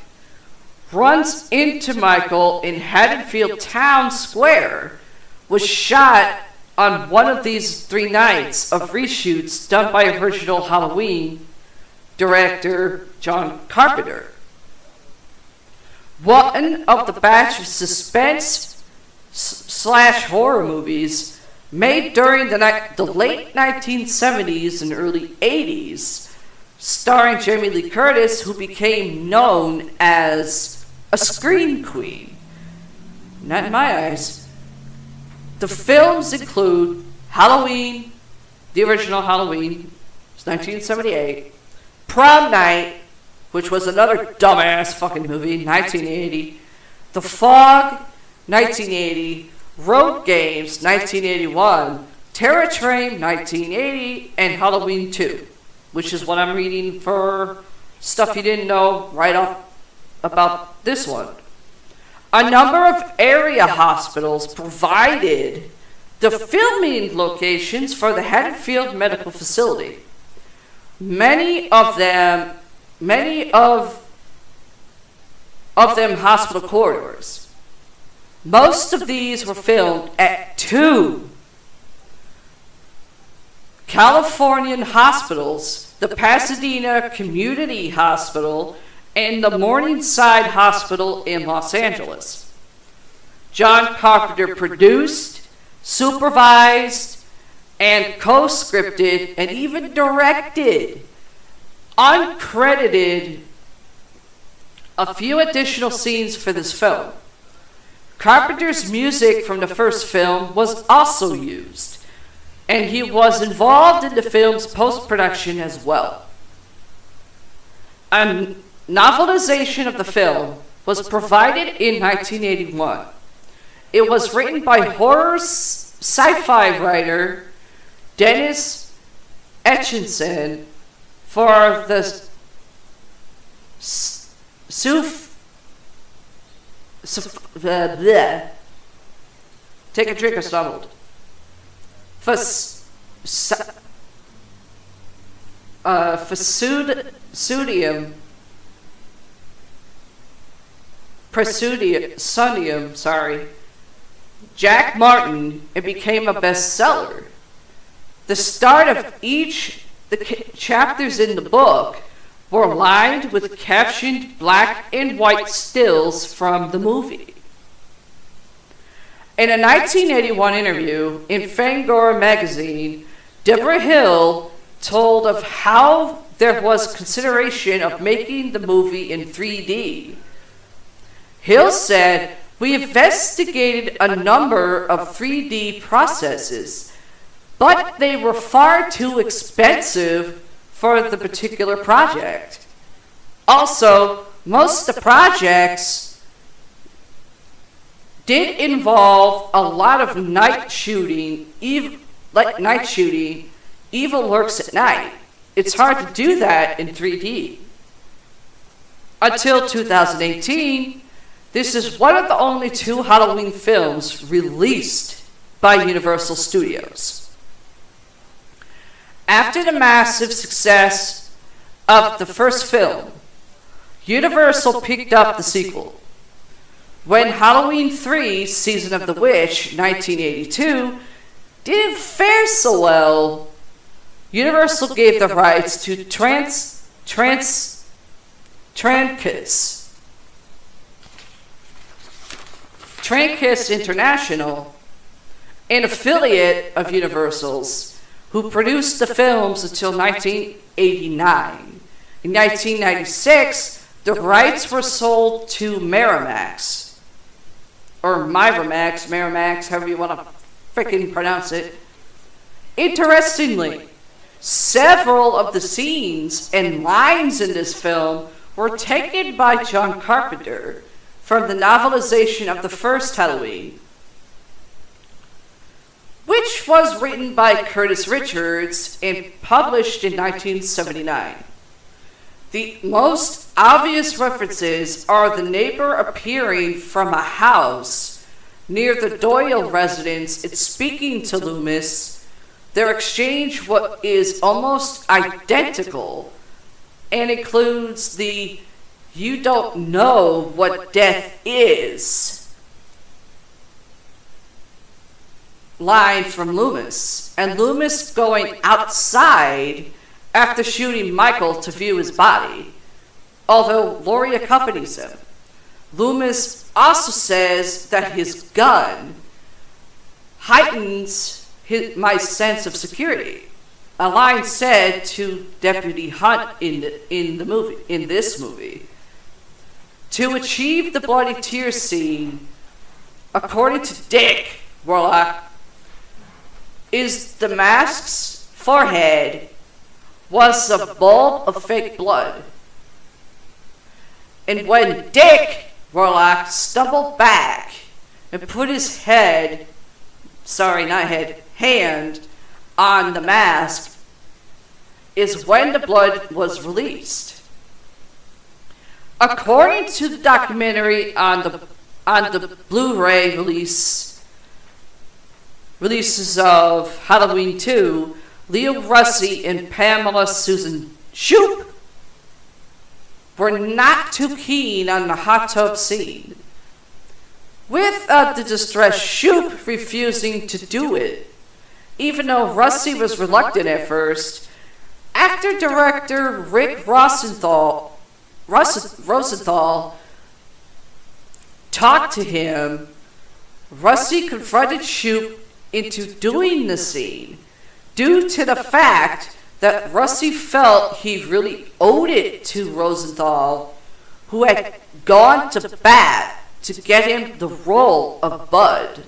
runs into Michael in Haddonfield Town Square was shot on one of these 3 nights of reshoots done by original Halloween director John Carpenter. One of the batch of suspense / horror movies made during the late 1970s and early 80s, starring Jamie Lee Curtis, who became known as a scream queen. Not in my eyes. The films include Halloween, the original Halloween, it's 1978, Prom Night, which was another dumbass fucking movie, 1980, The Fog, 1980, Road Games, 1981, Terror Train, 1980, and Halloween 2, which is what I'm reading for stuff you didn't know right off about this one. A number of area hospitals provided the filming locations for the Haddonfield Medical Facility. Many of them hospital corridors. Most of these were filmed at 2 Californian hospitals, the Pasadena Community Hospital and the Morningside Hospital in Los Angeles. John Carpenter produced, supervised, and co-scripted and even directed, uncredited, a few additional scenes for this film. Carpenter's music from the first film was also used, and he was involved in the film's post-production as well. A novelization of the film was provided in 1981. It was written by horror sci-fi writer Dennis Etchison for the take a drink, I stumbled. Presudium, Jack Martin, it became a bestseller. The start of each the chapters in the book were lined with captioned black and white stills from the movie. In a 1981 interview in Fangoria magazine, Deborah Hill told of how there was consideration of making the movie in 3D. Hill said, "We investigated a number of 3D processes, but they were far too expensive for the particular project. Also, most of the projects did involve a lot of night shooting, evil lurks at night. It's hard to do that in 3D. Until 2018, this is one of the only 2 Halloween films released by Universal Studios. After the massive success of the first film, Universal picked up the sequel. When Halloween 3, Season of the Witch, 1982, didn't fare so well, Universal gave the rights to Trancas International, an affiliate of Universal's, who produced the films until 1989. In 1996, the rights were sold to Miramax, or Miramax, however you want to freaking pronounce it. Interestingly, several of the scenes and lines in this film were taken by John Carpenter from the novelization of the first Halloween, which was written by Curtis Richards and published in 1979. The most obvious references are the neighbor appearing from a house near the Doyle residence and speaking to Loomis. Their exchange is almost identical and includes the "you don't know what death is" line from Loomis, and Loomis going outside after shooting Michael to view his body, although Laurie accompanies him. Loomis also says that his gun heightens my sense of security, a line said to Deputy Hunt in this movie. To achieve the bloody tears scene, according to Dick Warlock, is the mask's forehead was a bulb of fake blood. And when Dick Warlock stumbled back and put his hand on the mask, is when the blood was released. According to the documentary on the Blu-ray releases of Halloween 2, Leo Russi and Pamela Susan Shoop were not too keen on the hot tub scene, with the distressed Shoop refusing to do it, even though Russi was reluctant at first. Actor director Rick Rosenthal talked to him. Russi confronted Shoop into doing the scene due to the fact that Russi felt he really owed it to Rosenthal, who had gone to bat to get him the role of Bud.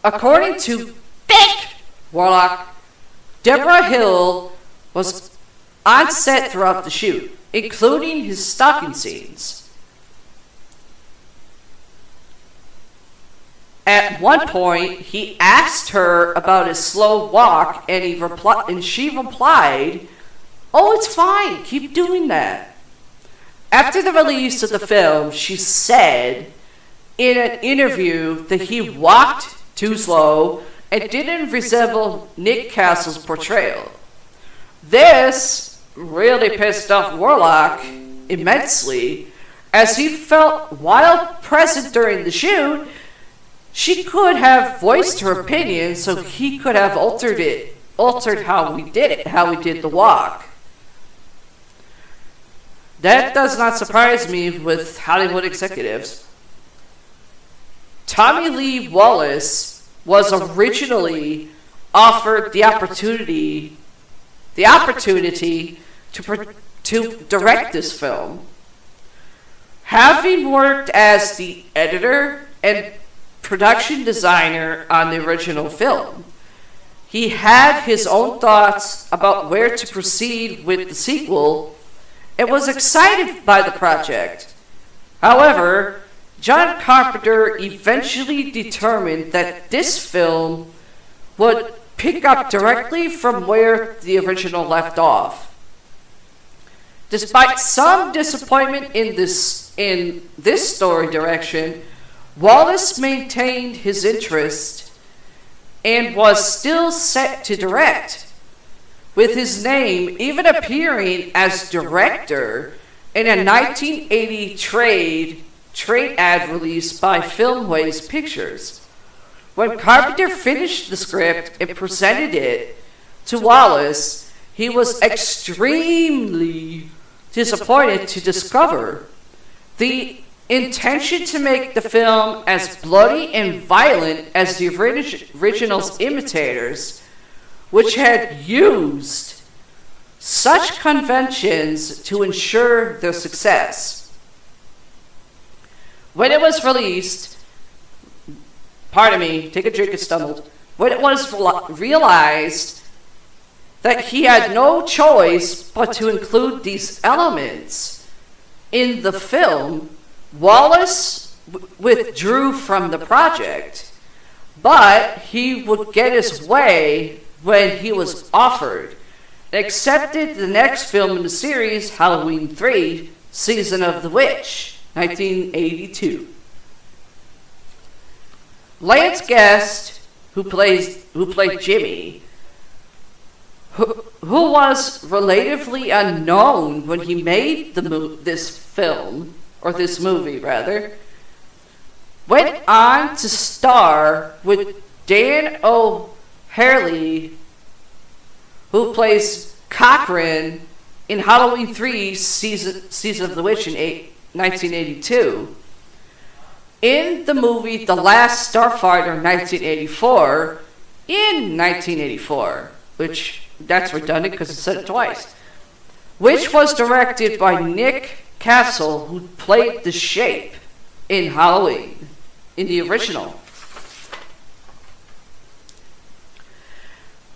According to Dick Warlock, Deborah Hill was on set throughout the shoot, including his stalking scenes. At one point, he asked her about his slow walk, and she replied, "Oh, it's fine, keep doing that." After the release of the film, she said in an interview that he walked too slow and didn't resemble Nick Castle's portrayal. This really pissed off Warlock immensely, as he felt while present during the shoot, she could have voiced her opinion, so he could have altered how we did the walk. That does not surprise me with Hollywood executives. Tommy Lee Wallace was originally offered the opportunity to direct this film. Having worked as the editor and production designer on the original film, he had his own thoughts about where to proceed with the sequel and was excited by the project. However, John Carpenter eventually determined that this film would pick up directly from where the original left off. Despite some disappointment in this story direction, Wallace maintained his interest and was still set to direct, with his name even appearing as director in a 1980 trade ad release by Filmways Pictures. When Carpenter finished the script and presented it to Wallace, he was extremely disappointed to discover the intention to make the film as bloody and violent as the original's imitators, which had used such conventions to ensure their success. When it was released, take a drink, I stumbled. When it was realized that he had no choice but to include these elements in the film, Wallace withdrew from the project, but he would get his way when he was offered, and accepted the next film in the series, Halloween 3, Season of the Witch, 1982. Lance Guest, who played Jimmy, who was relatively unknown when he made this movie, went on to star with Dan O'Harley, who plays Cochran in Halloween 3 Season of the Witch in 1982. In the movie The Last Starfighter 1984, which that's redundant because it said it twice, which was directed by Nick Castle, who played the Shape in Halloween, in the original.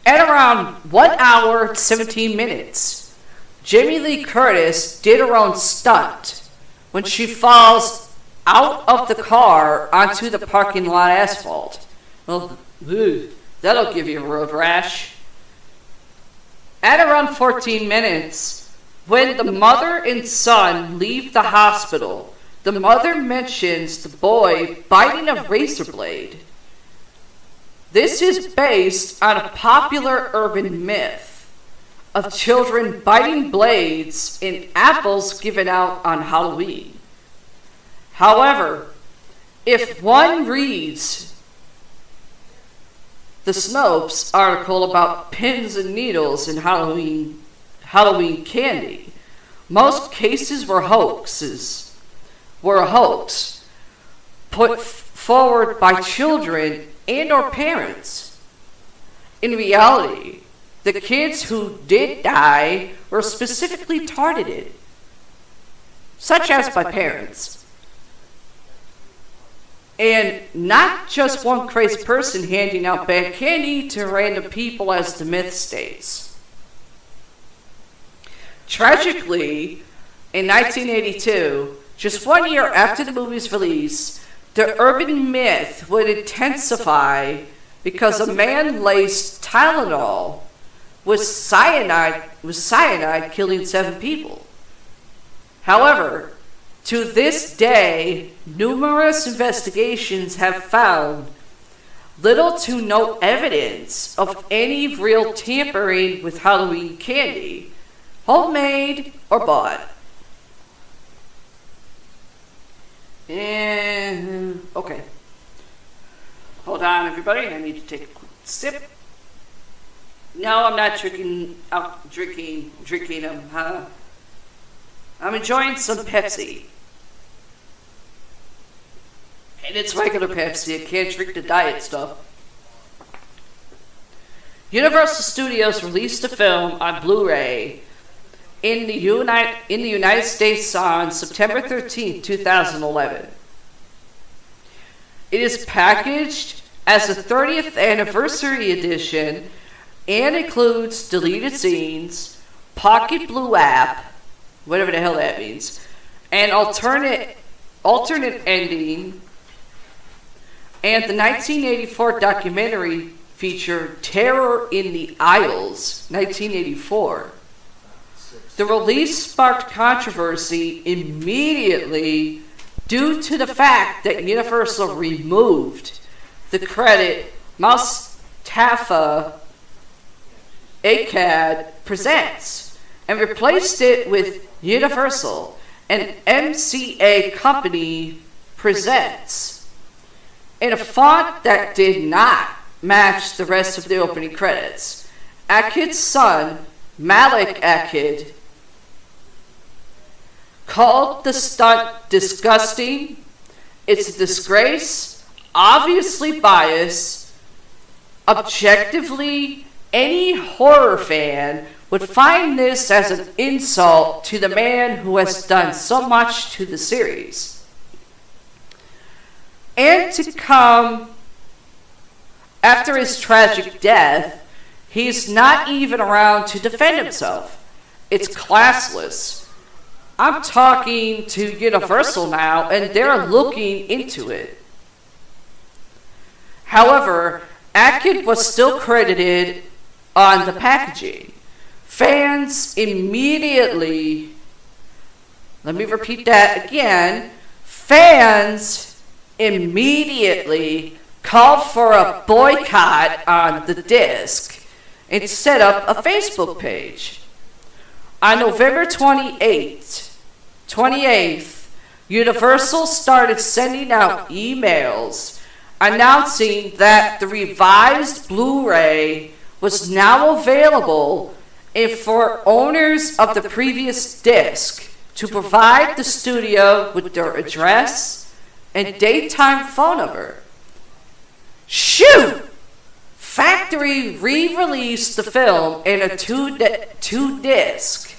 At around 1 hour and 17 minutes, Jamie Lee Curtis did her own stunt when she falls out of the car onto the parking lot asphalt. Well, that'll give you a road rash. At around 14 minutes, when the mother and son leave the hospital, the mother mentions the boy biting a razor blade. This is based on a popular urban myth of children biting blades in apples given out on Halloween. However, if one reads the Snopes article about pins and needles in Halloween candy, most cases were a hoax put forward by children and or parents. In reality, the kids who did die were specifically targeted, such as by parents. And not just one crazy person handing out bad candy to random people, as the myth states. Tragically, in 1982, just 1 year after the movie's release, the urban myth would intensify because a man laced Tylenol with cyanide killing 7 people. However, to this day, numerous investigations have found little to no evidence of any real tampering with Halloween candy, homemade or bought. And okay, hold on, everybody. I need to take a quick sip. No, I'm not drinking them. I'm enjoying some Pepsi, and it's regular Pepsi. I can't drink the diet stuff. Universal Studios released the film on Blu-ray in the United States on September 13, 2011. It is packaged as a 30th anniversary edition and includes deleted scenes, Pocket Blue app, whatever the hell that means, and alternate ending, and the 1984 documentary feature Terror in the Isles, 1984. The release sparked controversy immediately due to the fact that Universal removed the credit Mustafa Akkad Presents and replaced it with Universal and MCA Company Presents in a font that did not match the rest of the opening credits. Akkad's son, Malik Akkad, called the stunt disgusting. It's a disgrace, obviously biased. Objectively, any horror fan would find this as an insult to the man who has done so much to the series. And to come after his tragic death, he's not even around to defend himself. It's classless. I'm talking to Universal now, and they're looking into it. However, Akkad was still credited on the packaging. Fans immediately, let me repeat that again, fans immediately called for a boycott on the disc and set up a Facebook page. On November 28th, Universal started sending out emails announcing that the revised Blu-ray was now available and for owners of the previous disc to provide the studio with their address and daytime phone number. Shoot! Factory re-released the film in a two-disc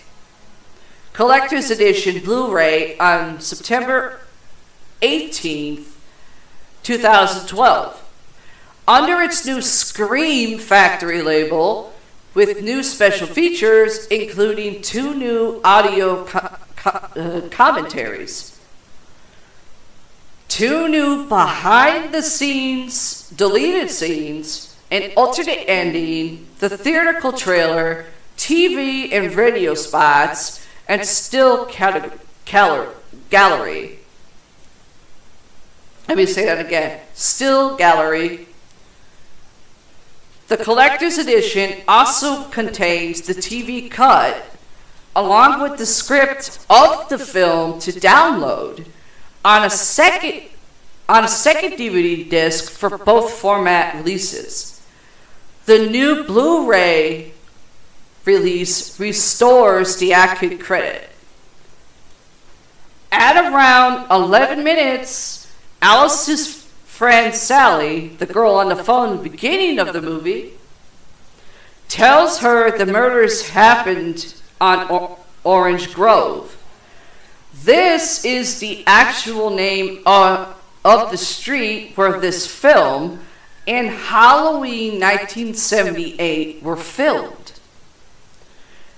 collector's edition Blu-ray on September 18th, 2012. Under its new Scream Factory label, with new special features, including 2 new audio commentaries, 2 new behind-the-scenes deleted scenes, an alternate ending, the theatrical trailer, TV and radio spots, and still gallery. Let me say that again. Still gallery. The collector's edition also contains the TV cut, along with the script of the film to download on a second DVD disc for both format releases. The new Blu-ray release restores the Akkad credit. At around 11 minutes, Alice's friend Sally, the girl on the phone at the beginning of the movie, tells her the murders happened on Orange Grove. This is the actual name of the street where this film and Halloween 1978 were filmed.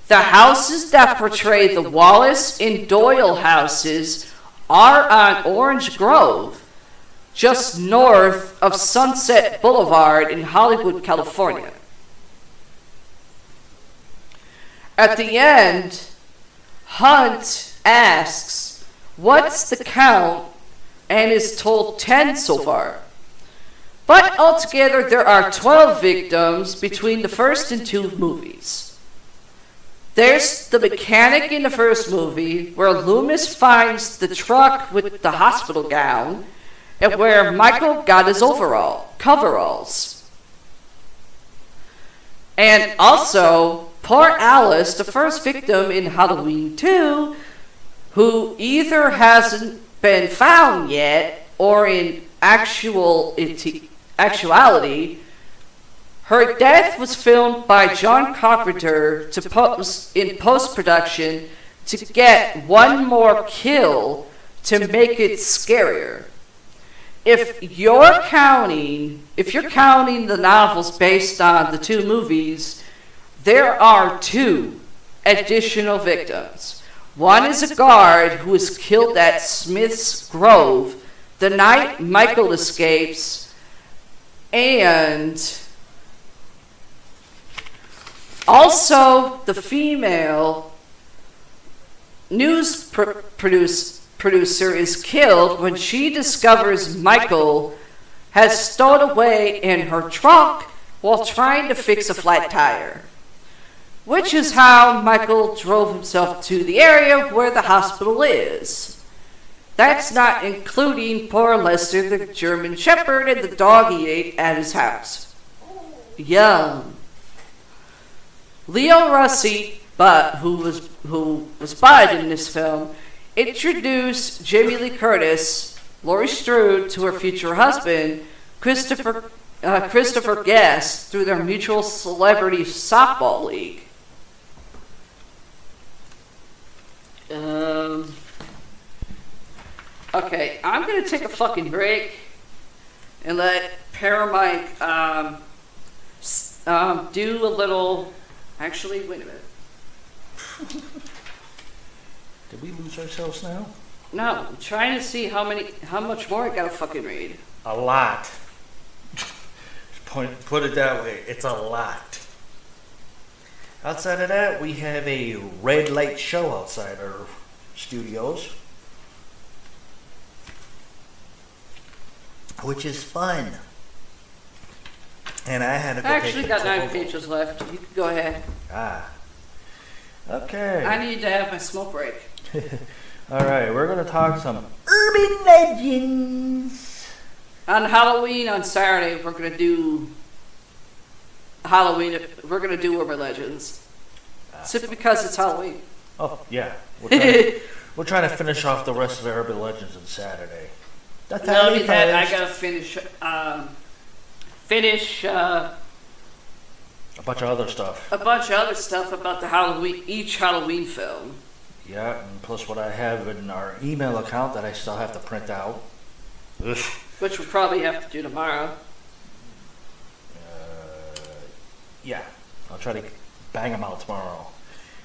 The houses that portray the Wallace and Doyle houses are on Orange Grove, just north of Sunset Boulevard in Hollywood, California. At the end, Hunt asks, "What's the count?" and is told 10 so far. But altogether, there are 12 victims between the first and two movies. There's the mechanic in the first movie, where Loomis finds the truck with the hospital gown, and where Michael got his coveralls. And also, poor Alice, the first victim in Halloween 2, who either hasn't been found yet, or in actuality, her death was filmed by John Carpenter in post-production to get one more kill to make it scarier. If you're counting the novels based on the two movies, there are 2 additional victims. One is a guard who is killed at Smith's Grove the night Michael escapes, and also the female news producer is killed when she discovers Michael has stowed away in her trunk while trying to fix a flat tire, which is how Michael drove himself to the area where the hospital is. That's not including poor Lester, the German Shepherd, and the dog he ate at his house. Yum. Leo Rossi, who was spotted in this film, introduced Jamie Lee Curtis, Laurie Strode, to her future husband, Christopher Guest, through their mutual celebrity softball league. Okay, I'm gonna take a fucking break and let Paramike do a little. Actually, wait a minute. Did we lose ourselves now? No, I'm trying to see how much more I gotta fucking read. A lot. Put it that way, it's a lot. Outside of that, we have a red light show outside our studios, which is fun. And I had to go I actually got 9 pages left. You can go ahead. Okay. I need to have my smoke break. All right, we're going to talk some urban legends. On Halloween on Saturday, we're going to do urban legends. Simply because it's Halloween. Oh, yeah. We're trying to finish off the rest of the urban legends on Saturday. Not only that, I got to finish a bunch of other stuff. A bunch of other stuff about each Halloween film. Yeah, and plus what I have in our email account that I still have to print out. Ugh. Which we'll probably have to do tomorrow. Yeah, I'll try to bang them out tomorrow.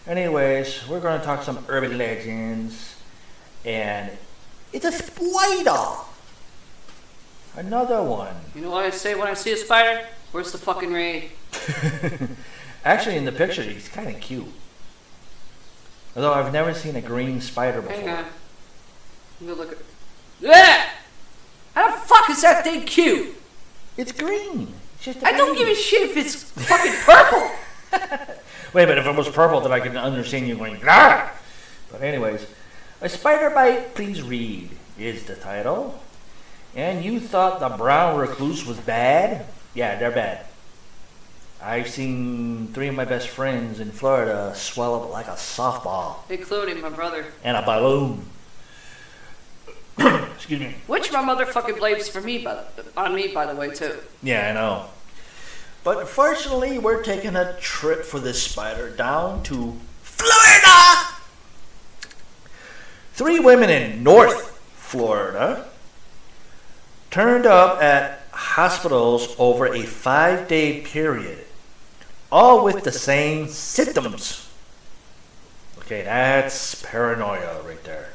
Anyways, we're going to talk some urban legends. And it's a spider. Another one. You know what I say when I see a spider? Where's the fucking rain? Actually, in the picture, he's kind of cute. Although I've never seen a green spider before. Hang on. I'm gonna look at. Yeah! How the fuck is that thing cute? It's green. It's just I don't give a shit if it's fucking purple. Wait a minute, if it was purple, then I could understand you going, "Grr!" But anyways, a spider bite, please read, is the title. And you thought the brown recluse was bad? Yeah, they're bad. I've seen 3 of my best friends in Florida swell up like a softball. Including my brother. And a balloon. Excuse me. Which my mother fucking blames on me, by the way, too. Yeah, I know. But unfortunately, we're taking a trip for this spider down to Florida! 3 women in North Florida turned up at hospitals over a 5-day period, all with the same symptoms. Okay, that's paranoia right there.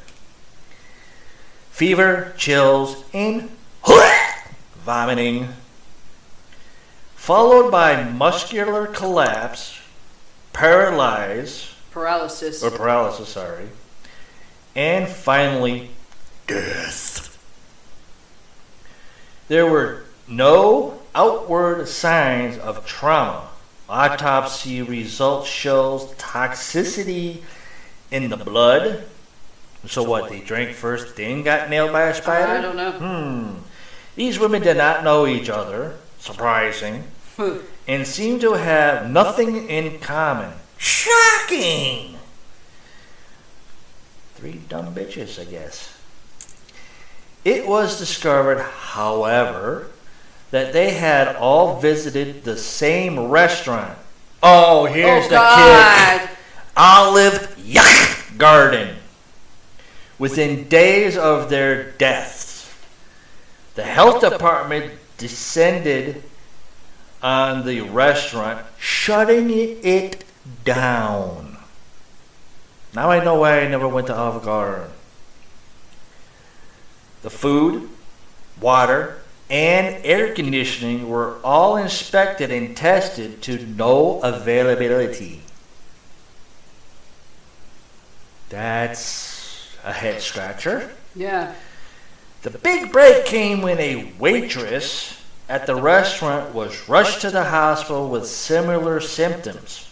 Fever, chills, and vomiting, followed by muscular collapse, paralysis, and finally, death. There were no outward signs of trauma. Autopsy results shows toxicity in the blood. So what, they drank first, then got nailed by a spider? I don't know. These women did not know each other, surprising, and seemed to have nothing in common. Shocking! 3 dumb bitches, I guess. It was discovered, however, that they had all visited the same restaurant. Oh, here's the kick. Olive Garden. Within days of their deaths, the health department descended on the restaurant, shutting it down. Now I know why I never went to Olive Garden. The food, water, and air conditioning were all inspected and tested to no availability. That's a head scratcher. Yeah. The big break came when a waitress at the restaurant was rushed to the hospital with similar symptoms.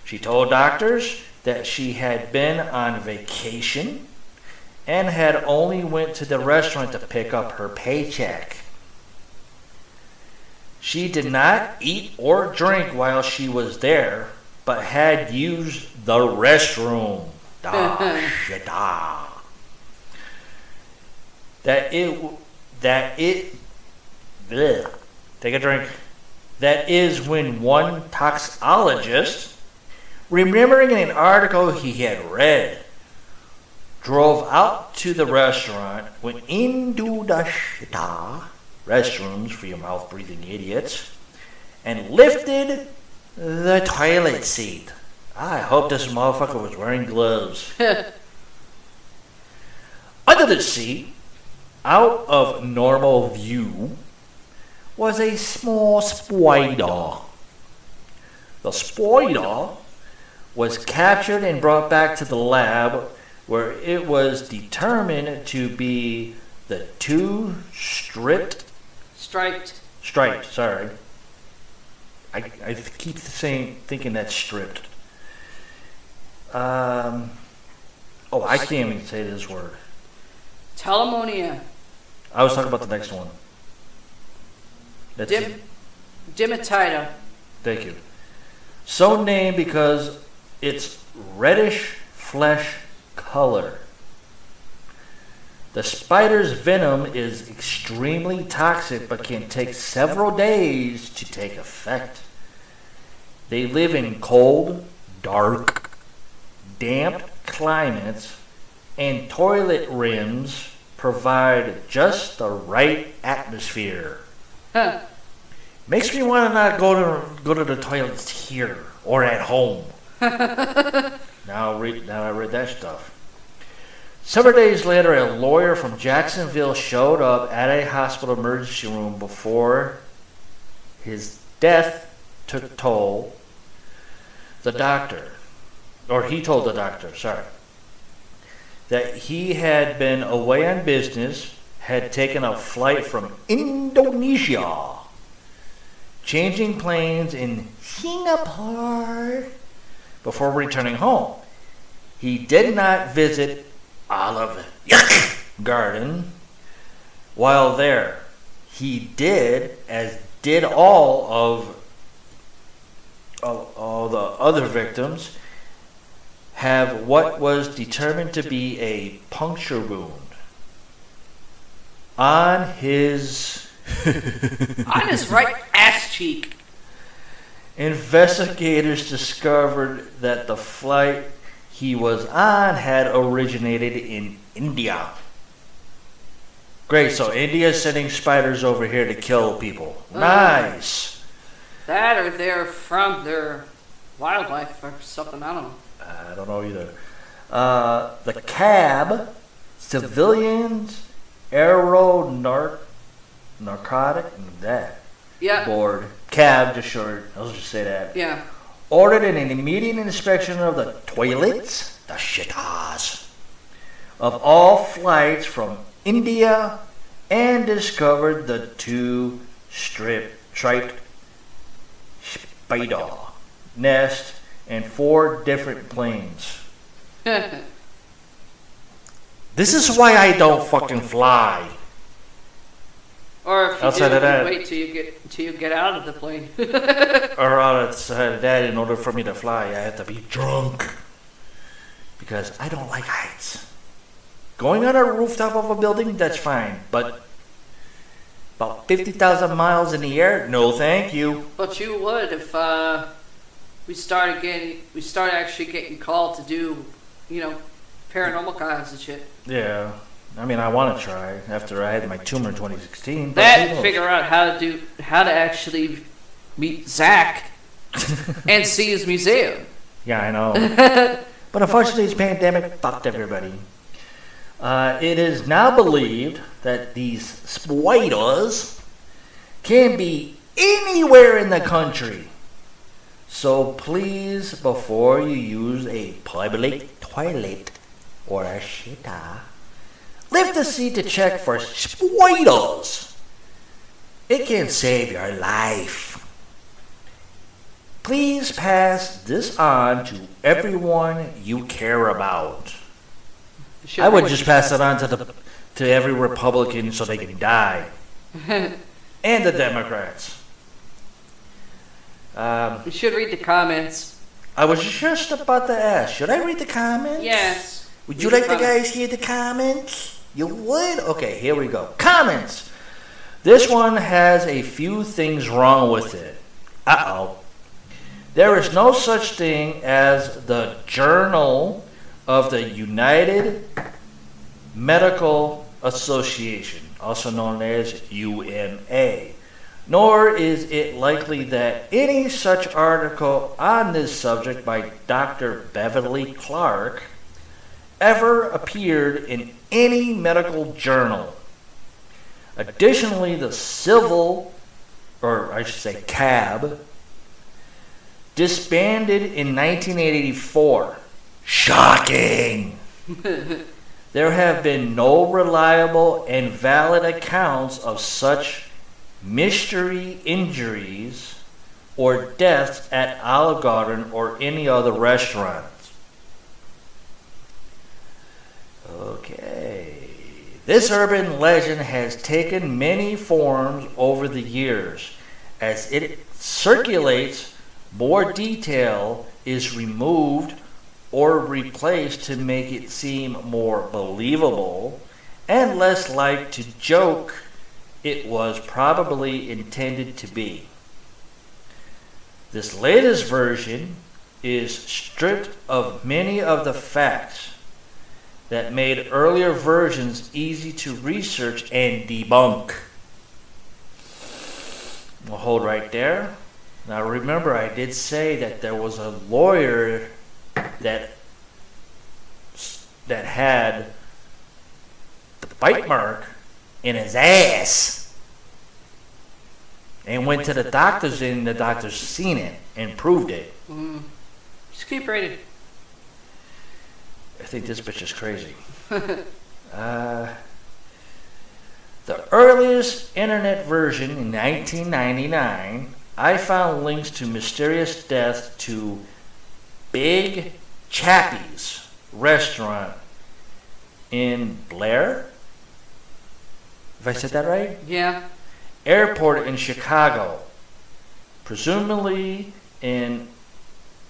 She told doctors that she had been on vacation and had only went to the restaurant to pick up her paycheck. She did not eat or drink while she was there, but had used the restroom. Take a drink. That is when one toxologist, remembering an article he had read, drove out to the restaurant, went into the restrooms for your mouth-breathing idiots, and lifted the toilet seat. I hope this motherfucker was wearing gloves. Under the seat, out of normal view, was a small spider. The spider was captured and brought back to the lab, where it was determined to be the 2 striped. Sorry. I keep thinking that's stripped. I can't even say this word. Telemonia. I was talking about the next one. Dimetida. Thank you. So named because its reddish flesh color. The spider's venom is extremely toxic but can take several days to take effect. They live in cold, dark, damp climates, and toilet rims provide just the right atmosphere. Makes me want to not go to the toilets here or at home. Now I read that stuff. Several days later, a lawyer from Jacksonville showed up at a hospital emergency room before his death took toll. He told the doctor, that he had been away on business, had taken a flight from Indonesia, changing planes in Singapore before returning home. He did not visit Olive Garden while there. He did, as did all the other victims, have what was determined to be a puncture wound on his right ass cheek. Investigators discovered that the flight he was on had originated in India. Great, so India's sending spiders over here to kill people. Nice. That or they're from their wildlife or something, I don't know. I don't know either. The CAB, Civilians Narcotic Yeah. Board, CAB, just short, I'll just say that. Yeah. Ordered an immediate inspection of the toilets, the shitas, of all flights from India and discovered the 2 striped spider nest and 4 different planes. This is why I don't fucking fly. Or if you Outside of that. wait till you get out of the plane. Or outside of that, in order for me to fly, I have to be drunk. Because I don't like heights. Going on a rooftop of a building, that's fine. But about 50,000 miles in the air, no thank you. But you would if we start actually getting called to do, paranormal kinds of shit. Yeah. I mean, I want to try after I had my tumor in 2016. That figure out how to actually meet Zach and see his museum. Yeah, I know. But unfortunately, this pandemic fucked everybody. It is now believed that these spiders can be anywhere in the country. So please, before you use a public toilet or a shitter, lift the seat to check for spiders. It can save your life. Please pass this on to everyone you care about. I would just pass it on to every Republican so they can die. And the Democrats. You should read the comments. I was just about to ask, should I read the comments? Yes. Would you like the guys hear the comments? You would? Okay, here we go. Comments! This one has a few things wrong with it. Uh-oh. There is no such thing as the Journal of the United Medical Association, also known as UMA. Nor is it likely that any such article on this subject by Dr. Beverly Clark ever appeared in any medical journal. Additionally, the CAB, disbanded in 1984. Shocking! There have been no reliable and valid accounts of such mystery injuries or deaths at Olive Garden or any other restaurant. Okay. This urban legend has taken many forms over the years. As it circulates, more detail is removed or replaced to make it seem more believable and less like to joke it was probably intended to be. This latest version is stripped of many of the facts that made earlier versions easy to research and debunk. We'll hold right there. Now remember, I did say that there was a lawyer that had the bite mark in his ass and went to the doctors, and the doctors seen it and proved it. Just keep reading. I think this bitch is crazy. The earliest internet version in 1999, I found links to mysterious death to Big Chappie's restaurant in Blair. If I said that right? Yeah. Airport in Chicago. Presumably an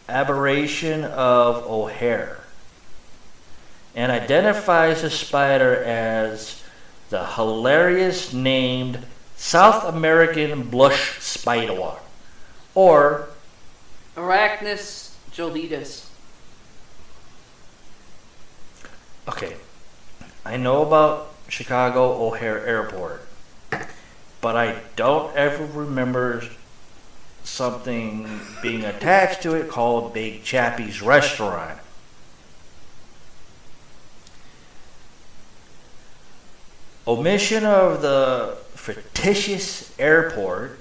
aberration of O'Hare. And identifies the spider as the hilarious named South American blush spider, or Arachnus jolitus. Okay, I know about Chicago O'Hare Airport, but I don't ever remember something being attached to it called Big Chappie's Restaurant. omission of the fictitious airport,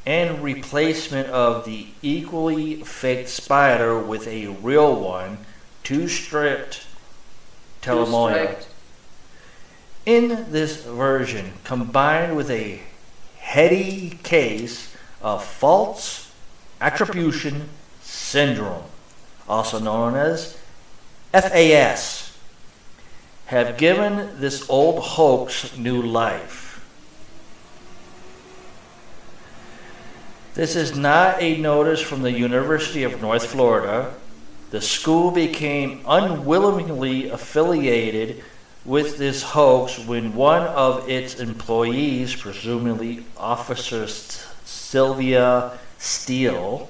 and replacement of the equally faked spider with a real one, too strict telemonia. In this version, combined with a heady case of false attribution syndrome, also known as FAS, have given this old hoax new life. This is not a notice from the University of North Florida. The school became unwillingly affiliated with this hoax when one of its employees, presumably Officer Sylvia Steele,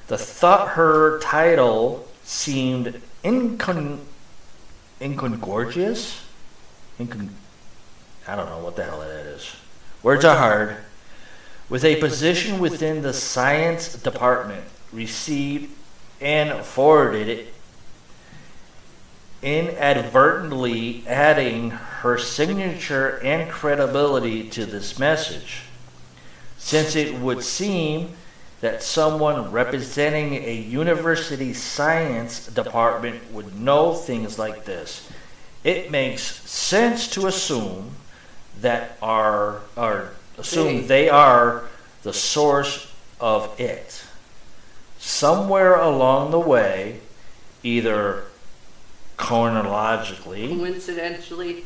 thought her title seemed incongruous. I don't know what the hell that is. Words are hard. With a position within the science department, received and forwarded it, inadvertently adding her signature and credibility to this message, since it would seem that someone representing a university science department would know things like this. It makes sense to assume that they are the source of it. Somewhere along the way, either chronologically, coincidentally.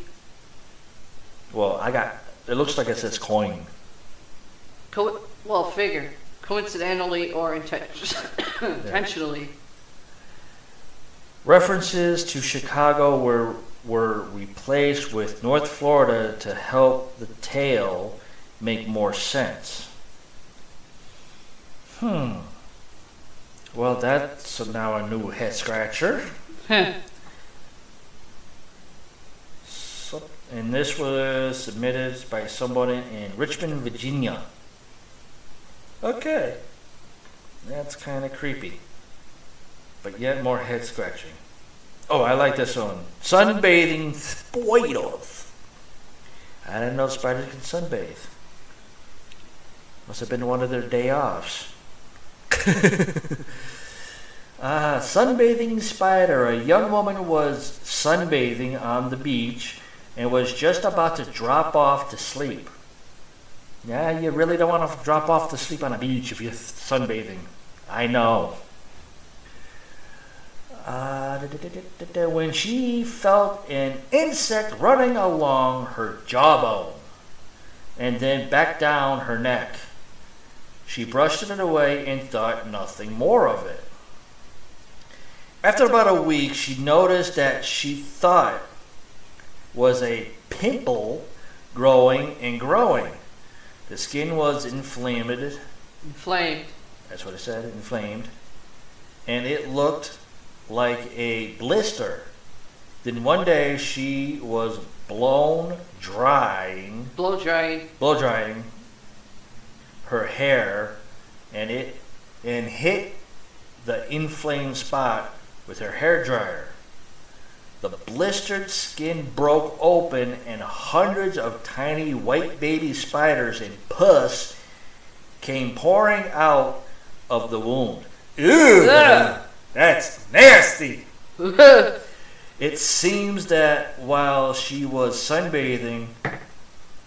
Well, it looks like it says coin. Figure. Coincidentally or intentionally. References to Chicago were replaced with North Florida to help the tale make more sense. Well, that's now a new head scratcher. And this was submitted by someone in Richmond, Virginia. Okay. That's kind of creepy. But yet more head scratching. Oh, I like this one. Sunbathing spiders. I didn't know spiders can sunbathe. Must have been one of their day offs. Sunbathing spider. A young woman was sunbathing on the beach and was just about to drop off to sleep. Yeah, you really don't want to drop off to sleep on a beach if you're sunbathing. I know. When she felt an insect running along her jawbone and then back down her neck, she brushed it away and thought nothing more of it. After about a week, she noticed that she thought was a pimple growing and growing. The skin was inflamed. That's what it said, inflamed. And it looked like a blister. Then one day she was blow drying her hair and hit the inflamed spot with her hair dryer. The blistered skin broke open and hundreds of tiny white baby spiders and pus came pouring out of the wound. Ew! That's nasty! It seems that while she was sunbathing,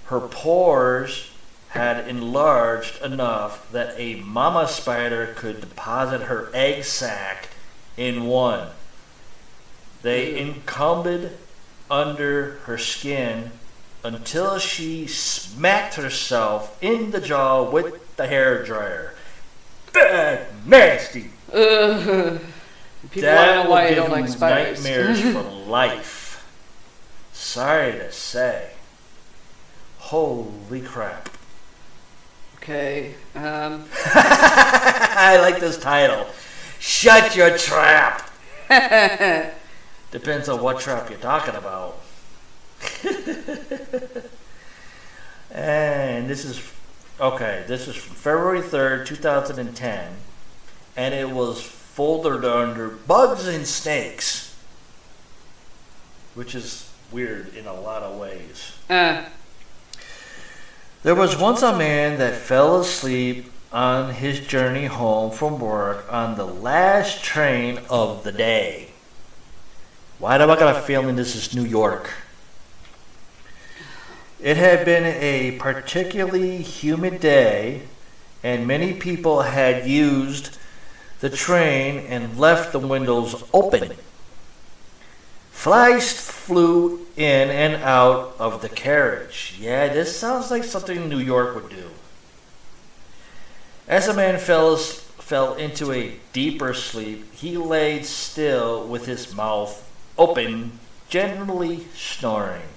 her pores had enlarged enough that a mama spider could deposit her egg sac in one. They incumbed under her skin until she smacked herself in the jaw with the hair dryer. Bad, nasty. People want to know why I don't like spiders. Nightmares for life. Sorry to say. Holy crap. Okay. I like this title. Shut your trap. Depends on what trap you're talking about. And this is from February 3rd, 2010. And it was folded under bugs and snakes. Which is weird in a lot of ways. Uh, There was once a man that fell asleep on his journey home from work on the last train of the day. Why do I got a feeling this is New York? It had been a particularly humid day, and many people had used the train and left the windows open. Flies flew in and out of the carriage. Yeah, this sounds like something New York would do. As the man fell into a deeper sleep, he laid still with his mouth open, gently snoring.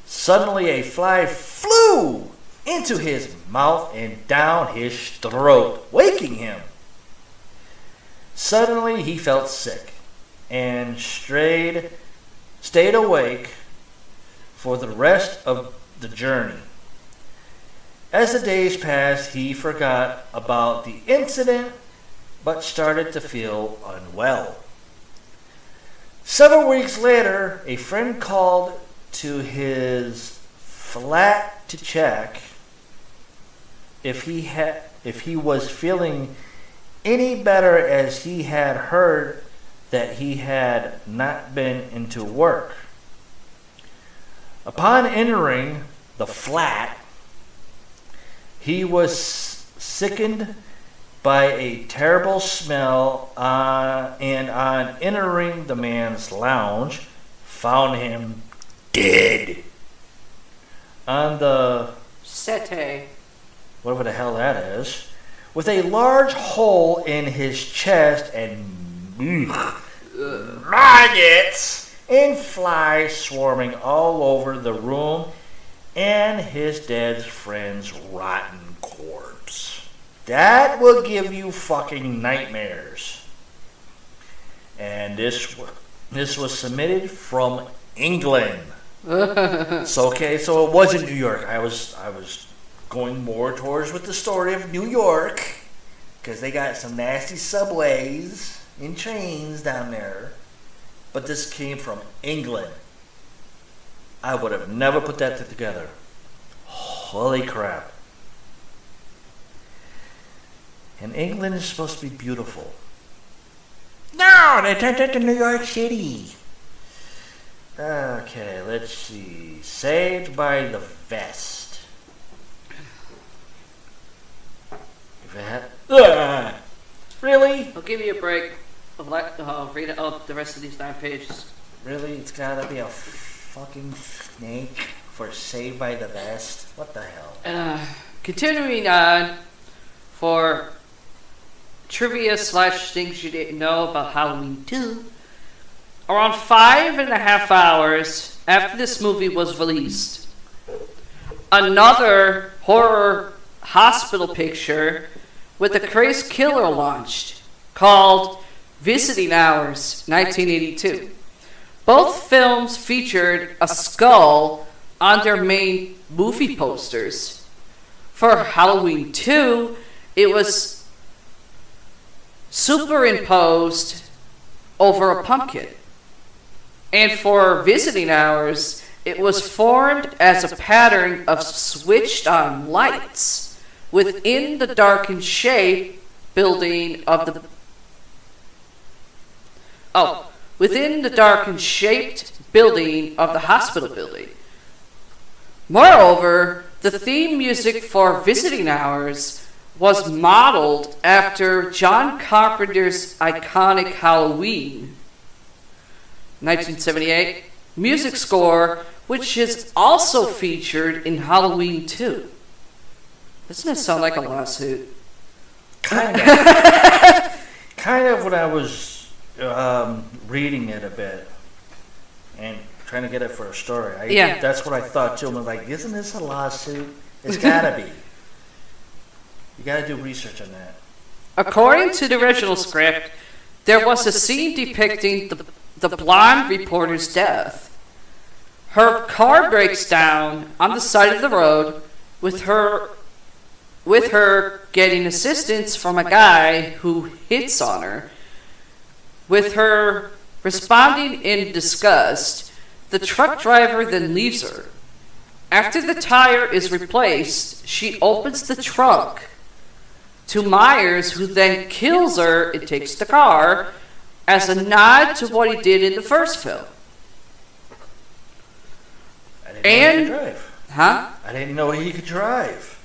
Suddenly a fly flew into his mouth and down his throat, waking him. Suddenly he felt sick and stayed awake for the rest of the journey. As the days passed, he forgot about the incident but started to feel unwell. Several weeks later, a friend called to his flat to check if he was feeling any better, as he had heard that he had not been into work. Upon entering the flat, he was sickened by a terrible smell, and on entering the man's lounge, found him dead on the Sete. whatever the hell that is, with a large hole in his chest and maggots and flies swarming all over the room and his dead friend's rotten corpse. That will give you fucking nightmares. And this was submitted from England. So it wasn't New York. I was going more towards with the story of New York, because they got some nasty subways and trains down there. But this came from England. I would have never put that together. Holy crap. And England is supposed to be beautiful. No, they turned it to New York City. Okay, let's see. Saved by the Vest. Really? I'll give you a break. I'll read out the rest of these 9 pages. Really? It's gotta be a fucking snake for Saved by the Vest? What the hell? Continuing on for trivia / things you didn't know about Halloween 2. Around 5.5 hours after this movie was released, another horror hospital picture with a crazed killer launched, called Visiting Hours, 1982. Both films featured a skull on their main movie posters. For Halloween 2, it was superimposed over a pumpkin. And for Visiting Hours, it was formed as a pattern of switched-on lights within the darkened shape building of the within the darkened shaped building of the hospital building. Moreover, the theme music for Visiting Hours was modeled after John Carpenter's iconic Halloween 1978 music score, which is also featured in Halloween 2. Doesn't that sound like a lawsuit? Kind of. Kind of when I was reading it a bit and trying to get it for a story. Yeah. That's what I thought too. I'm like, isn't this a lawsuit? It's gotta be. You gotta do research on that. According to the original script, there was a scene depicting the blonde reporter's death. Her car breaks down on the side of the road with her getting assistance from a guy who hits on her. With her responding in disgust, The truck driver then leaves her. After the tire is replaced, she opens the trunk to Myers, who then kills her and takes the car as a nod to what he did in the first film. I didn't know he could drive. Huh? I didn't know he could drive.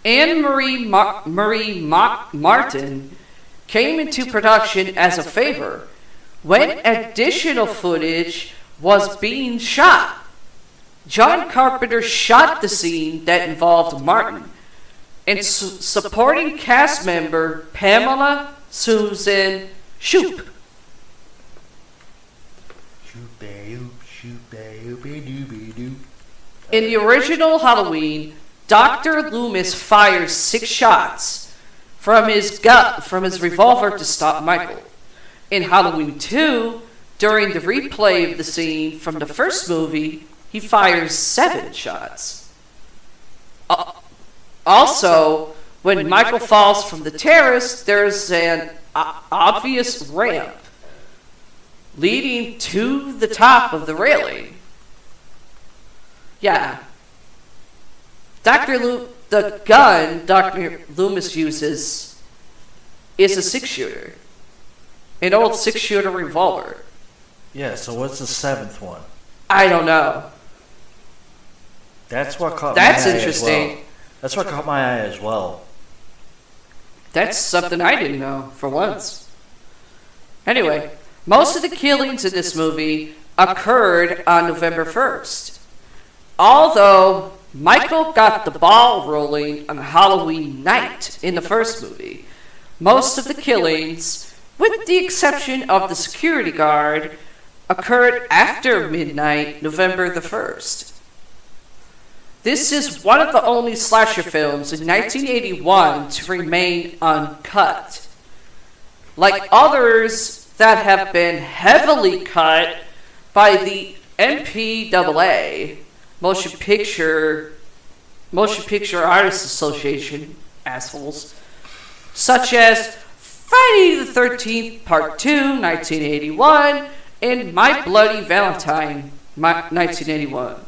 Anne-Marie Martin came into production as a favor when additional footage was being shot. John Carpenter shot the scene that involved Martin, and supporting cast member Pamela Susan Shoop. In the original Halloween, Dr. Loomis fires 6 shots from his revolver to stop Michael. In Halloween 2, during the replay of the scene from the first movie, he fires 7 shots. Also, when Michael falls from the terrace, there's an obvious ramp leading to the top of the railing. Yeah. The gun Dr. Loomis uses is a 6-shooter. An old 6-shooter revolver. Yeah, so what's the 7th one? I don't know. That's what caught That's my eye interesting. as well. That's what caught my eye as well. That's something I didn't know, for once. Anyway, most of the killings in this movie occurred on November 1st. Although Michael got the ball rolling on Halloween night in the first movie, most of the killings, with the exception of the security guard, occurred after midnight, November the 1st. This is one of the only slasher films in 1981 to remain uncut. Like others that have been heavily cut by the MPAA, Motion Picture Artists Association, assholes, such as Friday the 13th, Part 2, 1981, and My Bloody Valentine, 1981.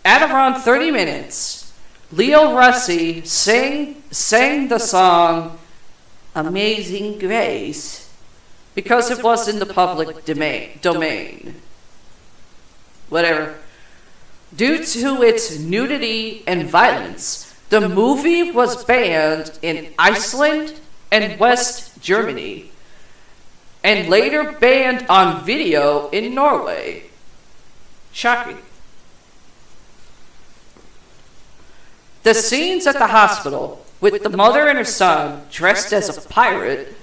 At around 30 minutes, Leo Russi sang the song Amazing Grace because it was in the public domain. Whatever. Due to its nudity and violence, the movie was banned in Iceland and West Germany, and later banned on video in Norway. Shocking. The scenes at the hospital, with the mother and her son dressed as a pirate,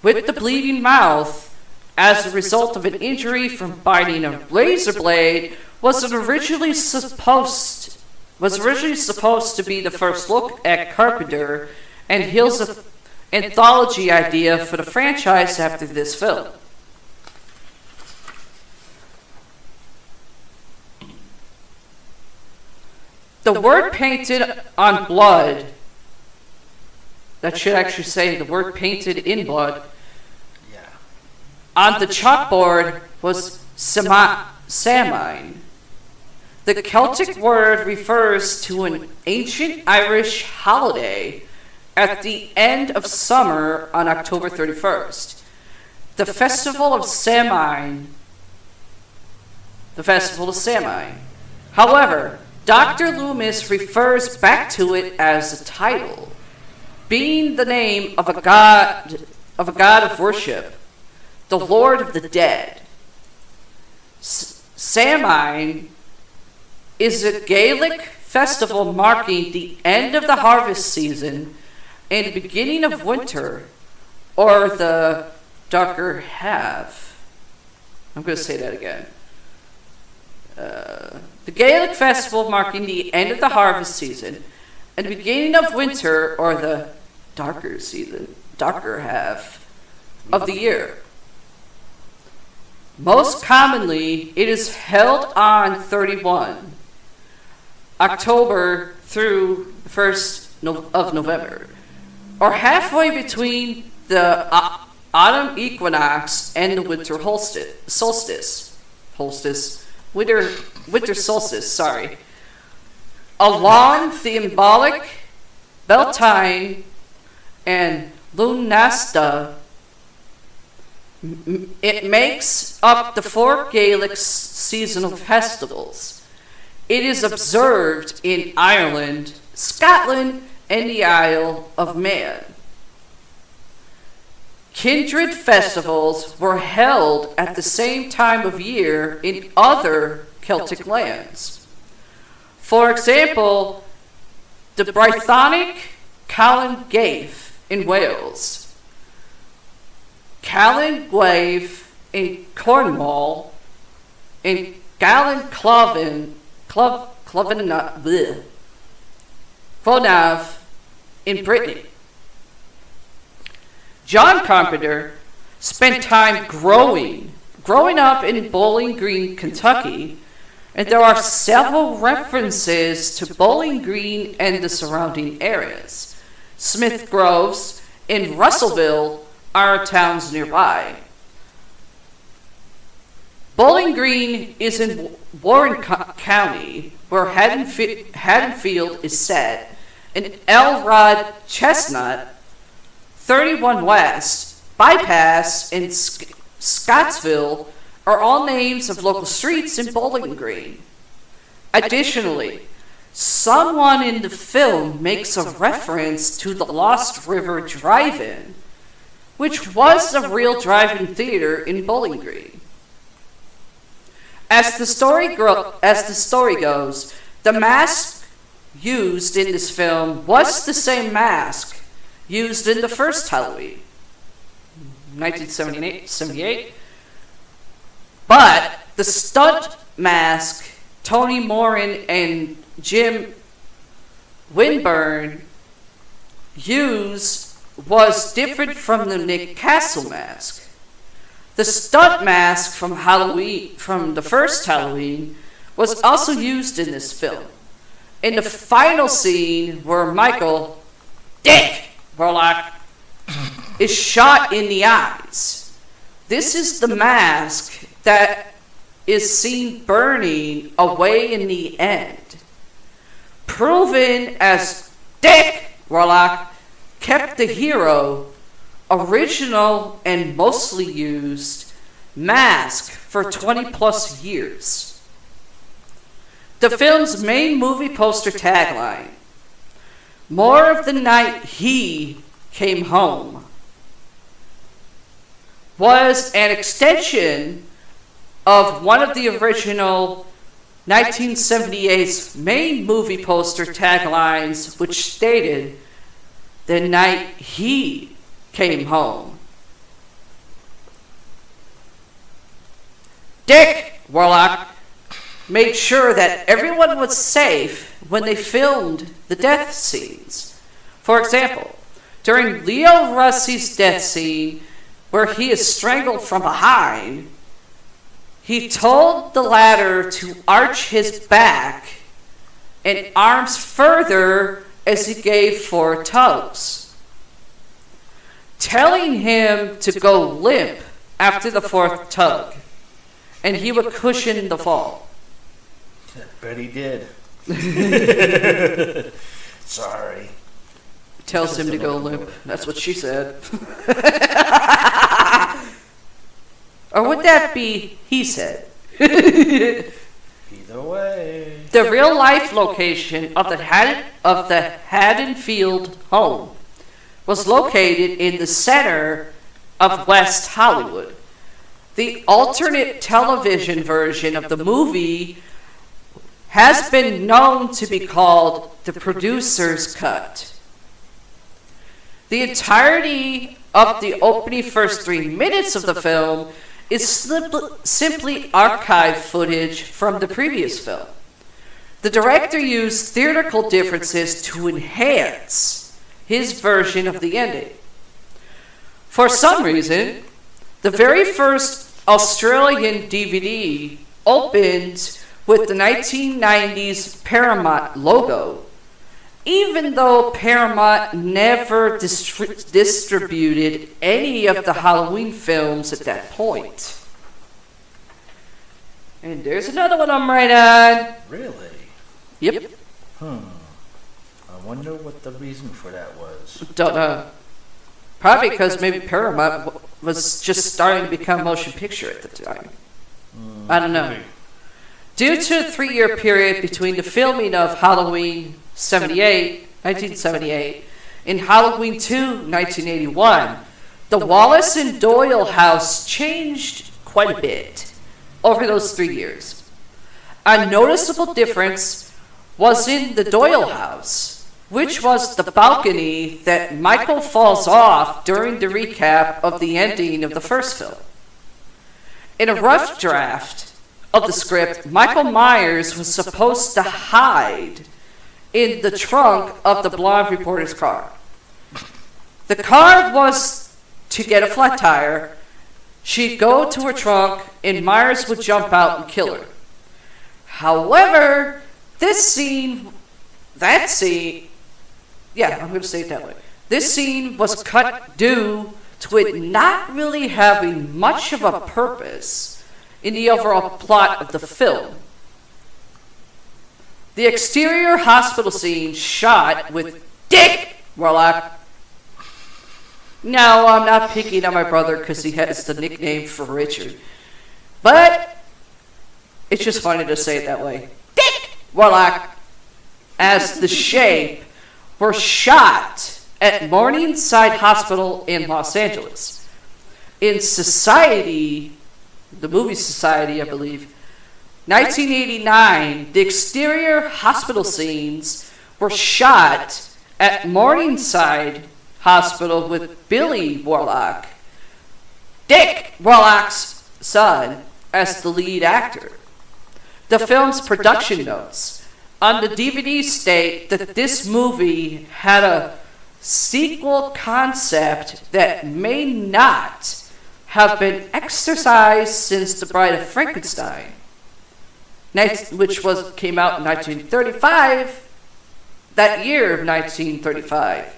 with the bleeding mouth as a result of an injury from biting a razor blade, was originally supposed to be the first look at Carpenter and Hill's anthology idea for the franchise after this film. The word painted on blood, that should actually say the word painted in blood, on the chalkboard was Samhain. The Celtic word refers to an ancient Irish holiday at the end of summer on October 31st. The Festival of Samhain. However, Dr. Loomis refers back to it as a title, being the name of a god of worship, the Lord of the Dead. Samhain is a Gaelic festival marking the end of the harvest season and the beginning of winter, or the darker half. I'm going to say that again. The Gaelic festival marking the end of the harvest season and the beginning of winter, or the darker half of the year. Most commonly, it is held on 31 October through the 1st of November, or halfway between the autumn equinox and the winter winter solstice, sorry. Along the embolic, Beltane, and Lunasta, it makes up the 4 Gaelic seasonal festivals. It is observed in Ireland, Scotland, and the Isle of Man. Kindred festivals were held at the same time of year in other Celtic lands. For example, the Brythonic Callan Gaif in Wales, Callan Gaif in Cornwall, and Callan Clonav in Brittany. John Carpenter spent time growing up in Bowling Green, Kentucky, and there are several references to Bowling Green and the surrounding areas. Smith Groves and Russellville are towns nearby. Bowling Green is in Warren County, where Haddonfield is set, and Elrod Chestnut, 31 West, Bypass, and Scottsville are all names of local streets in Bowling Green. Additionally, someone in the film makes a reference to the Lost River Drive-In, which was a real drive-in theater in Bowling Green. As the story goes, the mask used in this film was the same mask used in the first Halloween, 1978. But the stunt mask Tony Moran and Jim Winburn used was different from the Nick Castle mask. The stunt mask from the first Halloween, was also used in this film. In the final scene where Michael Dick Warlock is shot in the eyes, this is the mask that is seen burning away in the end, proven as Dick Warlock kept the hero original and mostly used mask for 20 plus years. The film's main movie poster tagline, "More of the night he came home," was an extension of one of the original 1978's main movie poster taglines, which stated, "The night he came home." Dick Warlock made sure that everyone was safe when they filmed the death scenes. For example, during Leo Russey's death scene, where he is strangled from behind, he told the latter to arch his back and arms further as he gave 4 tugs, telling him to go limp after the 4th tug, and he would cushion the fall. I bet he did. Sorry. Tells him to go limp. That's what she said. Or would that be he said? Either way. The real life location of the Haddonfield home was located in the center of West Hollywood. The alternate television version of the movie has been known to be called the producer's cut. The entirety of the opening first 3 minutes of the film is simply archive footage from the previous film. The director used theatrical differences to enhance his version of the ending. For some reason, the very first Australian DVD opened with the 1990s Paramount logo, even though Paramount never distributed any of the Halloween films at that point. And there's another one I'm right on. Really? Yep. I wonder what the reason for that was. Don't know. Probably because maybe Paramount was just starting to become motion picture at the time. I don't know. Due to a 3-year period between the filming of Halloween 1978, and Halloween 2, 1981, the Wallace and Doyle house changed quite a bit over those 3 years. A noticeable difference was in the Doyle house, which was the balcony that Michael falls off during the recap of the ending of the first film. In a rough draft of the script, Michael Myers was supposed to hide in the trunk of the blonde reporter's car. The car was to get a flat tire. She'd go to her trunk, and Myers would jump out and kill her. However, this scene was cut due to it not really having much of a purpose in the overall plot of the film. The exterior hospital scene shot with Dick Warlock. No, I'm not picking on my brother because he has the nickname for Richard. But it's just funny to say it that way. Dick Warlock as the Shape were shot at Morningside Hospital in Los Angeles. In Society, the movie Society, I believe, 1989, the exterior hospital scenes were shot at Morningside Hospital with Billy Warlock, Dick Warlock's son, as the lead actor. The film's production notes on the DVD state that this movie had a sequel concept that may not have been exercised since The Bride of Frankenstein, which came out in 1935, that year of 1935.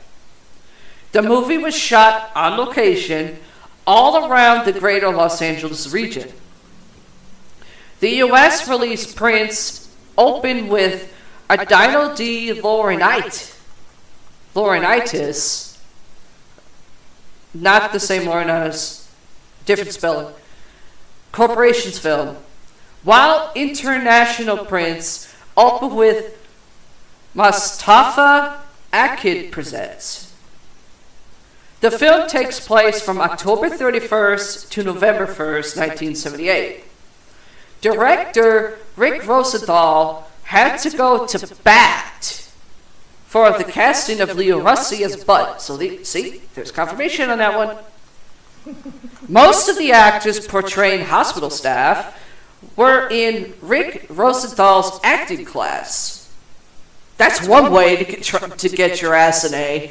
The movie was shot on location all around the greater Los Angeles region. The U.S. release prints opened with Adino D. Laurinaitis, not the same Laurinaitis, different spelling, Corporation's film, while international prints open with Mustafa Akid Presents. The film takes place from October 31st to November 1st, 1978. Director Rick Rosenthal had to go to bat for the casting of Leo Russi as Bud. So, see, there's confirmation on that one. Most of the actors portraying hospital staff were in Rick Rosenthal's acting class. That's one way to get your ass an A.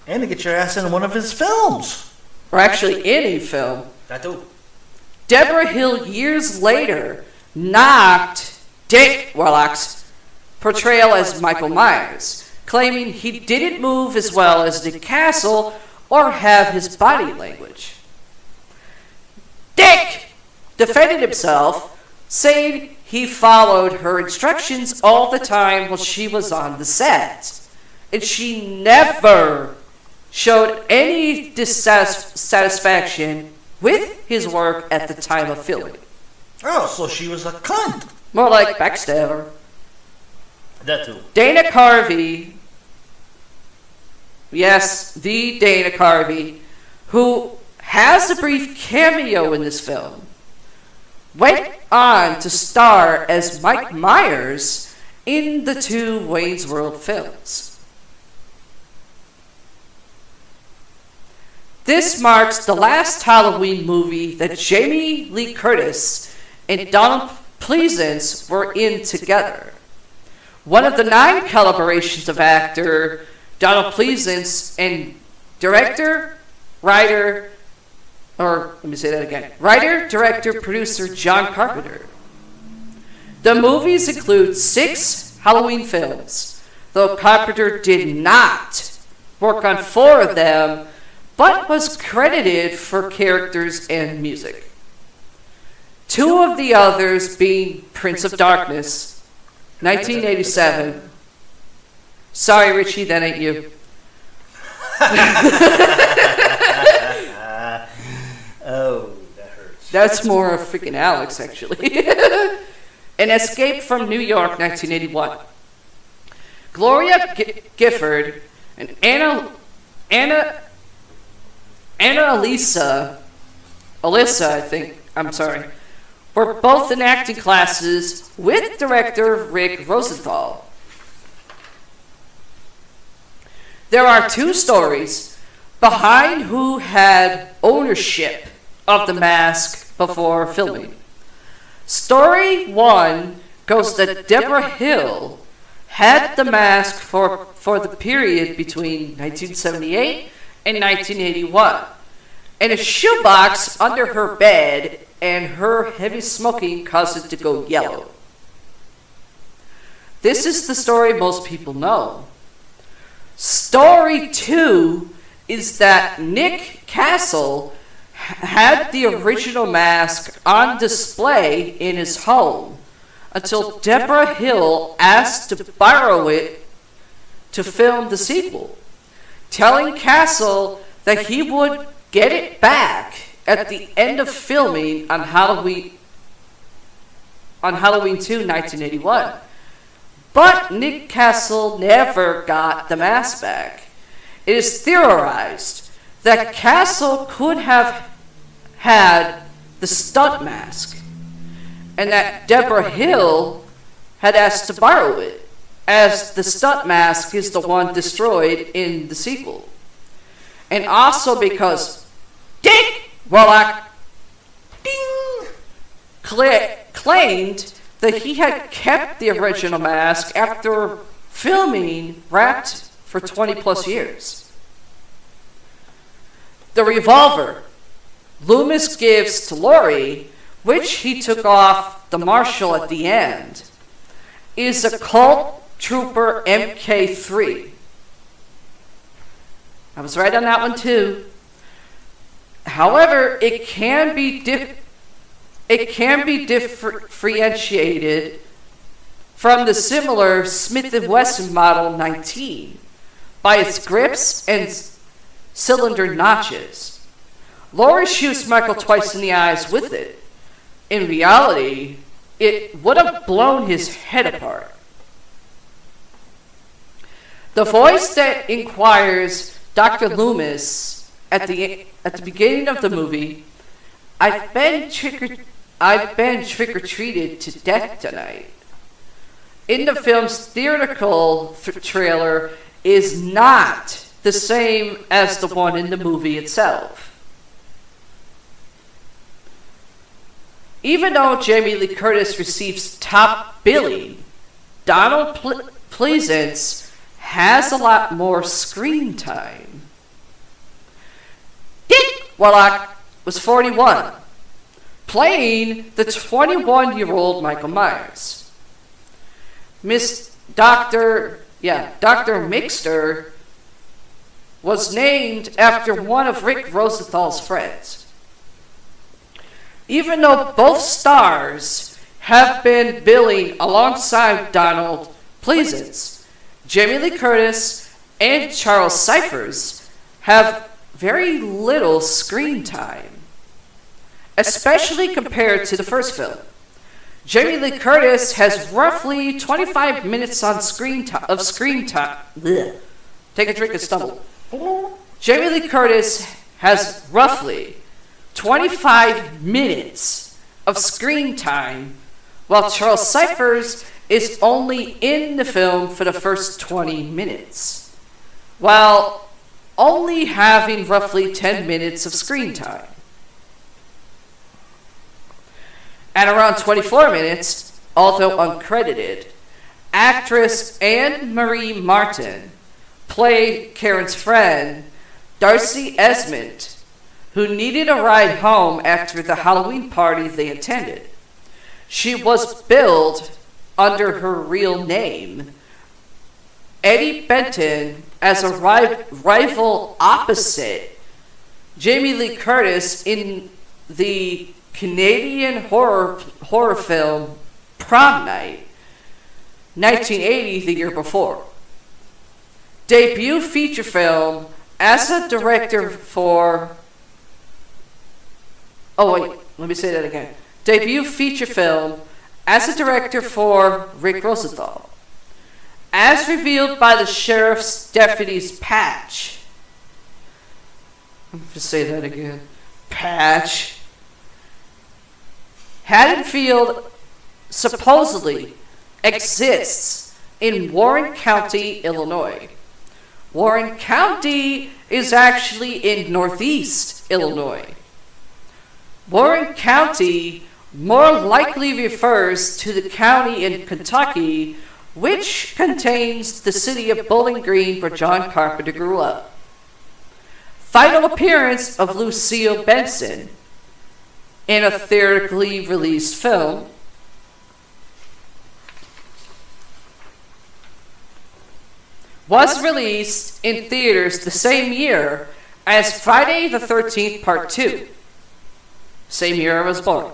And to get your ass in one of his films. Or actually any film. That too. Deborah Hill, years later, knocked Dick Warlock's portrayal as Michael Myers, claiming he didn't move as well as Dick Castle or have his body language. Dick defended himself, saying he followed her instructions all the time while she was on the set, and she never showed any dissatisfaction with his work at the time of filming. Oh, so she was a cunt. More like backstabber. That too. Dana Carvey, yes, the Dana Carvey, who has a brief cameo in this film, went on to star as Mike Myers in the two Wayne's World films. This marks the last Halloween movie that Jamie Lee Curtis and Donald Pleasence were in together. One of the 9 collaborations of actor Donald Pleasence and writer, director, producer John Carpenter. The movies include 6 Halloween films, though Carpenter did not work on 4 of them, but was credited for characters and music. 2 of the others being Prince of Darkness, 1987. Sorry, Richie, that ain't you. Oh, that hurts. That's more of freaking Alex, actually. An Escape from New York, 1981. Gloria Gifford and Anna Alyssa, I think, I'm sorry, were both in acting classes with director Rick Rosenthal. There are 2 stories behind who had ownership of the mask before filming. Story 1 goes that Deborah Hill had the mask for the period between 1978 and 1981 in a shoebox under her bed, and her heavy smoking caused it to go yellow. This is the story most people know. Story 2 is that Nick Castle had the original mask on display in his home until Deborah Hill asked to borrow it to film the sequel, telling Castle that he would get it back at the end of filming on Halloween 2, 1981. But Nick Castle never got the mask back. It is theorized that Castle could have had the stunt mask, and that Deborah Hill had asked to borrow it, as the stunt mask is the one destroyed in the sequel. And also because Dick Warlock claimed that he had kept the original mask after filming wrapped for 20 plus years. The revolver Loomis gives to Laurie, which he took off the marshal at the end, is a Colt Trooper MK3. I was right on that one too. However, it can be differentiated from the similar Smith & Wesson Model 19 by its grips and cylinder notches. Laurie shoots Michael twice in the eyes with it. In reality, it would have blown his head apart. The voice that inquires Dr. Loomis at the beginning of the movie, I've been trick-or-treated to death tonight, in the film's theatrical trailer is not the same as the one in the movie itself. Even though Jamie Lee Curtis receives top billing, Donald Pleasance has a lot more screen time. Dick Warlock was 41, playing the 21-year-old Michael Myers. Dr. Mixter was named after one of Rick Rosenthal's friends. Even though both stars have been billing alongside Donald Pleasance, Jamie Lee Curtis and Charles Cyphers have very little screen time, especially compared to the first film. Jamie Lee Curtis has roughly 25 minutes on screen time. Take a drink and stumble. Jamie Lee Curtis has roughly 25 minutes of screen time, while Charles Cyphers is only in the film for the first 20 minutes, while only having roughly 10 minutes of screen time. At around 24 minutes, although uncredited, actress Anne Marie Martin played Karen's friend, Darcy Esmond, who needed a ride home after the Halloween party they attended. She was billed under her real name, Eddie Benton as a rival opposite Jamie Lee Curtis in the Canadian horror film Prom Night, 1980, the year before. Debut feature film as a director for... Oh wait, let me say that again. Debut feature film as a director for Rick Rosenthal. As revealed by the sheriff's deputy's patch. Let me just say that again. Patch. Haddonfield supposedly exists in Warren County, Illinois. Warren County is actually in northeast Illinois. Warren County more likely refers to the county in Kentucky which contains the city of Bowling Green where John Carpenter grew up. Final appearance of Lucille Benson in a theatrically released film. Was released in theaters the same year as Friday the 13th Part 2. Same year I was born.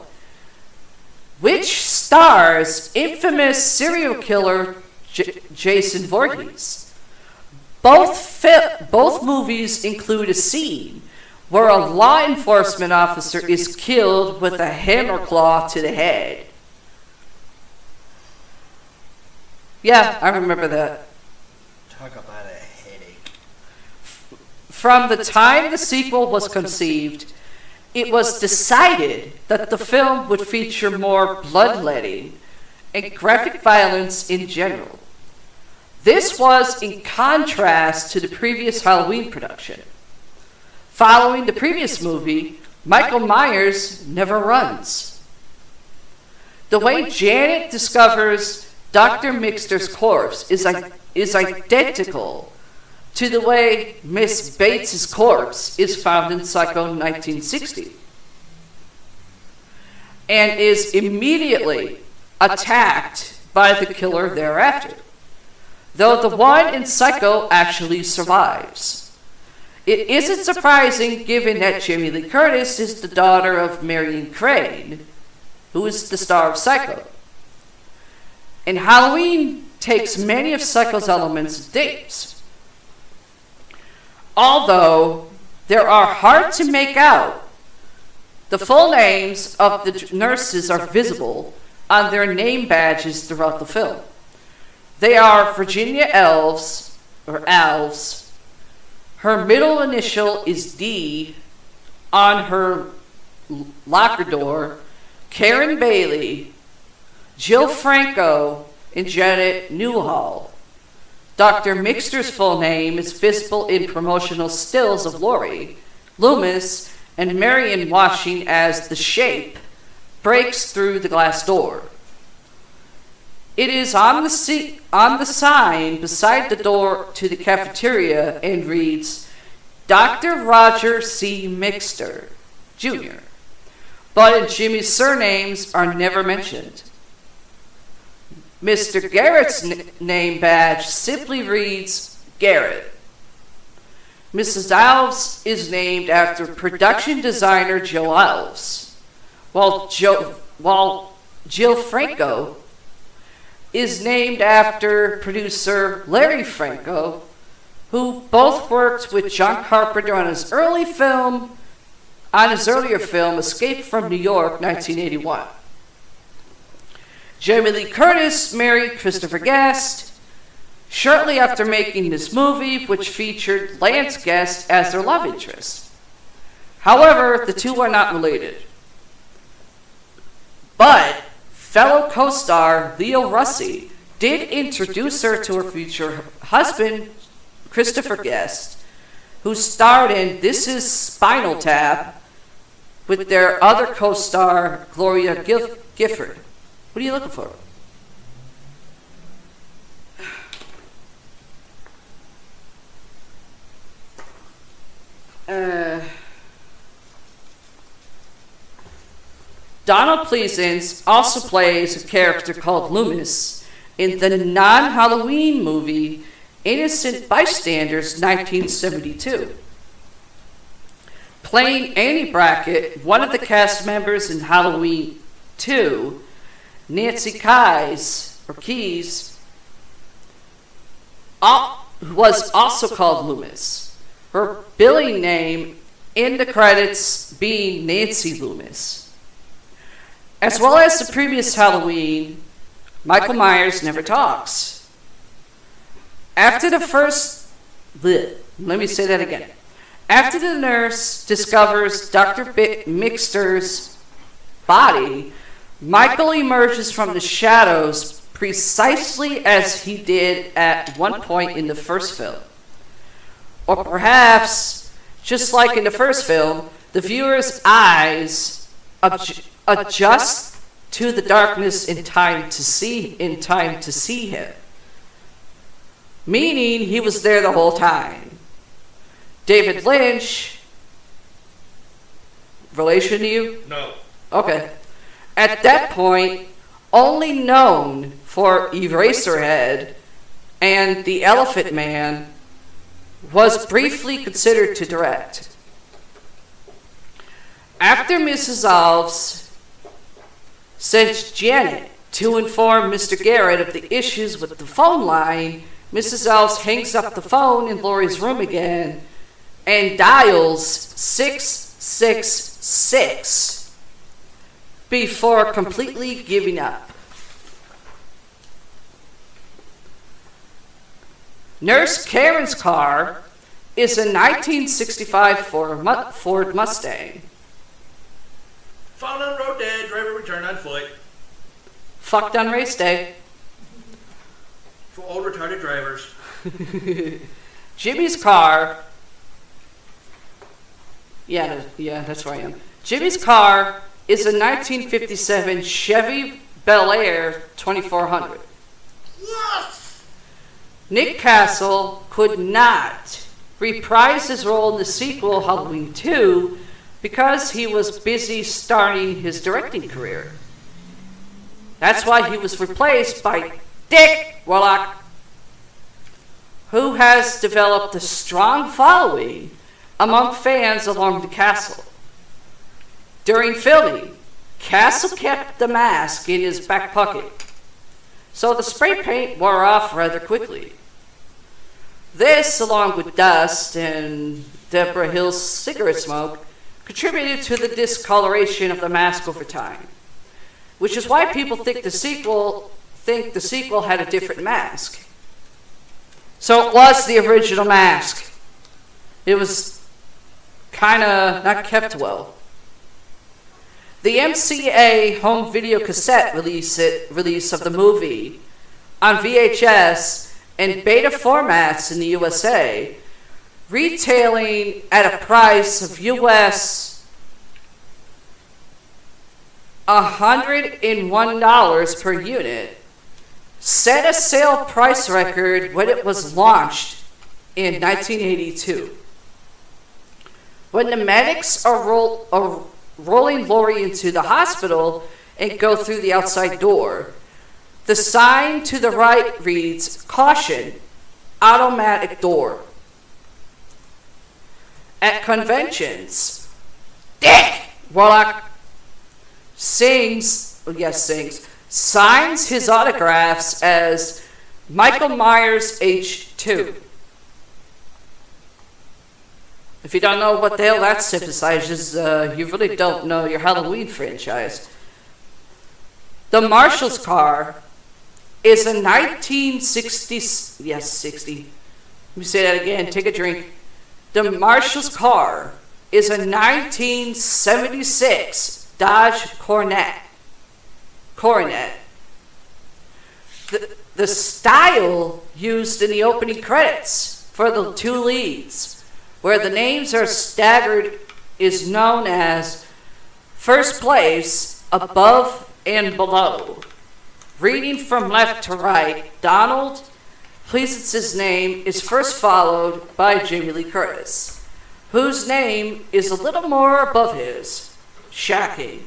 Which stars infamous serial killer Jason Voorhees. Both movies include a scene where a law enforcement officer is killed with a hammer claw to the head. Yeah, I remember that. Talk about a headache. From the time the sequel was conceived, it was decided that the film would feature more bloodletting and graphic violence in general. This was in contrast to the previous Halloween production. Following the previous movie, Michael Myers never runs. The way Janet discovers Dr. Mixter's corpse is identical to the way Miss Bates's corpse is found in Psycho 1960, and is immediately attacked by the killer thereafter, though the one in Psycho actually survives. It isn't surprising given that Jamie Lee Curtis is the daughter of Marion Crane, who is the star of Psycho. And Halloween takes many of Psycho's elements and themes. Although there are hard to make out, the full names of the nurses are visible on their name badges throughout the film. They are Virginia Alves. Her middle initial is D on her locker door, Karen Bailey, Jill Franco, and Janet Newhall. Dr. Mixter's full name is visible in promotional stills of Laurie, Loomis, and Marion watching as the shape breaks through the glass door. It is on the sign beside the door to the cafeteria and reads, Dr. Roger C. Mixter, Jr., but in Jimmy's surnames are never mentioned. Mr. Garrett's name badge simply reads Garrett. Mrs. Alves is named after production designer Joe Alves, while Jill Franco is named after producer Larry Franco, who both worked with John Carpenter on his earlier film, Escape from New York, 1981. Jamie Lee Curtis married Christopher Guest shortly after making this movie, which featured Lance Guest as their love interest. However, the two are not related. But fellow co-star Leo Russi did introduce her to her future husband, Christopher Guest, who starred in This Is Spinal Tap with their other co-star, Gloria Gifford. What are you looking for? Donald Pleasance also plays a character called Loomis in the non-Halloween movie Innocent Bystanders 1972. Playing Annie Brackett, one of the cast members in Halloween 2, Nancy Keys was also called Loomis, her billing name in the credits being Nancy Loomis. As well as the previous Halloween, Michael Myers never talks. After the After the nurse discovers Dr. Mixter's body, Michael emerges from the shadows precisely as he did at one point in the first film. Or perhaps, just like in the first film, the viewer's eyes adjust to the darkness in time to see him. Meaning he was there the whole time. David Lynch, relation to you? No. Okay. At that point, only known for Eraserhead and The Elephant Man, was briefly considered to direct. After Mrs. Alves sent Janet to inform Mr. Garrett of the issues with the phone line, Mrs. Alves hangs up the phone in Laurie's room again and dials 666 before completely giving up. Nurse Karen's car is a 1965 Ford Mustang. Found on road dead, driver returned on foot. Fucked on race day. For old retarded drivers. Jimmy's car. Yeah, that's where I am. Jimmy's car is a 1957 Chevy Bel Air 2400. Yes! Nick Castle could not reprise his role in the sequel, Halloween 2, because he was busy starting his directing career. That's why he was replaced by Dick Warlock, who has developed a strong following among fans along the castle. During filming, Castle kept the mask in his back pocket, so the spray paint wore off rather quickly. This, along with dust and Deborah Hill's cigarette smoke, contributed to the discoloration of the mask over time, which is why people think the sequel had a different mask. So it was the original mask. It was kind of not kept well. The MCA home video cassette release of the movie on VHS and beta formats in the USA, retailing at a price of US $101 per unit, set a sale price record when it was launched in 1982. When the medics are rolling Laurie into the hospital and go through the outside door, the sign to the right reads, "Caution, automatic door." At conventions, Dick Warlock signs his autographs as Michael Myers H2. If you don't know what the hell that synthesizes, you really don't know your Halloween franchise. The Marshal's car is a 1960. Let me say that again. Take a drink. The Marshal's car is a 1976 Dodge Coronet. The style used in the opening credits for the two leads, where the names are staggered, is known as first place, above and below. Reading from left to right, Donald Pleasance's name is first followed by Jamie Lee Curtis, whose name is a little more above his. Shocking.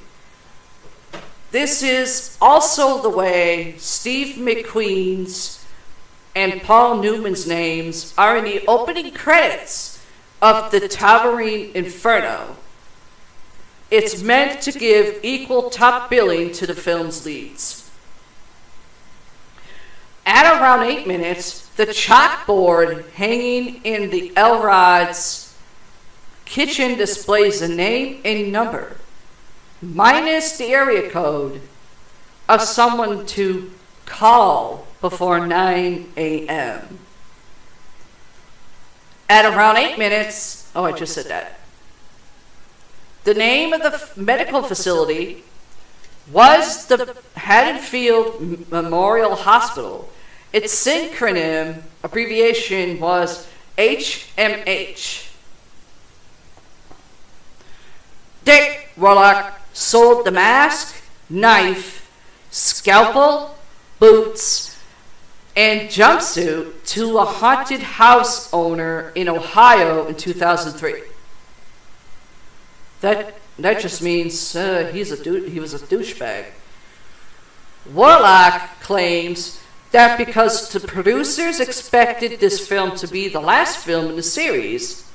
this is also the way Steve McQueen's and Paul Newman's names are in the opening credits of The Towering Inferno. It's meant to give equal top billing to the film's leads. At around 8 minutes, the chalkboard hanging in the Elrod's kitchen displays the name and number, minus the area code, of someone to call before 9 a.m. At around 8 minutes, oh, I just said that. The name of the medical facility was the Haddonfield Memorial Hospital. Its syncronym abbreviation was HMH. Dick Warlock sold the mask, knife, scalpel, boots, and jumpsuit to a haunted house owner in Ohio in 2003. That just means he was a douchebag. Warlock claims that because the producers expected this film to be the last film in the series,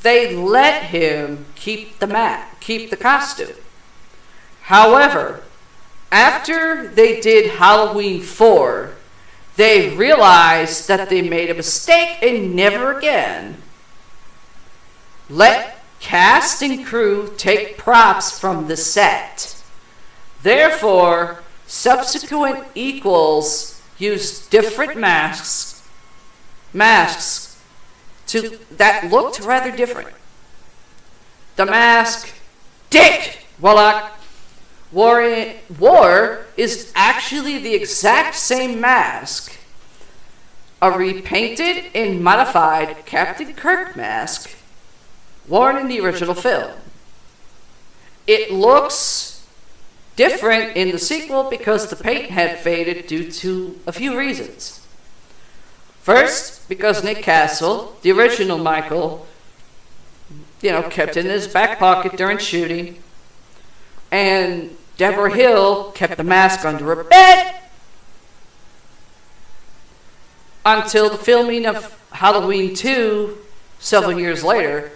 they let him keep the costume. However, after they did Halloween 4, they realized that they made a mistake and never again let cast and crew take props from the set. Therefore, subsequent equals used different masks that looked rather different. The mask Dick Warlock wore is actually the exact same mask, a repainted and modified Captain Kirk mask worn in the original film. It looks different in the sequel because the paint had faded due to a few reasons. First, because Nick Castle, the original Michael, kept it in his back pocket during shooting, and Deborah Hill kept the mask under her bed until the filming of Halloween 2 several years later,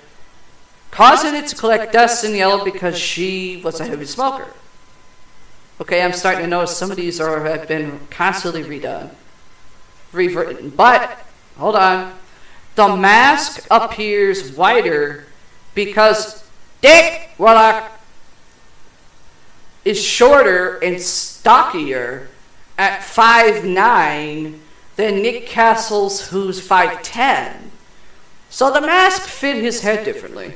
causing it to collect dust and yellow because she was a heavy smoker. Okay, I'm starting to notice some of these have been constantly rewritten. But, hold on. The mask appears wider because Dick Warlock is shorter and stockier at 5'9" than Nick Castle's, who's 5'10". So the mask fit his head differently.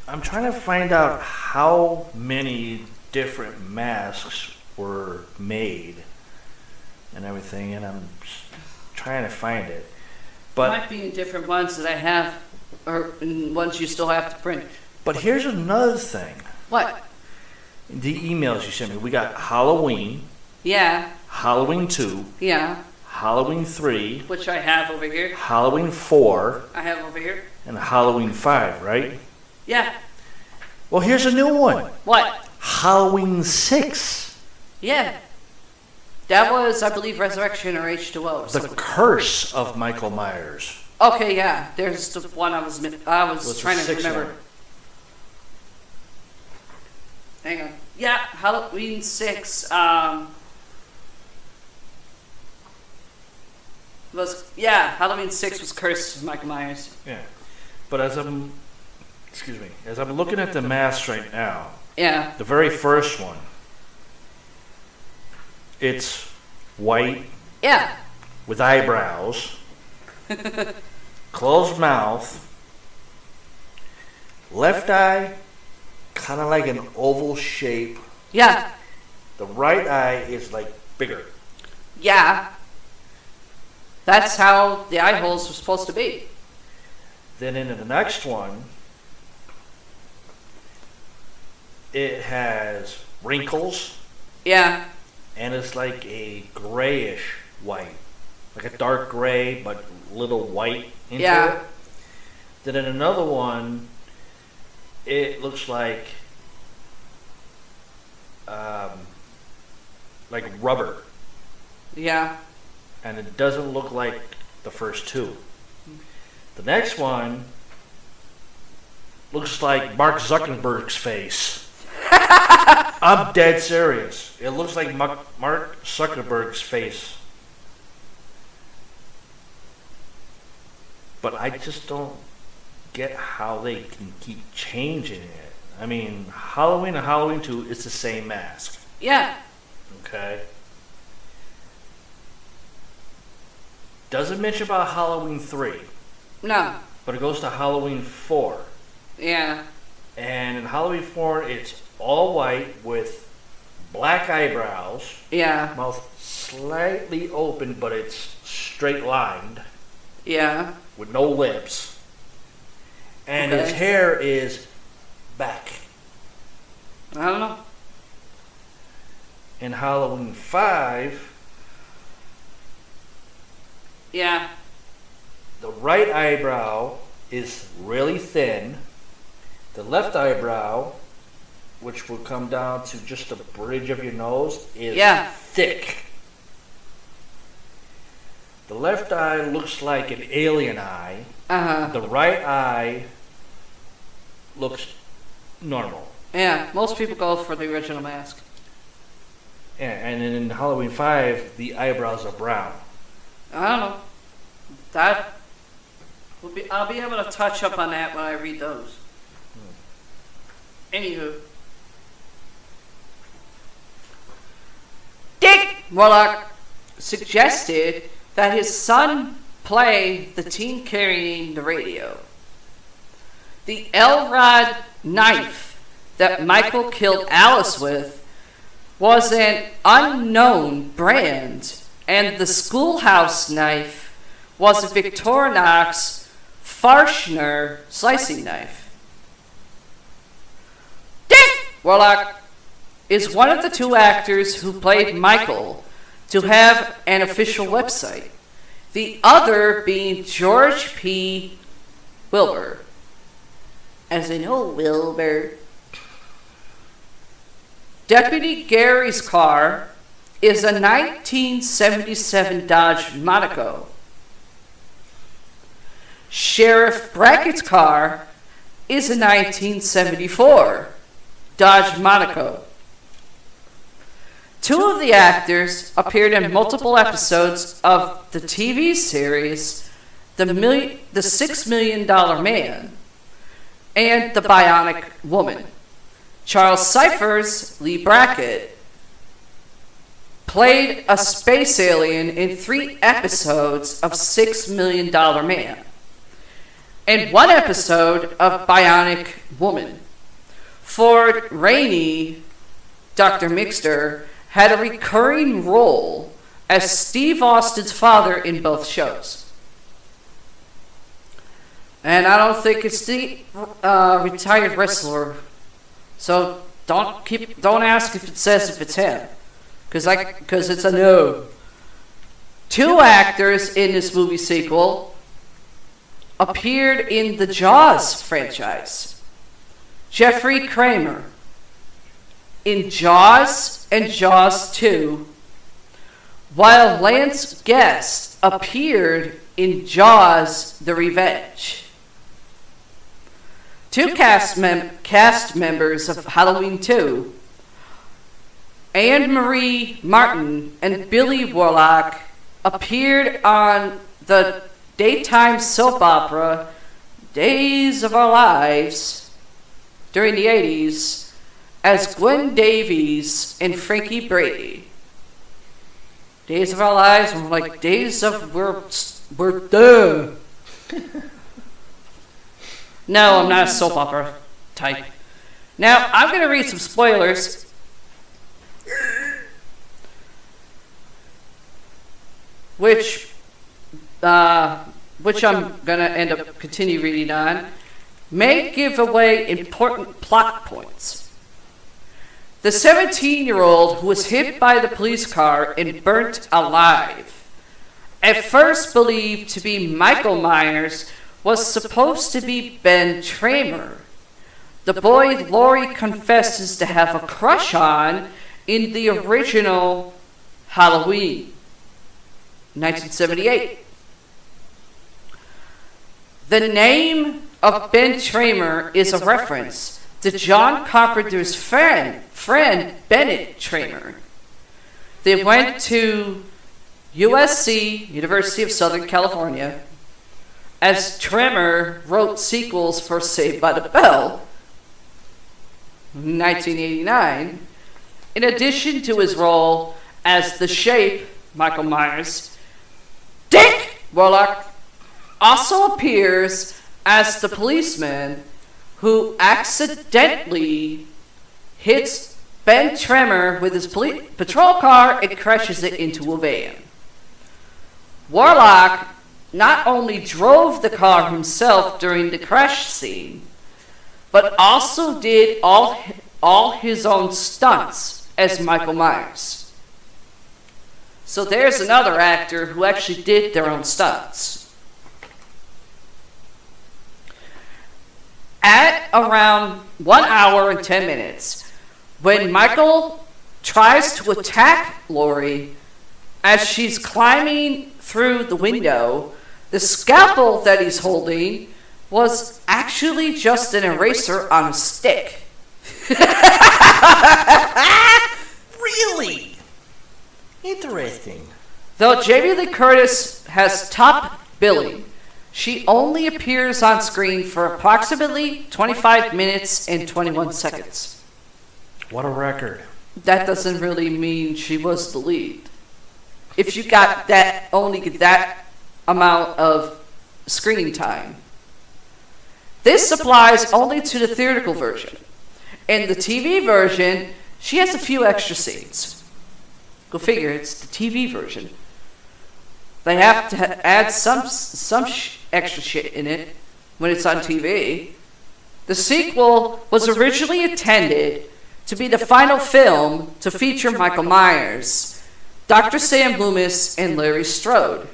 I'm trying to find out how many different masks were made and everything, and I'm trying to find it. But Might be in different ones that I have, or in ones you still have to print. But here's another thing. What? The emails you sent me, we got Halloween, Yeah, Halloween 2, yeah. Halloween 3, Which I have over here. Halloween 4, I have over here. and Halloween 5, right? Yeah. Well, here's a new one. What? Halloween 6. Yeah. That was, I believe, Resurrection or H2O. Or The something. Curse of Michael Myers. Okay, yeah. There's the one I was What's the trying to sixth remember. one? Hang on. Yeah, Halloween 6. Halloween 6 was Curse of Michael Myers. Yeah. But as I'm looking at the masks right now, Yeah. the very first one, it's white Yeah. with eyebrows, closed mouth, left eye kind of like an oval shape. Yeah. The right eye is like bigger. Yeah. That's how the eye holes were supposed to be. Then in the next one, it has wrinkles, Yeah. and it's like a grayish white, like a dark gray, but little white into Yeah. it. Then in another one, it looks like rubber, Yeah. and it doesn't look like the first two. The next one looks like Mark Zuckerberg's face. I'm dead serious. It looks like Mark Zuckerberg's face. But I just don't get how they can keep changing it. I mean, Halloween and Halloween 2, it's the same mask. Yeah. Okay? Doesn't mention about Halloween 3, No. but it goes to Halloween 4. Yeah. And in Halloween 4, it's all white with black eyebrows, Yeah. mouth slightly open, but it's straight lined, Yeah. with no lips. And Okay. his hair is back. I don't know. In Halloween 5, Yeah. the right eyebrow is really thin. The left eyebrow, which will come down to just the bridge of your nose, is thick. The left eye looks like an alien eye. Uh-huh. The right eye looks normal. Yeah. Most people go for the original mask. And in Halloween 5, the eyebrows are brown. I don't know. That will be. I'll be able to touch up on that when I read those. Anywho, Dick Warlock suggested that his son play the team carrying the radio. The L-Rod knife that Michael killed Alice with was an unknown brand, and the schoolhouse knife was a Victorinox Farshner slicing knife. Dick Warlock is one of the two actors who played Michael to have an official website, the other being George P. Wilbur. As in, oh, Wilbur. Deputy Gary's car is a 1977 Dodge Monaco. Sheriff Brackett's car is a 1974 Dodge Monaco. Two of the actors appeared in multiple episodes of the TV series The $6 Million Man and The Bionic Woman. Charles Cyphers, Lee Brackett, played a space alien in 3 episodes of $6 Million Man and 1 episode of Bionic Woman. Ford Rainey, Dr. Mixter, had a recurring role as Steve Austin's father in both shows. And I don't think it's the retired wrestler, so don't ask if it says if it's him, because it's a no. 2 actors in this movie sequel appeared in the Jaws franchise. Jeffrey Kramer in Jaws and Jaws 2, while Lance Guest appeared in Jaws: The Revenge. 2 cast members of Halloween 2, Anne Marie Martin and Billy Warlock, appeared on the daytime soap opera Days of Our Lives during the 80s as Gwen Davies and Frankie Brady. Days of Our Lives were like days of we're duh. No, I'm not a soap opera type. Now, I'm going to read some spoilers. Which I'm going to end up continue reading on, may give away important plot points. The 17-year-old who was hit by the police car and burnt alive, at first believed to be Michael Myers, was supposed to be Ben Tramer, the boy Laurie confesses to have a crush on in the original Halloween, 1978. The name of Ben Tramer is a reference to John Carpenter's friend Bennett Tramer. They went to USC, University of Southern California, as Tramer wrote sequels for Saved by the Bell, 1989, in addition to his role as the Shape, Michael Myers. Dick Warlock also appears as the policeman who accidentally hits Ben Tramer with his patrol car and crashes it into a van. Warlock not only drove the car himself during the crash scene, but also did all his own stunts as Michael Myers. So there's another actor who actually did their own stunts. At around 1 hour and 10 minutes, when Michael tries to attack Laurie as she's climbing through the window, the scalpel that he's holding was actually just an eraser on a stick. Really? Interesting. Though Jamie Lee Curtis has top billing, she only appears on screen for approximately 25 minutes and 21 seconds. What a record. That doesn't really mean she was the lead. If you got that, only get that amount of screen time. This applies only to the theatrical version. In the TV version, she has a few extra scenes. Go figure, it's the TV version. They have to add some extra shit in it when it's on TV. The sequel was originally intended to be the final film to feature Michael Myers, Dr. Sam Loomis, and Larry Strode.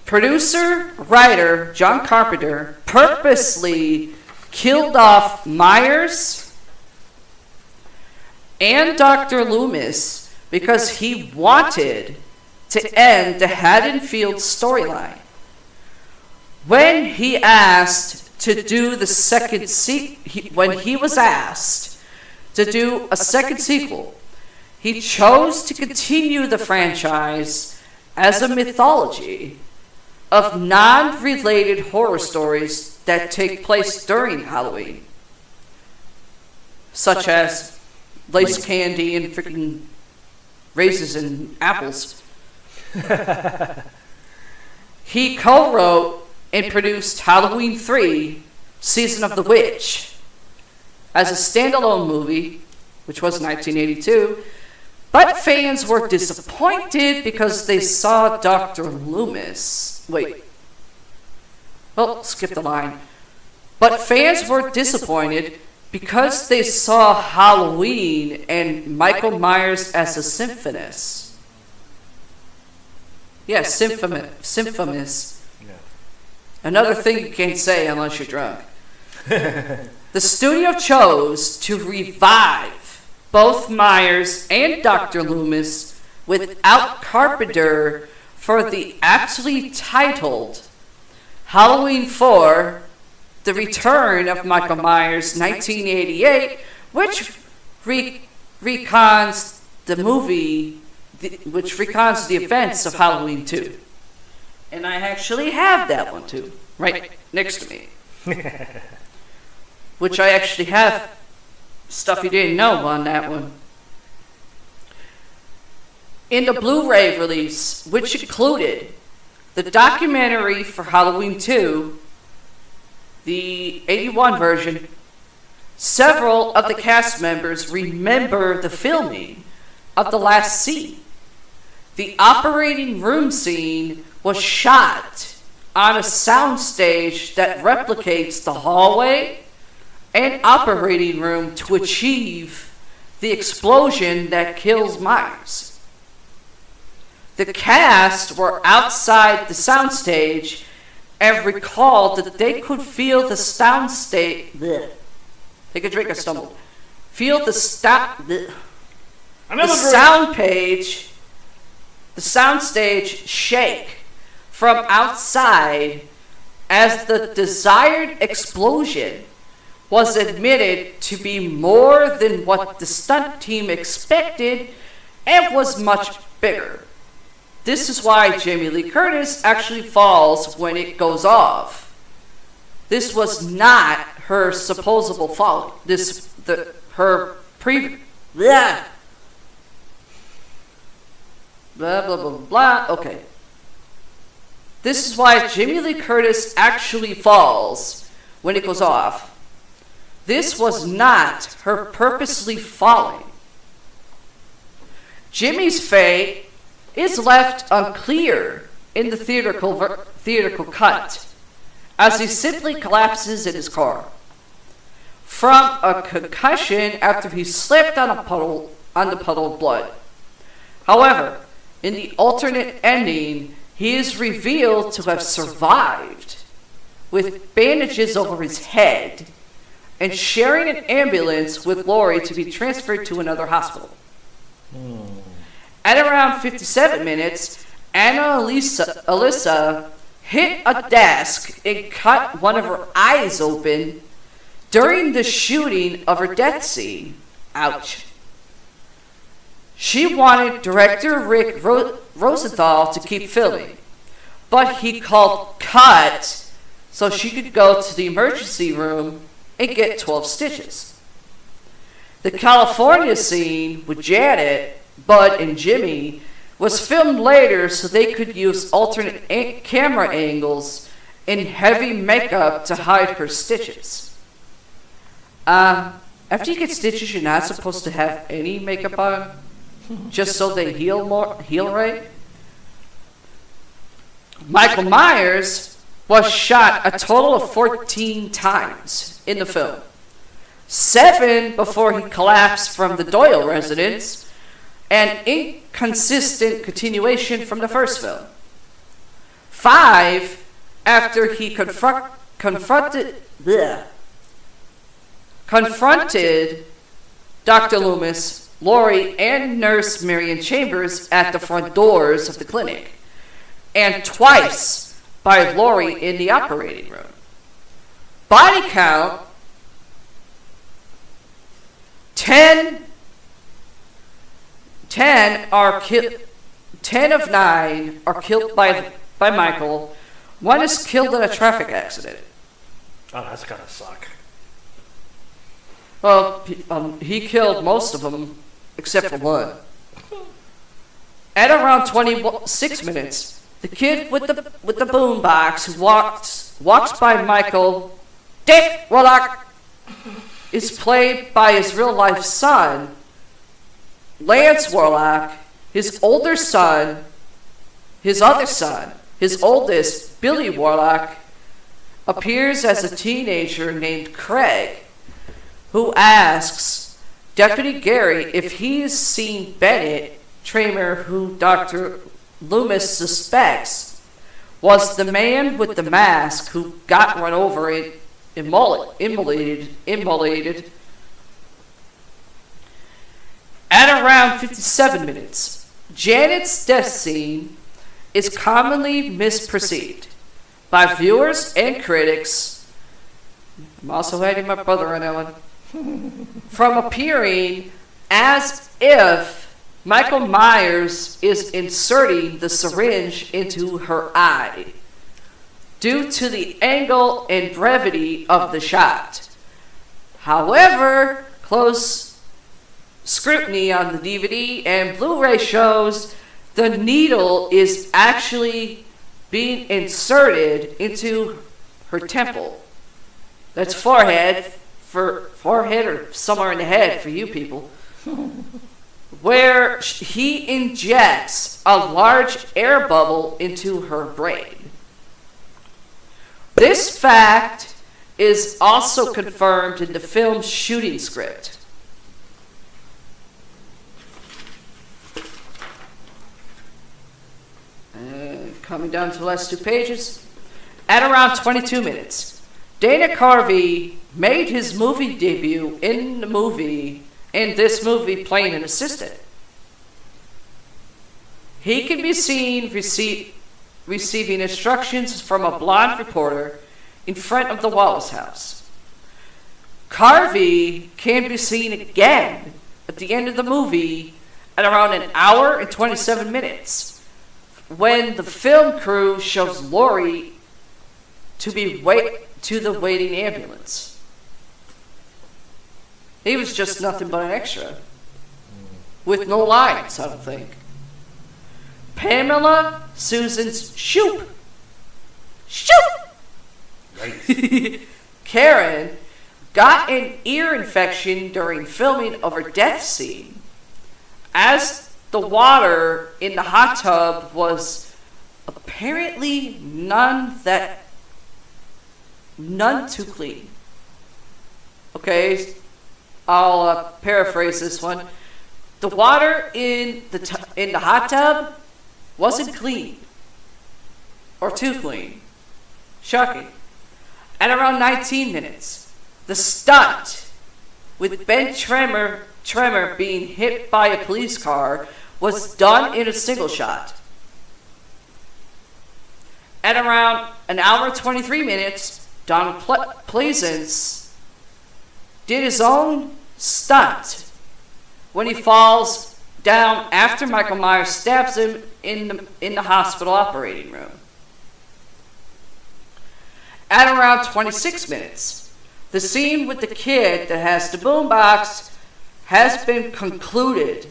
Producer, writer John Carpenter purposely killed off Myers and Dr. Loomis because he wanted to end the Haddonfield storyline. When he asked to do the second when he was asked to do a second sequel, he chose to continue the franchise as a mythology of non-related horror stories that take place during Halloween, such as lace candy and freaking raisins and apples. He co-wrote and produced Halloween 3, Season of the Witch, as a standalone movie, which was 1982, but fans were disappointed because they saw Dr. Loomis. Skip the line. But fans were disappointed because they saw Halloween and Michael Myers as a symphonist. Yes, symphonist. Yeah. Another thing you can't say unless you're drunk. The studio chose to revive both Myers and Dr. Loomis without Carpenter for the aptly titled Halloween 4, The Return of Michael Myers, 1988, which recons the movie, which recons the events of Halloween 2. And I actually have that one too, right next to me. Which I actually have stuff you didn't know on that one. In the Blu-ray release, which included the documentary for Halloween 2, the 81 version, several of the cast members remember the filming of the last scene. The operating room scene was shot on a soundstage that replicates the hallway and operating room to achieve the explosion that kills Myers. The cast were outside the soundstage and recalled that they could feel the sound state. Take a drink, I stumbled. Feel the sound stage shake from outside as the desired explosion was admitted to be more than what the stunt team expected and was much bigger. This is why Jamie Lee Curtis actually falls when it goes off. This was not her supposable fall. Blah, blah, blah, blah. Okay. This is why Jamie Lee Curtis actually falls when it goes off. This was not her purposely falling. Jimmy's fate is left unclear in the theatrical cut, as he simply collapses in his car from a concussion after he slipped on the puddle of blood. However, in the alternate ending, he is revealed to have survived with bandages over his head and sharing an ambulance with Laurie to be transferred to another hospital. At around 57 minutes, Alyssa hit a desk and cut one of her eyes open during the shooting of her death scene. Ouch. She wanted director Rick Rosenthal to keep filming, but he called cut so she could go to the emergency room and get 12 stitches. The California scene with Janet, Bud, and Jimmy was filmed later so they could use alternate camera angles and heavy makeup to hide her stitches. After you get stitches, you're not supposed to have any makeup on, just so they heal right. Michael Myers was shot a total of 14 times in the film. 7 before he collapsed from the Doyle residence, an inconsistent continuation from the first film. 5 after he confronted Dr. Loomis, Laurie, and nurse Marion Chambers at the front doors of the clinic, and twice by Laurie in the operating room. Body count 10 of 9 are killed by Michael. 1 is killed in a traffic accident. Oh, that's gotta suck. Well, he killed most of them except for 1. At around 26 minutes, the kid with the boombox who walks by Michael, Dick Warlock, is played by his real life son, Lance Warlock. His older son, his oldest, Billy Warlock, appears as a teenager named Craig, who asks Deputy Gary if he's seen Bennett Tramer, who Dr. Loomis suspects was the man with the mask who got run over and immolated. At around 57 minutes, Janet's death scene is commonly misperceived by viewers and critics. I'm also adding my brother on that one. From appearing as if Michael Myers is inserting the syringe into her eye due to the angle and brevity of the shot. However, close scrutiny on the DVD and Blu-ray shows the needle is actually being inserted into her temple. That's forehead or somewhere in the head for you people, where he injects a large air bubble into her brain. This fact is also confirmed in the film's shooting script. Coming down to the last 2 pages. At around 22 minutes, Dana Carvey made his movie debut in this movie playing an assistant. He can be seen receiving instructions from a blonde reporter in front of the Wallace house. Carvey can be seen again at the end of the movie at around an hour and 27 minutes when the film crew shows Laurie to the waiting ambulance. He was just nothing but an extra. With no lines, I don't think. Pamela Susan's Shoop. Karen got an ear infection during filming of her death scene, as the water in the hot tub was apparently none too clean. Okay, I'll paraphrase this one. The water in the hot tub wasn't clean, or too clean. Shocking. At around 19 minutes, the stunt with Ben Tremor being hit by a police car was done in a single shot. At around an hour and 23 minutes, Donald Pleasance did his own stunt when he falls down after Michael Myers stabs him in the hospital operating room. At around 26 minutes, the scene with the kid that has the boombox has been concluded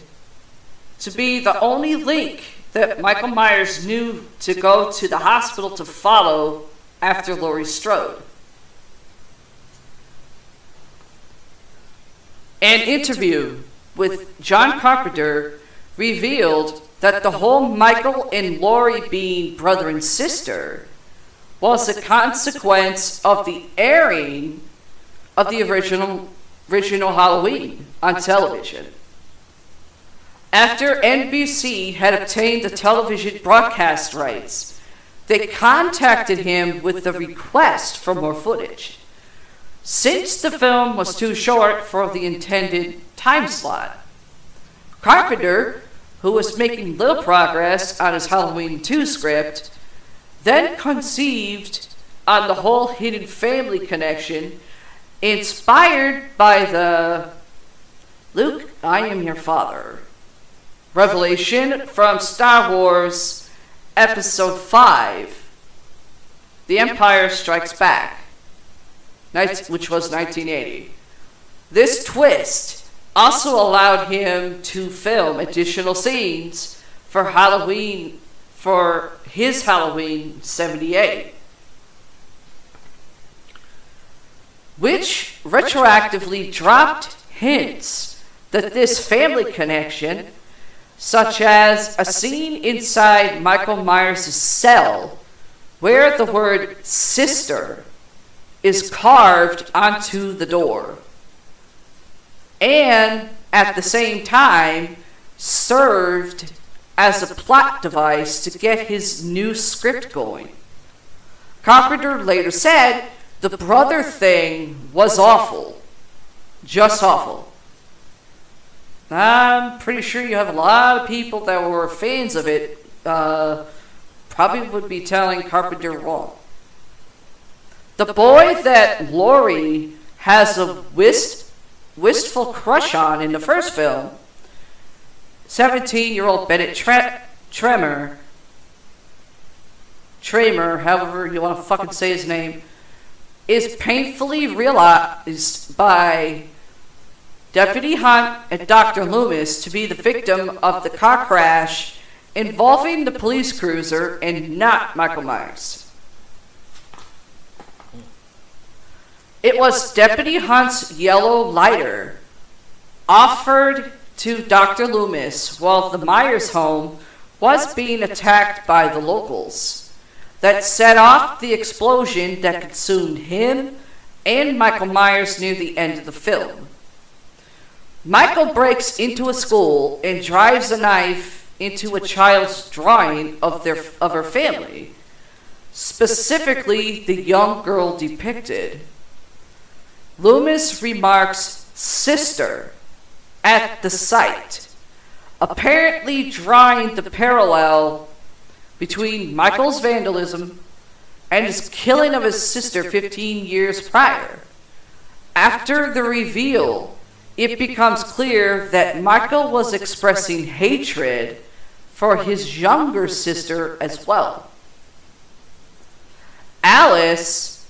to be the only link that Michael Myers knew to go to the hospital to follow after Laurie Strode. An interview with John Carpenter revealed that the whole Michael and Laurie being brother and sister was a consequence of the airing of the original Halloween on television. After NBC had obtained the television broadcast rights, they contacted him with a request for more footage, since the film was too short for the intended time slot. Carpenter, who was making little progress on his Halloween 2 script, then conceived on the whole hidden family connection, inspired by the "Luke, I am your father" revelation from Star Wars Episode 5, The Empire Strikes Back, which was 1980. This twist also allowed him to film additional scenes for his Halloween 78, which retroactively dropped hints that this family connection, such as a scene inside Michael Myers' cell where the word sister is carved onto the door, and at the same time served as a plot device to get his new script going. Carpenter later said the brother thing was awful. Just awful. I'm pretty sure you have a lot of people that were fans of it probably would be telling Carpenter wrong. The boy that Laurie has a wistful crush on in the first film, 17-year-old Bennett Tremor, however you want to fucking say his name, is painfully realized by Deputy Hunt and Dr. Loomis to be the victim of the car crash involving the police cruiser and not Michael Myers. It was Deputy Hunt's yellow lighter offered to Dr. Loomis while the Myers home was being attacked by the locals that set off the explosion that consumed him and Michael Myers near the end of the film. Michael breaks into a school and drives a knife into a child's drawing of her family, specifically the young girl depicted. Loomis remarks "sister" at the sight, apparently drawing the parallel between Michael's vandalism and his killing of his sister 15 years prior. After the reveal, it becomes clear that Michael was expressing hatred for his younger sister as well. Alice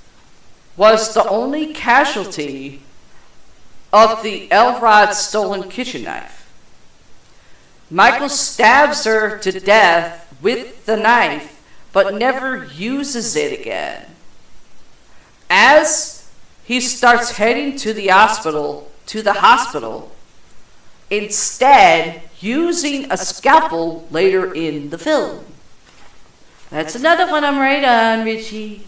was the only casualty of the Elrod stolen kitchen knife. Michael stabs her to death with the knife, but never uses it again. As he starts heading to the hospital, instead using a scalpel later in the film. That's another one I'm right on, Richie.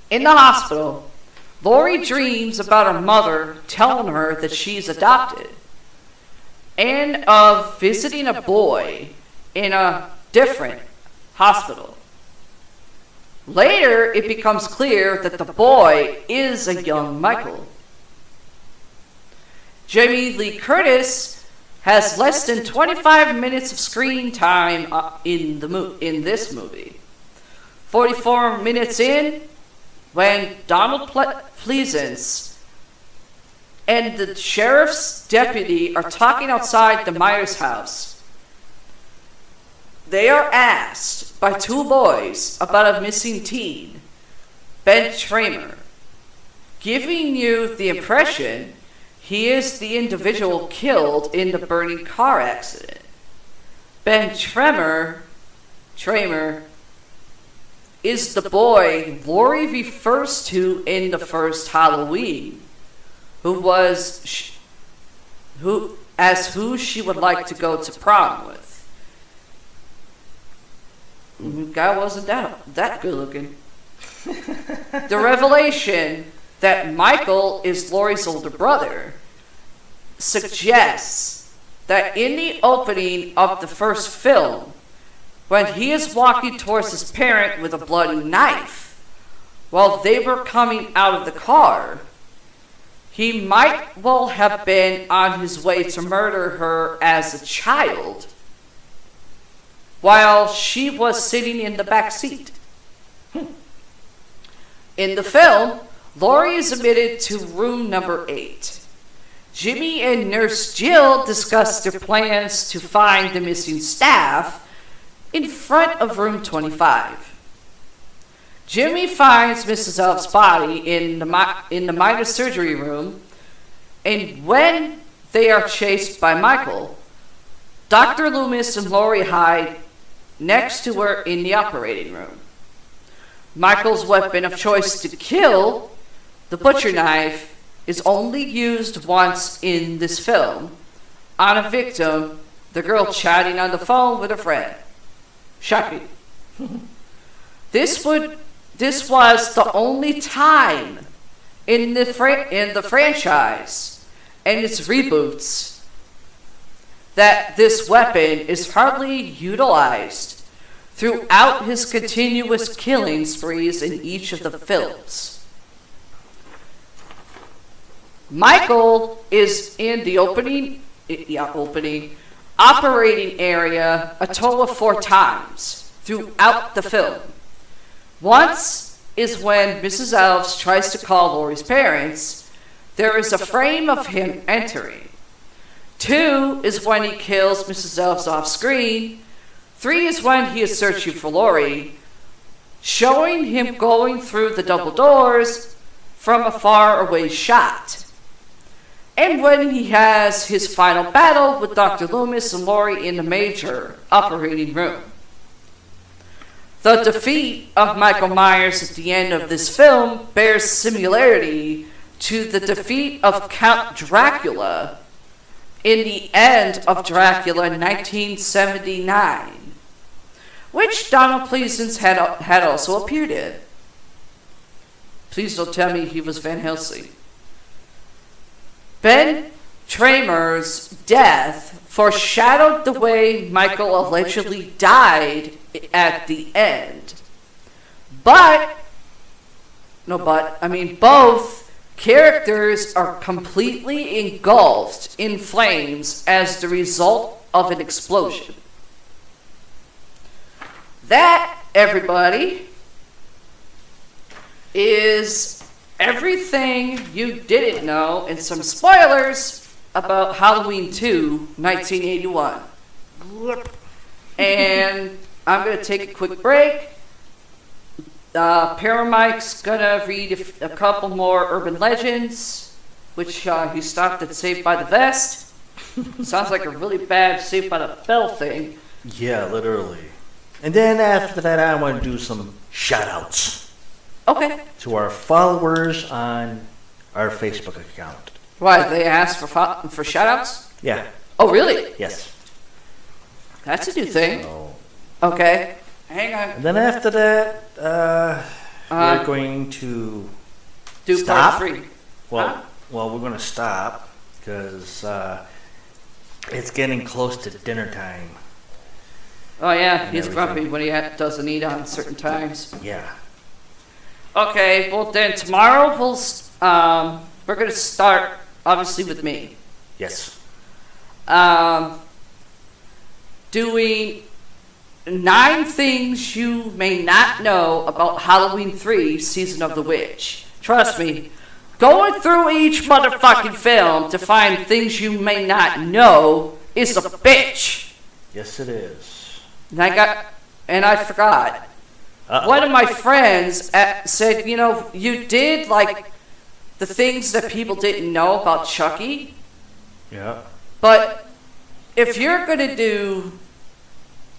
In the hospital, Lori dreams about her mother telling her that she's adopted, and of visiting a boy in a different hospital. Later, it becomes clear that the boy is a young Michael. Jamie Lee Curtis has less than 25 minutes of screen time in this movie. 44 minutes in, when Donald Pleasance and the sheriff's deputy are talking outside the Myers house, they are asked by two boys about a missing teen, Ben Tramer, giving you the impression he is the individual killed in the burning car accident. Ben Tramer is the boy Lori refers to in the first Halloween, who she would like to go to prom with. Guy wasn't that good looking. The revelation that Michael is Lori's older brother suggests that in the opening of the first film, when he is walking towards his parent with a bloody knife while they were coming out of the car, he might well have been on his way to murder her as a child while she was sitting in the back seat. In the film, Lori is admitted to room number 8. Jimmy and Nurse Jill discuss their plans to find the missing staff in front of room 25. Jimmy finds Mrs. Elf's body in the minor surgery room, and when they are chased by Michael, Dr. Loomis and Lori hide next to her in the operating room. Michael's weapon of choice to kill, the butcher knife, is only used once in this film on a victim, the girl chatting on the phone with a friend. Shocking. This was the only time in the franchise and its reboots that this weapon is hardly utilized throughout his continuous killing sprees in each of the films. Michael is in the opening operating area a total of 4 times throughout the film. Once is when Mrs. Elves tries to call Lori's parents. There is a frame of him entering. 2 is when he kills Mrs. Elves off screen. 3 is when he is searching for Lori, showing him going through the double doors from a far away shot. And when he has his final battle with Dr. Loomis and Lori in the major operating room. The defeat of Michael Myers at the end of this film bears similarity to the defeat of Count Dracula in the end of Dracula in 1979, which Donald Pleasance had also appeared in. Please don't tell me he was Van Helsing. Ben Tramer's death foreshadowed the way Michael allegedly died at the end. Both characters are completely engulfed in flames as the result of an explosion. That, everybody, is everything you didn't know and some spoilers about Halloween 2, 1981. And I'm going to take a quick break. Paramike's going to read a couple more urban legends, which he stopped at Saved by the Vest. Sounds like a really bad Saved by the Bell thing. Yeah, literally. And then after that, I want to do some shout-outs. Okay. To our followers on our Facebook account. Why, they asked for shout-outs? Yeah. Oh, really? Yes. That's a new thing. So, Okay. Hang on. and then after that, we're going to Do stop. part 3. Well, Huh? we're going to stop because it's getting close to dinner time. Oh, yeah. And He's everything. grumpy when he doesn't eat on certain times. Yeah. Okay. Well, then tomorrow we're going to start, obviously, with me. Yes. Doing 9 things you may not know about Halloween 3 Season of the Witch. Trust me, going through each motherfucking film to find things you may not know is a bitch. Yes, it is. And I forgot. One of my friends said, you did like the things that people didn't know about Chucky, Yeah. but if you're going to do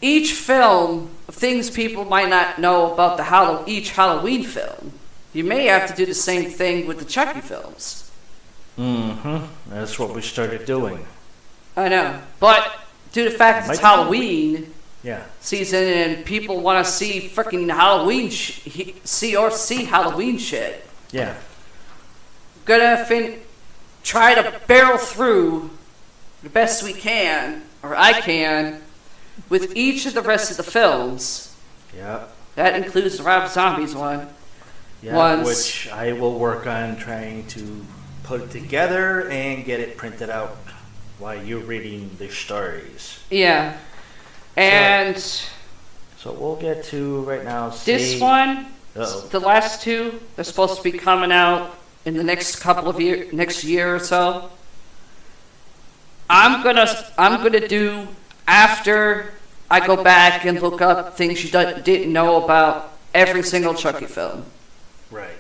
each film of things people might not know about each Halloween film, you may have to do the same thing with the Chucky films. Mm-hmm. That's what we started doing. I know, but due to the fact it's Halloween Yeah. season and people want to see freaking Halloween see Halloween shit, Yeah. gonna try to barrel through the best we can, or I can, with each of the rest of the films. Yeah. That includes the Rob Zombies one. Yeah. Which I will work on trying to put it together and get it printed out while you're reading the stories. Yeah. And So we'll get to right now. this one, Uh-oh. the last 2, they're supposed to be coming out in the next next year or so. I'm gonna do after I go back and look up things you didn't know about every single Chucky film. Right.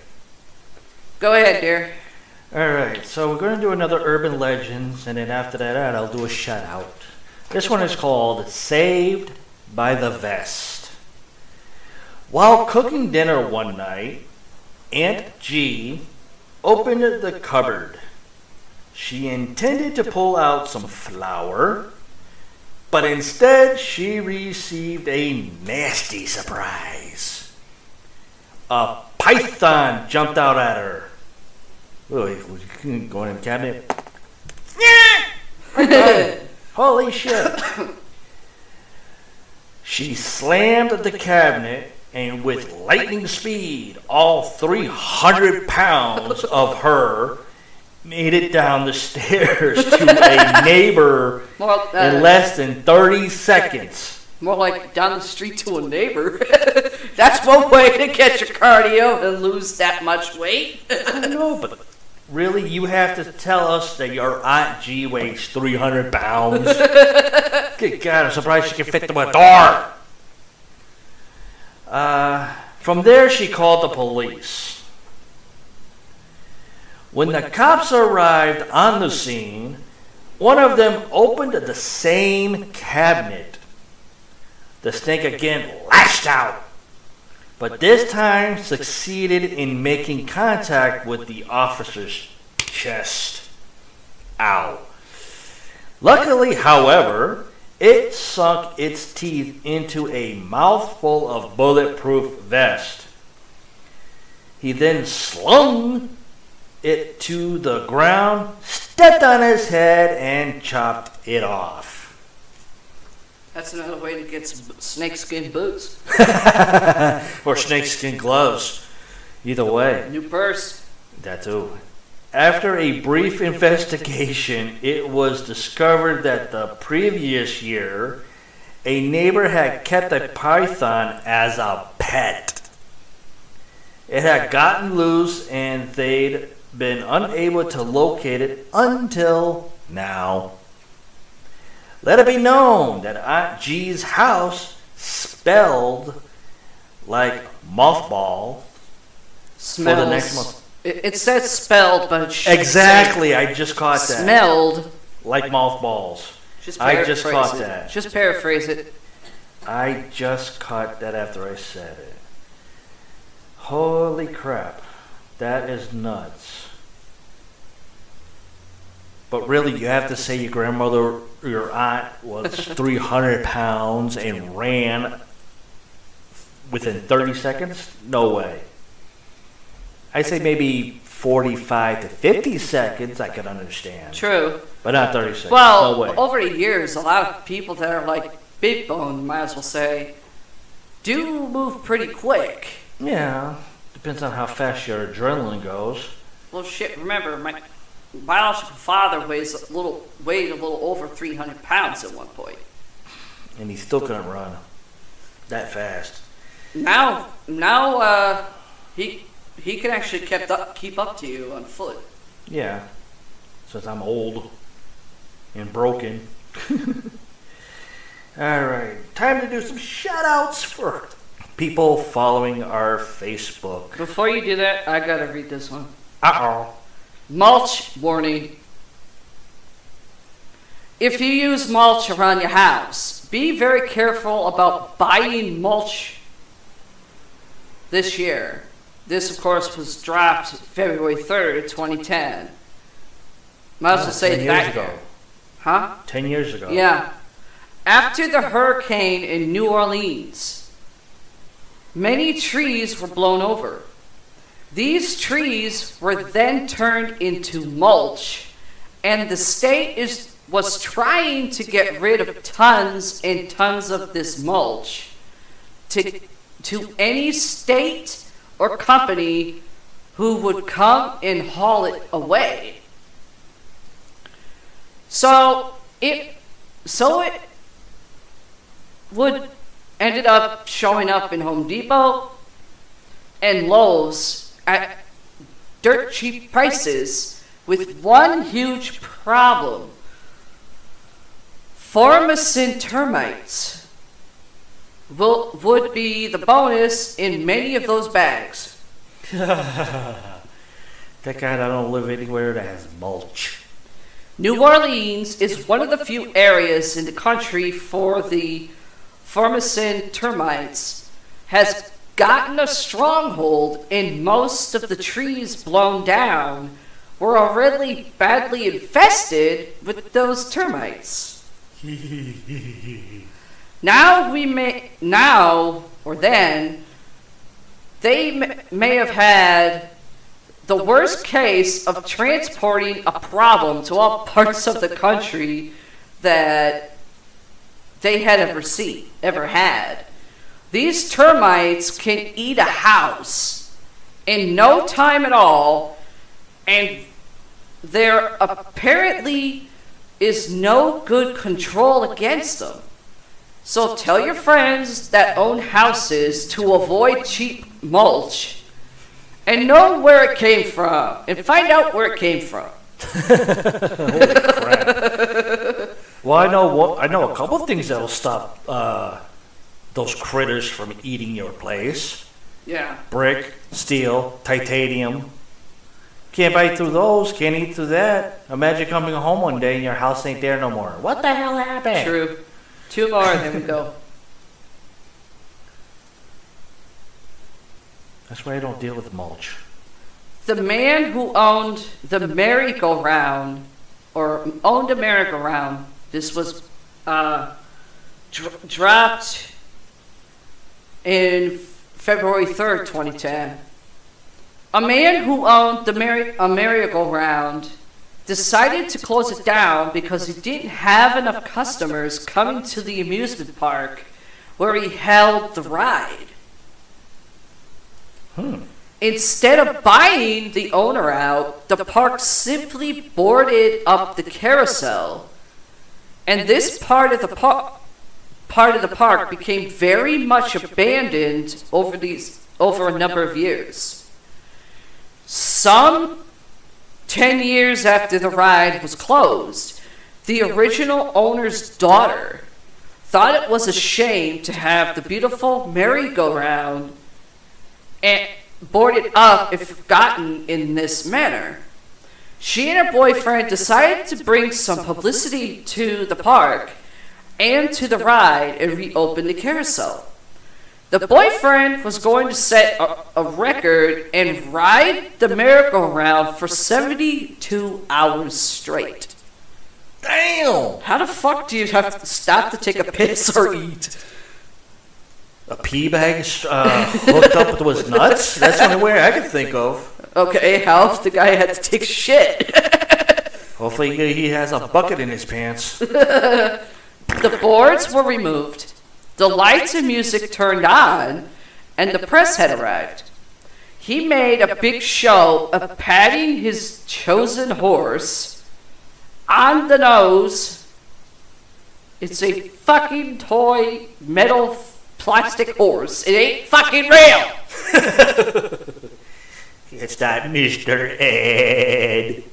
Go ahead, dear. All right. So we're going to do another urban legends, and then after that, I'll do a shout out. This one is called Saved by the Vest. While cooking dinner one night, Aunt G opened the cupboard. She intended to pull out some flour, but instead she received a nasty surprise. A python jumped out at her. Wait, go in the cabinet. Holy shit. She slammed the cabinet, and with lightning speed, all 300 pounds of her made it down the stairs to a neighbor in less than 30 seconds. More like down the street to a neighbor. That's one way to get your cardio and lose that much weight. I know, but really, you have to tell us that your Aunt G weighs 300 pounds? Good God, I'm surprised she can fit through a door. From there, she called the police. When the cops arrived on the scene, one of them opened the same cabinet. The snake again lashed out, but this time succeeded in making contact with the officer's chest. Ow. Luckily, however, it sunk its teeth into a mouthful of bulletproof vest. He then slung it to the ground, stepped on his head and chopped it off. That's another way to get some snakeskin boots. Or snakeskin gloves. Either way. New purse. That too. After a brief investigation, it was discovered that the previous year, a neighbor had kept a python as a pet. It had gotten loose and they'd been unable to locate it until now. Let it be known that Aunt G's house, spelled like mothball, Smells. for the next month. It says spelled, but it should Exactly, I just caught that. Smelled. Like mothballs. Just I just paraphrase caught it. that. Just paraphrase it. I just caught that after I said it. Holy crap. That is nuts. But really, you have to say your grandmother, your aunt, was 300 pounds and ran within 30 seconds? No way. I say maybe 45 to 50 seconds I could understand. True. But not 30 seconds. Well, no way. over the years, a lot of people that are like big bone, might as well say, do move pretty quick. Yeah. Depends on how fast your adrenaline goes. Well, shit, remember, my biological father weighed a little over 300 pounds at one point. And he still couldn't run that fast. Now, he can actually keep up to you on foot. Yeah. Since I'm old and broken. Alright. Time to do some shout outs for people following our Facebook. Before you do that, I gotta read this one. Uh-oh. Mulch warning. If you use mulch around your house, be very careful about buying mulch this year. This, of course, was dropped February 3rd, 2010. Might as well say 10 that years ago. year. Huh? 10 years ago. Yeah. After the hurricane in New Orleans, many trees were blown over. These trees were then turned into mulch, and the state was trying to get rid of tons and tons of this mulch to any state or company who would come and haul it away. So it would ended up showing up in Home Depot and Lowe's at dirt cheap prices, with one huge problem. Formicin termites would be the bonus in many of those bags. Thank God I don't live anywhere that has mulch. New Orleans is one of the few areas in the country for the Formicin termites has gotten a stronghold, and most of the trees blown down were already badly infested with those termites. Now they may have had the worst case of transporting a problem to all parts of the country that they had ever had. These termites can eat a house in no time at all, and there apparently is no good control against them. So tell your friends that own houses to avoid cheap mulch and know where it came from and find out where it came from. Holy crap. Well, I know a couple of things that'll stop those critters from eating your place. Yeah. Brick, steel, titanium. Can't bite through those, can't eat through that. Imagine coming home one day and your house ain't there no more. What the hell happened? True. 2 more, there we go. That's why I don't deal with mulch. The man who owned the merry-go-round, this was dropped in February 3rd, 2010. A man who owned a merry-go-round decided to close it down because he didn't have enough customers coming to the amusement park where he held the ride. Instead of buying the owner out, the park simply boarded up the carousel, and this part of the park became very much abandoned over a number of years. Some 10 years after the ride was closed, the original owner's daughter thought it was a shame to have the beautiful merry-go-round and boarded up if forgotten in this manner. She and her boyfriend decided to bring some publicity to the park and to the ride and reopen the carousel. The boyfriend was going to set a record and ride the merry-go-round for 72 hours straight. Damn! How the fuck do you have to stop to take a piss or eat? A pee bag hooked up to his nuts? That's the only way I can think of. Okay, how if the guy had to take shit? Hopefully he has a bucket in his pants. The boards were removed, the lights and music turned on, and the press had arrived. He made a big show of patting his chosen horse on the nose. It's a fucking toy metal plastic horse. It ain't fucking real. It's not Mr. Ed.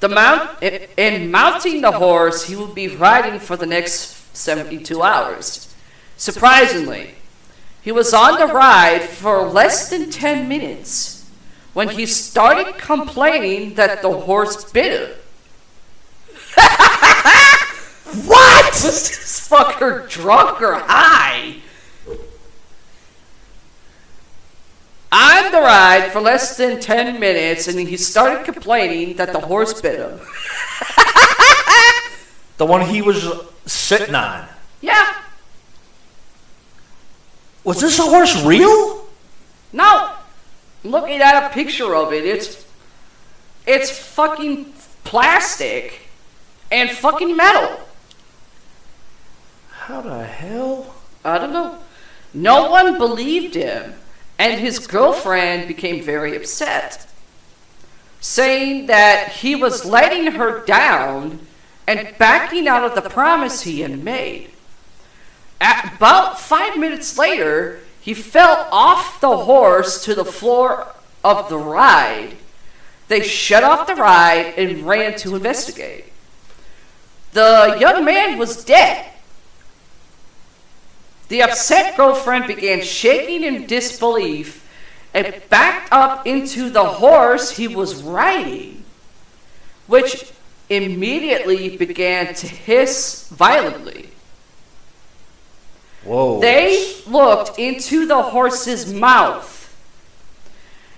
Mounting the horse, he will be riding for the next 72 hours. Surprisingly, he was on the ride for less than 10 minutes when he started complaining that the horse bit him. What? Was this fucker drunk or high? On the ride for less than 10 minutes, and he started complaining that the horse bit him. The one he was sitting on. Yeah. Was this a horse real? No. I'm looking at a picture of it. It's fucking plastic and fucking metal. How the hell? I don't know. No one believed him, and his girlfriend became very upset, saying that he was letting her down and backing out of the promise he had made. About 5 minutes later, he fell off the horse to the floor of the ride. They shut off the ride and ran to investigate. The young man was dead. The upset girlfriend began shaking in disbelief and backed up into the horse he was riding, which immediately began to hiss violently. Whoa. They looked into the horse's mouth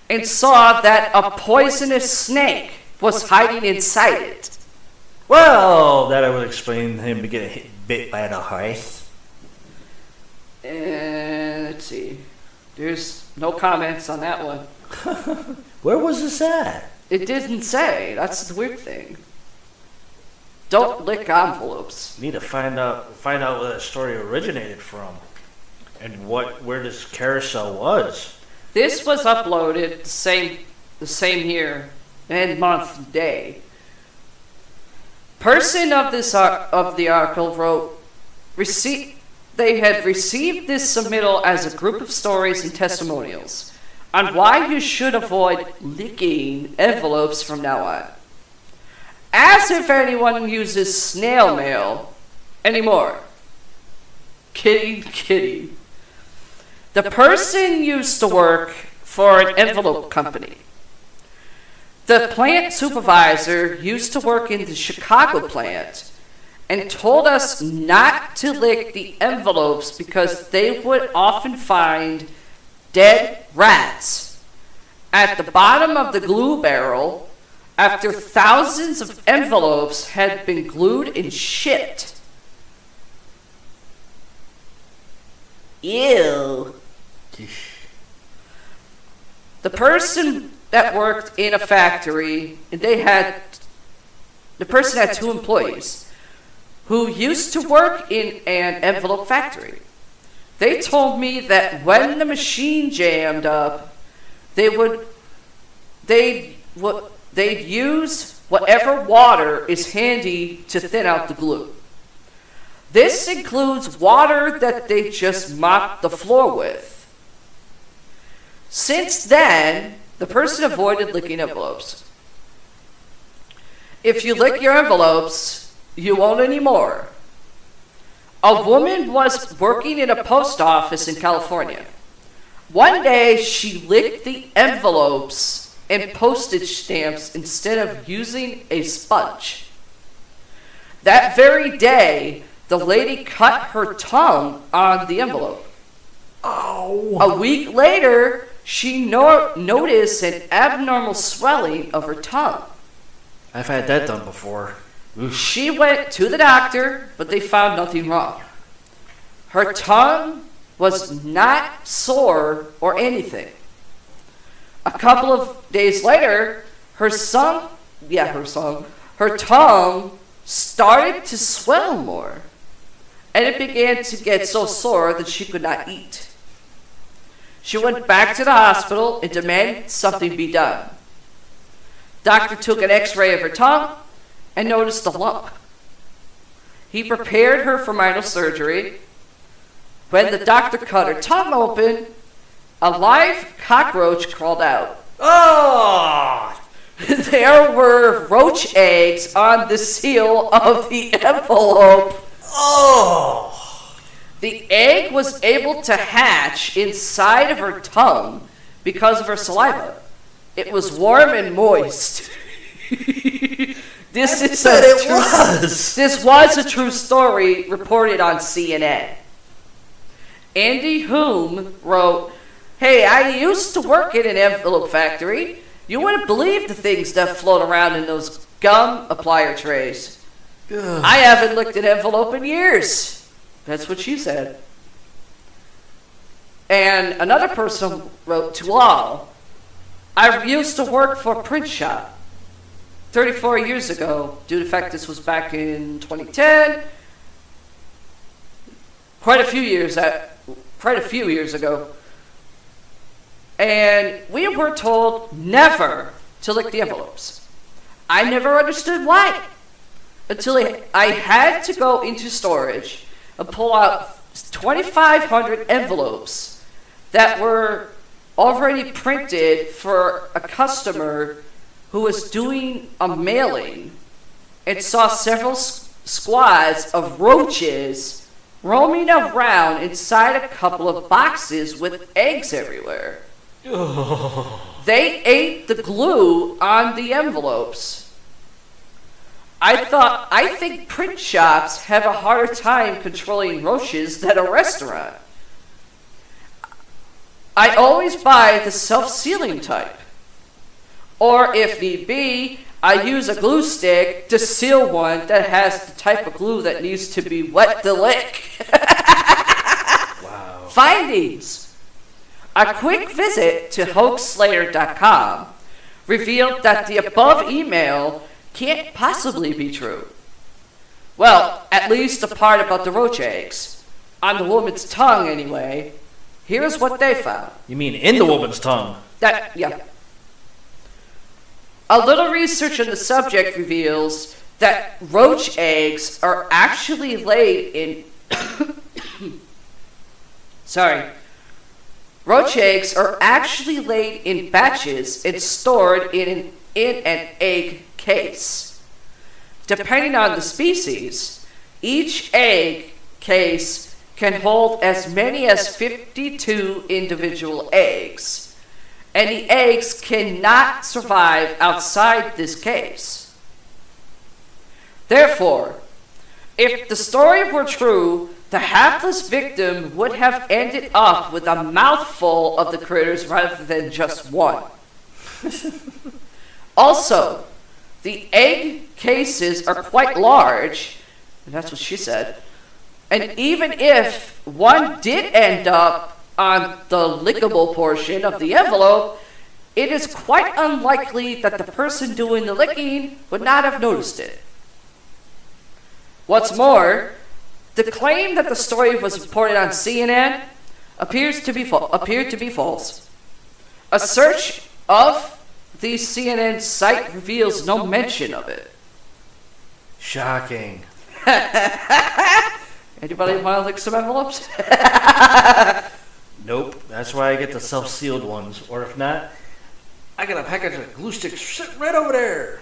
and saw that a poisonous snake was hiding inside it. Well, that I would explain him getting bit by the horse. Let's see. There's no comments on that one. Where was this at? It didn't say. That's the weird thing. Don't lick envelopes. Need to find out where that story originated from, and where this carousel was. This was uploaded the same year and month and day. Person of the article wrote, they had received this submittal as a group of stories and testimonials on why you should avoid licking envelopes from now on. As if anyone uses snail mail anymore. Kidding. The person used to work for an envelope company. The plant supervisor used to work in the Chicago plant and told us not to lick the envelopes because they would often find dead rats at the bottom of the glue barrel after thousands of envelopes had been glued and shipped. Ew. The person that worked in a factory, and the person had 2 employees who used to work in an envelope factory. They told me that when the machine jammed up, they'd use whatever water is handy to thin out the glue. This includes water that they just mopped the floor with. Since then, the person avoided licking envelopes. If you lick your envelopes, you won't anymore. A woman was working in a post office in California. One day, she licked the envelopes and postage stamps instead of using a sponge. That very day, the lady cut her tongue on the envelope. Oh. A week later, she noticed an abnormal swelling of her tongue. I've had that done before. Oof. She went to the doctor, but they found nothing wrong. Her tongue was not sore or anything. A couple of days later, her tongue started to swell more, and it began to get so sore that she could not eat. She went back to the hospital and demanded something be done. Doctor took an x-ray of her tongue and noticed a lump. He prepared her for minor surgery. When the doctor cut her tongue open, a live cockroach crawled out. Oh! There were roach eggs on the seal of the envelope. Oh! The egg was able to hatch inside of her tongue because of her saliva. It was warm and moist. This was a true story reported on CNN. Andy Hume wrote, "Hey, I used to work in an envelope factory. You wouldn't believe the things that float around in those gum applier trays. Ugh. I haven't licked an envelope in years." That's what she said. And another person wrote, "To all, I used to work for a print shop 34 years ago. Due to the fact this was back in 2010, quite a few years ago. And we were told never to lick the envelopes. I never understood why, until I had to go into storage and pull out 2,500 envelopes that were already printed for a customer who was doing a mailing, and saw several squads of roaches roaming around inside a couple of boxes with eggs everywhere. Oh. They ate the glue on the envelopes. I think print shops have a harder time controlling roaches than a restaurant. I always buy the self-sealing type. Or if need be, I use a glue stick to seal one that has the type of glue that needs to be wet to lick." Wow. Findings. A quick visit to hoaxslayer.com revealed that the above email can't possibly be true. Well, at least the part about the roach eggs. On the woman's tongue, anyway. Here's what they found. You mean in the woman's tongue? Yeah. A little research on the subject reveals that roach eggs are actually laid in... Roach eggs are actually laid in batches and stored in an egg case. Depending on the species, each egg case can hold as many as 52 individual eggs, and the eggs cannot survive outside this case. Therefore, if the story were true, the hapless victim would have ended up with a mouthful of the critters rather than just one. Also, the egg cases are quite large, and that's what she said, and even if one did end up on the lickable portion of the envelope, it is quite unlikely that the person doing the licking would not have noticed it. What's more, the claim that the story was reported on CNN appeared to be false. A search of the CNN site reveals no mention of it. Shocking. Anybody want to lick some envelopes? Nope. That's why I get the self-sealed ones. Or if not, I got a package of glue sticks sitting right over there.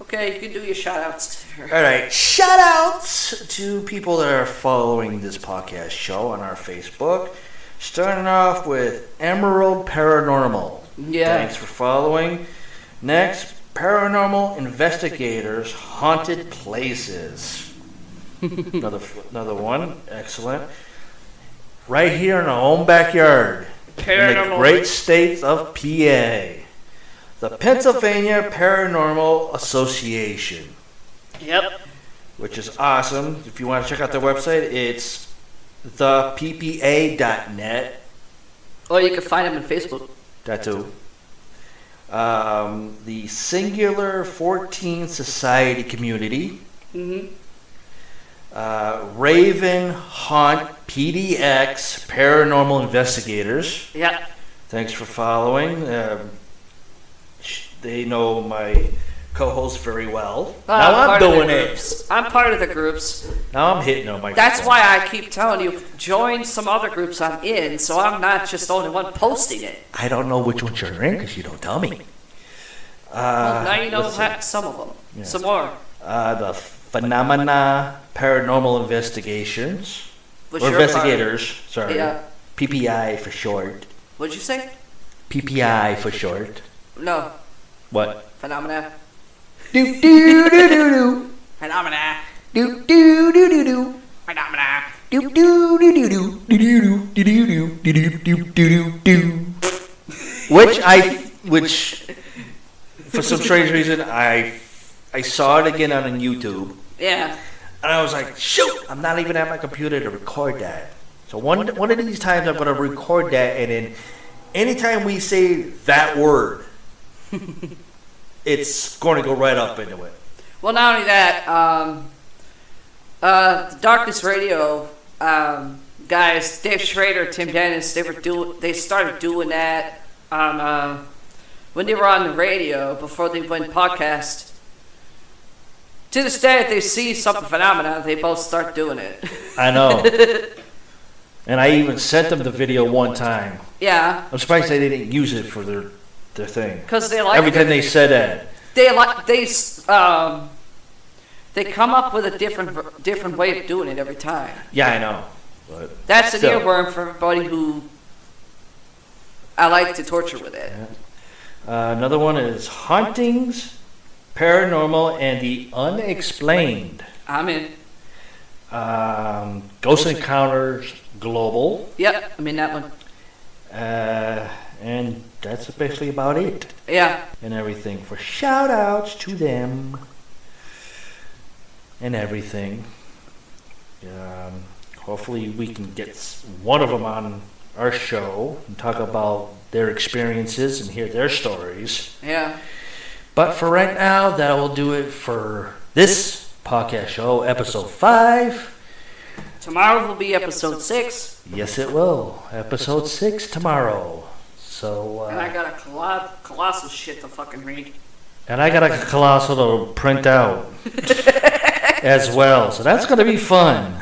Okay, you can do your shout-outs. All right. Shout-outs to people that are following this podcast show on our Facebook. Starting off with Emerald Paranormal. Yeah. Thanks for following. Next, Paranormal Investigators Haunted Places. Another one. Excellent. Right here in our own backyard. In the great state of PA. The Pennsylvania Paranormal Association. Yep. Which is awesome. If you want to check out their website, it's theppa.net. Or you can find them on Facebook. That too. The Singular 14 Society Community. Mm-hmm. Raven Haunt PDX Paranormal Investigators. Yep. Thanks for following. They know my co-host very well. Now I'm doing it. I'm part of the groups. Now I'm hitting on my. That's why I keep telling you, join some other groups I'm in, so I'm not just the only one posting it. I don't know which ones you're in because you don't tell me. Well, now you know some of them. Yeah. Some more. The Phenomena Paranormal Investigations. Which or Investigators, sorry. Yeah. PPI for short. What'd you say? PPI for short. No. What? Phenomena. Do do do do do. Phenomena. Do do do do do. Phenomena. Do do do do do do do do do do do do do. Which for some strange reason I saw it again on YouTube. Yeah. And I was like, shoot, I'm not even at my computer to record that. So one of these times I'm going to record that, and then anytime we say that word, it's going to go right up into it. Well, not only that, the Darkness Radio guys, Dave Schrader, Tim Dennis, they started doing that on when they were on the radio before they went podcast. To this day, if they see something phenomena, they both start doing it. I know. And I even sent them the video one time. Yeah. I'm surprised they didn't use it for their thing. Because they like every time they said that. They come up with a different way of doing it every time. Yeah, I know. But that's an earworm for everybody who I like to torture with it. Yeah. Another one is Hauntings, Paranormal, and the Unexplained. I'm in. Ghost Encounters Global. Yep, I'm in that one. And that's basically about it. Yeah. And everything for shout outs to them. And everything. Hopefully we can get one of them on our show and talk about their experiences and hear their stories. Yeah. But for right now, that will do it for this podcast show, episode 5. Tomorrow will be episode 6. Yes, it will. Episode 6 tomorrow. So. And I got a colossal shit to fucking read. And I got a colossal to print out as well. So that's going to be fun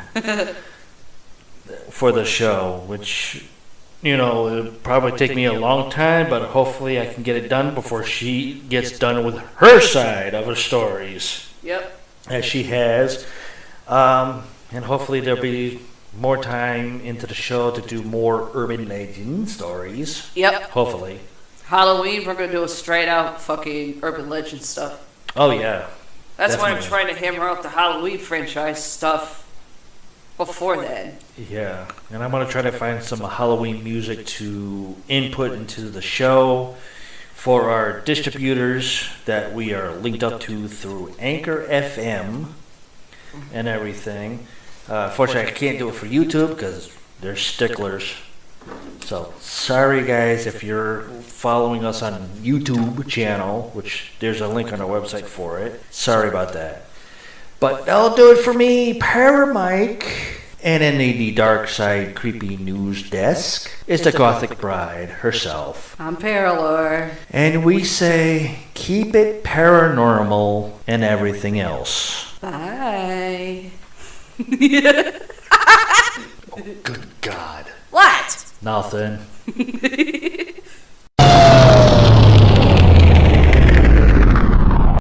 for the show, which, it'll probably take me a long time, but hopefully I can get it done before she gets done with her side of her stories. Yep. As she has. And hopefully there'll be more time into the show to do more urban legend stories. Yep. Hopefully. Halloween, we're going to do a straight out fucking urban legend stuff. Oh, yeah. That's Definitely. why I'm trying to hammer out the Halloween franchise stuff before then. Yeah. And I'm going to try to find some Halloween music to input into the show for our distributors that we are linked up to through Anchor FM and everything. Fortunately, I can't do it for YouTube because they're sticklers. So, sorry guys if you're following us on YouTube channel, which there's a link on our website for it. Sorry about that. But that'll do it for me, Para-Mike. And in the dark side creepy news desk is the Gothic Bride herself. I'm Para-Lor. And we say, keep it paranormal and everything else. Bye. Oh, good God. What? Nothing.